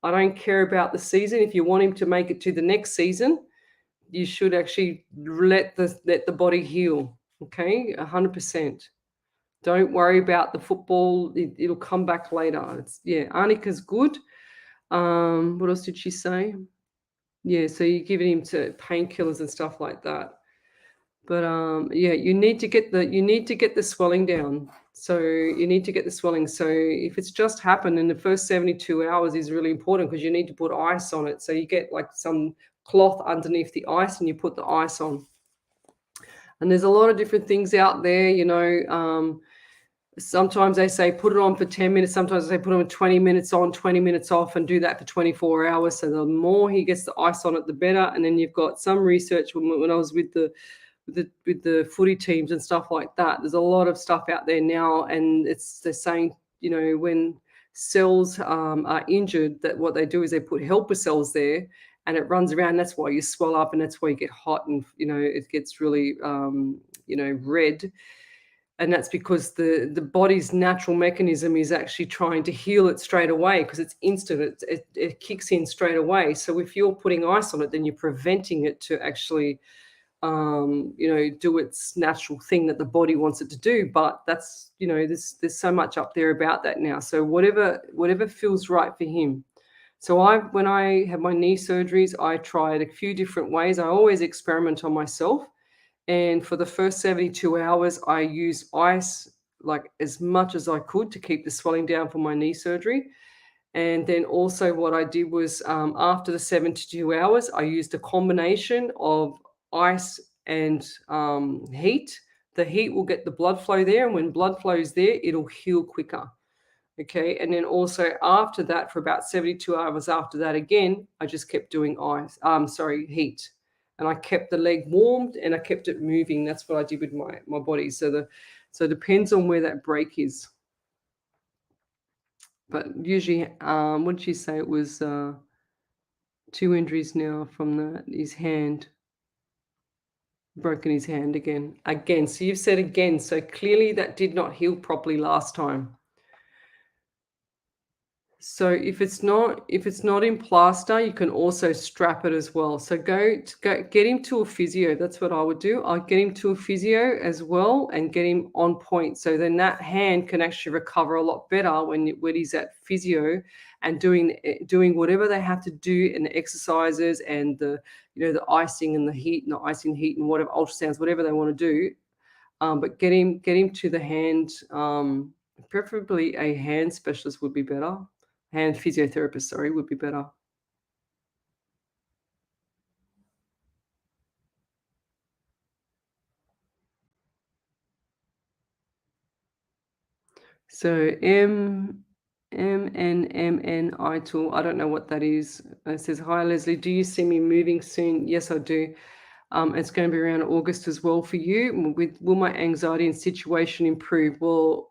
I don't care about the season. If you want him to make it to the next season, you should actually let the body heal. Okay, 100%. Don't worry about the football. It'll come back later. Annika's good. What else did she say? Yeah, so you're giving him to painkillers and stuff like that. But yeah, you need to get the swelling down. So you need to get the swelling. So if it's just happened in the first 72 hours is really important because you need to put ice on it. So you get like some cloth underneath the ice and you put the ice on. And there's a lot of different things out there, sometimes they say put it on for 10 minutes. Sometimes they put on 20 minutes on, 20 minutes off, and do that for 24 hours. So the more he gets the ice on it, the better. And then you've got some research when I was with the footy teams and stuff like that. There's a lot of stuff out there now, and they're saying, when cells are injured, that what they do is they put helper cells there, and it runs around. That's why you swell up, and that's why you get hot, and it gets really red. And that's because the body's natural mechanism is actually trying to heal it straight away because it's instant. It kicks in straight away. So if you're putting ice on it, then you're preventing it to actually, do its natural thing that the body wants it to do. But that's, there's so much up there about that now. So whatever feels right for him. So when I had my knee surgeries, I tried a few different ways. I always experiment on myself. And for the first 72 hours, I used ice like as much as I could to keep the swelling down for my knee surgery. And then also what I did was after the 72 hours, I used a combination of ice and heat. The heat will get the blood flow there. And when blood flows there, it'll heal quicker. Okay. And then also after that, for about 72 hours after that again, I just kept doing heat. And I kept the leg warmed and I kept it moving. That's what I did with my body. So it depends on where that break is. But usually, what did she say? It was 2 injuries now from his hand. Broken his hand again. So you've said again. So clearly that did not heal properly last time. So if it's not in plaster, you can also strap it as well. So go get him to a physio. That's what I would do. I'd get him to a physio as well and get him on point. So then that hand can actually recover a lot better when he's at physio and doing whatever they have to do and the exercises and the icing and the heat and the icing heat and whatever ultrasounds, whatever they want to do. But get him to the hand. Preferably a hand specialist would be better. Hand physiotherapist, would be better. So MNMNI tool. I don't know what that is. It says, hi, Lesley. Do you see me moving soon? Yes, I do. It's going to be around August as well for you. Will my anxiety and situation improve? Well,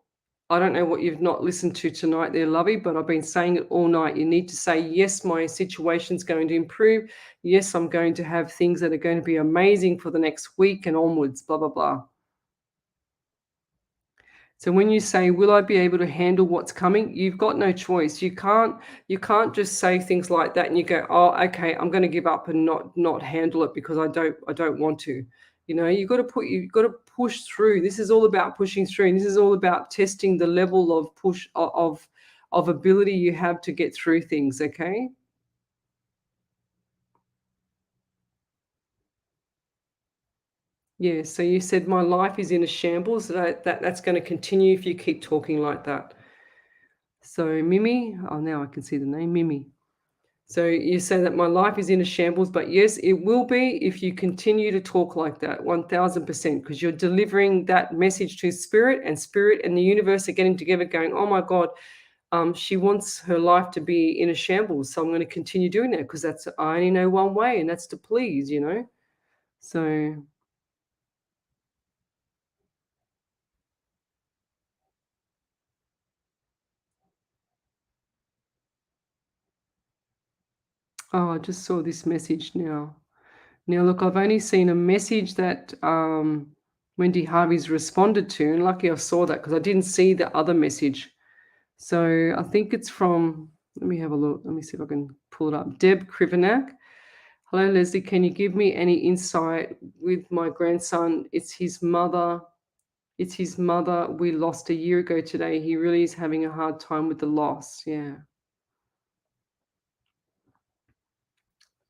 I don't know what you've not listened to tonight there, Lovey, but I've been saying it all night. You need to say, yes, my situation's going to improve. Yes, I'm going to have things that are going to be amazing for the next week and onwards, blah, blah, blah. So when you say, will I be able to handle what's coming? You've got no choice. You can't just say things like that and you go, oh, okay, I'm going to give up and not handle it because I don't want to. You've got to push through. This is all about pushing through. And this is all about testing the level of push of ability you have to get through things, okay? Yeah, so you said my life is in a shambles. That's going to continue if you keep talking like that. So Mimi, now I can see the name, Mimi. So you say that my life is in a shambles, but yes, it will be if you continue to talk like that, 1000%, because you're delivering that message to spirit and the universe are getting together going, oh my God, she wants her life to be in a shambles. So I'm going to continue doing that because I only know one way, and that's to please, So I just saw this message now. Now, look, I've only seen a message that Wendy Harvey's responded to, and lucky I saw that because I didn't see the other message. So I think it's from, let me have a look. Let me see if I can pull it up. Deb Krivenak. Hello, Lesley. Can you give me any insight with my grandson? It's his mother. It's his mother we lost a year ago today. He really is having a hard time with the loss. Yeah.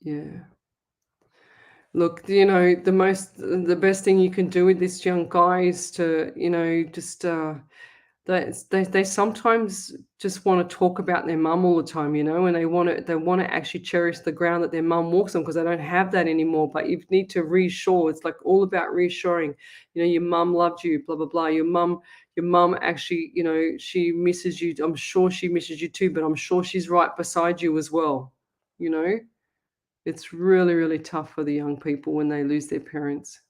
Yeah. Look, the best thing you can do with this young guy is to, just they sometimes just want to talk about their mum all the time, and they want to actually cherish the ground that their mum walks on because they don't have that anymore. But you need to reassure. It's like all about reassuring. Your mum loved you, blah blah blah. Your mum actually, she misses you. I'm sure she misses you too, but I'm sure she's right beside you as well. You know, it's really really tough for the young people when they lose their parents.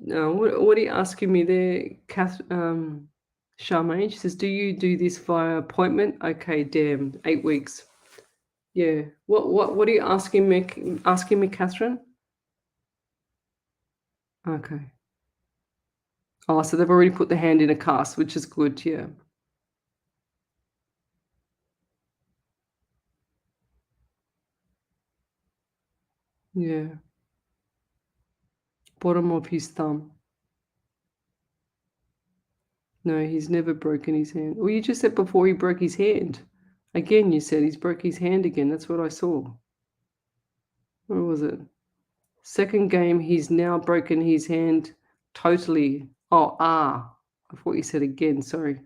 No, what are you asking me there, Charmaine? She says, "Do you do this via appointment?" Okay, damn, 8 weeks. Yeah. What are you asking me? Asking me, Catherine? Okay. Oh, so they've already put the hand in a cast, which is good. Yeah. Yeah. Bottom of his thumb. No, he's never broken his hand. Well, you just said before he broke his hand. Again, you said he's broke his hand again. That's what I saw. Where was it? Second game, he's now broken his hand totally. Oh, I thought you said again. Sorry.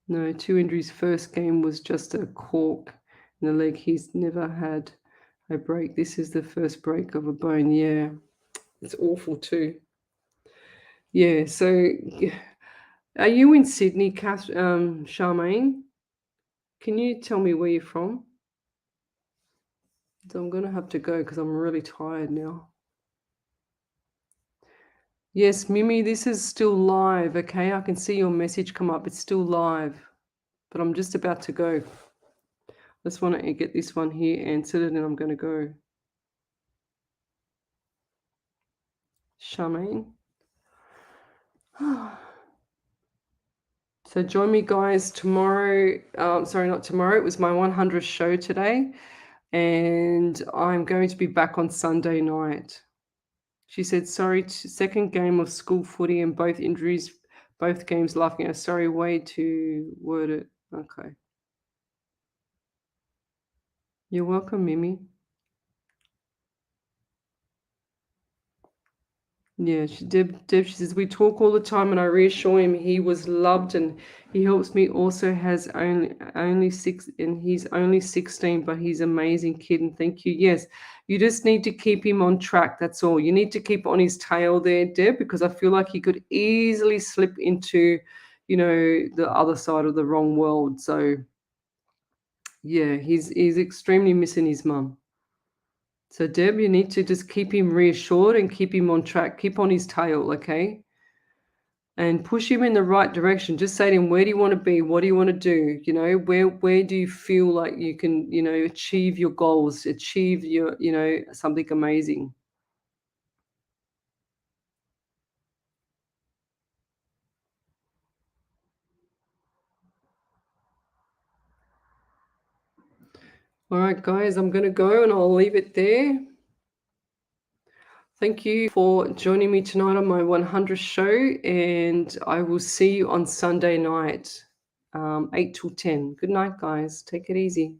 No, 2 injuries. First game was just a cork in the leg. He's never had a break. This is the first break of a bone. Yeah, it's awful too. Yeah. So, are you in Sydney, Charmaine? Can you tell me where you're from? So I'm gonna have to go because I'm really tired now. Yes, Mimi, this is still live, okay? I can see your message come up. It's still live, but I'm just about to go. Just want to get this one here answered, and then I'm going to go. Charmaine. So join me, guys, tomorrow. Sorry, not tomorrow. It was my 100th show today, and I'm going to be back on Sunday night. She said, sorry, second game of school footy and both injuries, both games laughing. Sorry, way to word it. Okay. You're welcome, Mimi. Yeah, Deb, she says, we talk all the time and I reassure him he was loved and he helps me also has only six and he's only 16, but he's an amazing kid and thank you. Yes, you just need to keep him on track. That's all. You need to keep on his tail there, Deb, because I feel like he could easily slip into, the other side of the wrong world. So yeah, he's extremely missing his mum. So, Deb, you need to just keep him reassured and keep him on track. Keep on his tail, okay? And push him in the right direction. Just say to him, where do you want to be? What do you want to do? Where do you feel like you can, achieve your goals, achieve your, something amazing? All right, guys, I'm going to go and I'll leave it there. Thank you for joining me tonight on my 100th show, and I will see you on Sunday night, 8 till 10. Good night, guys. Take it easy.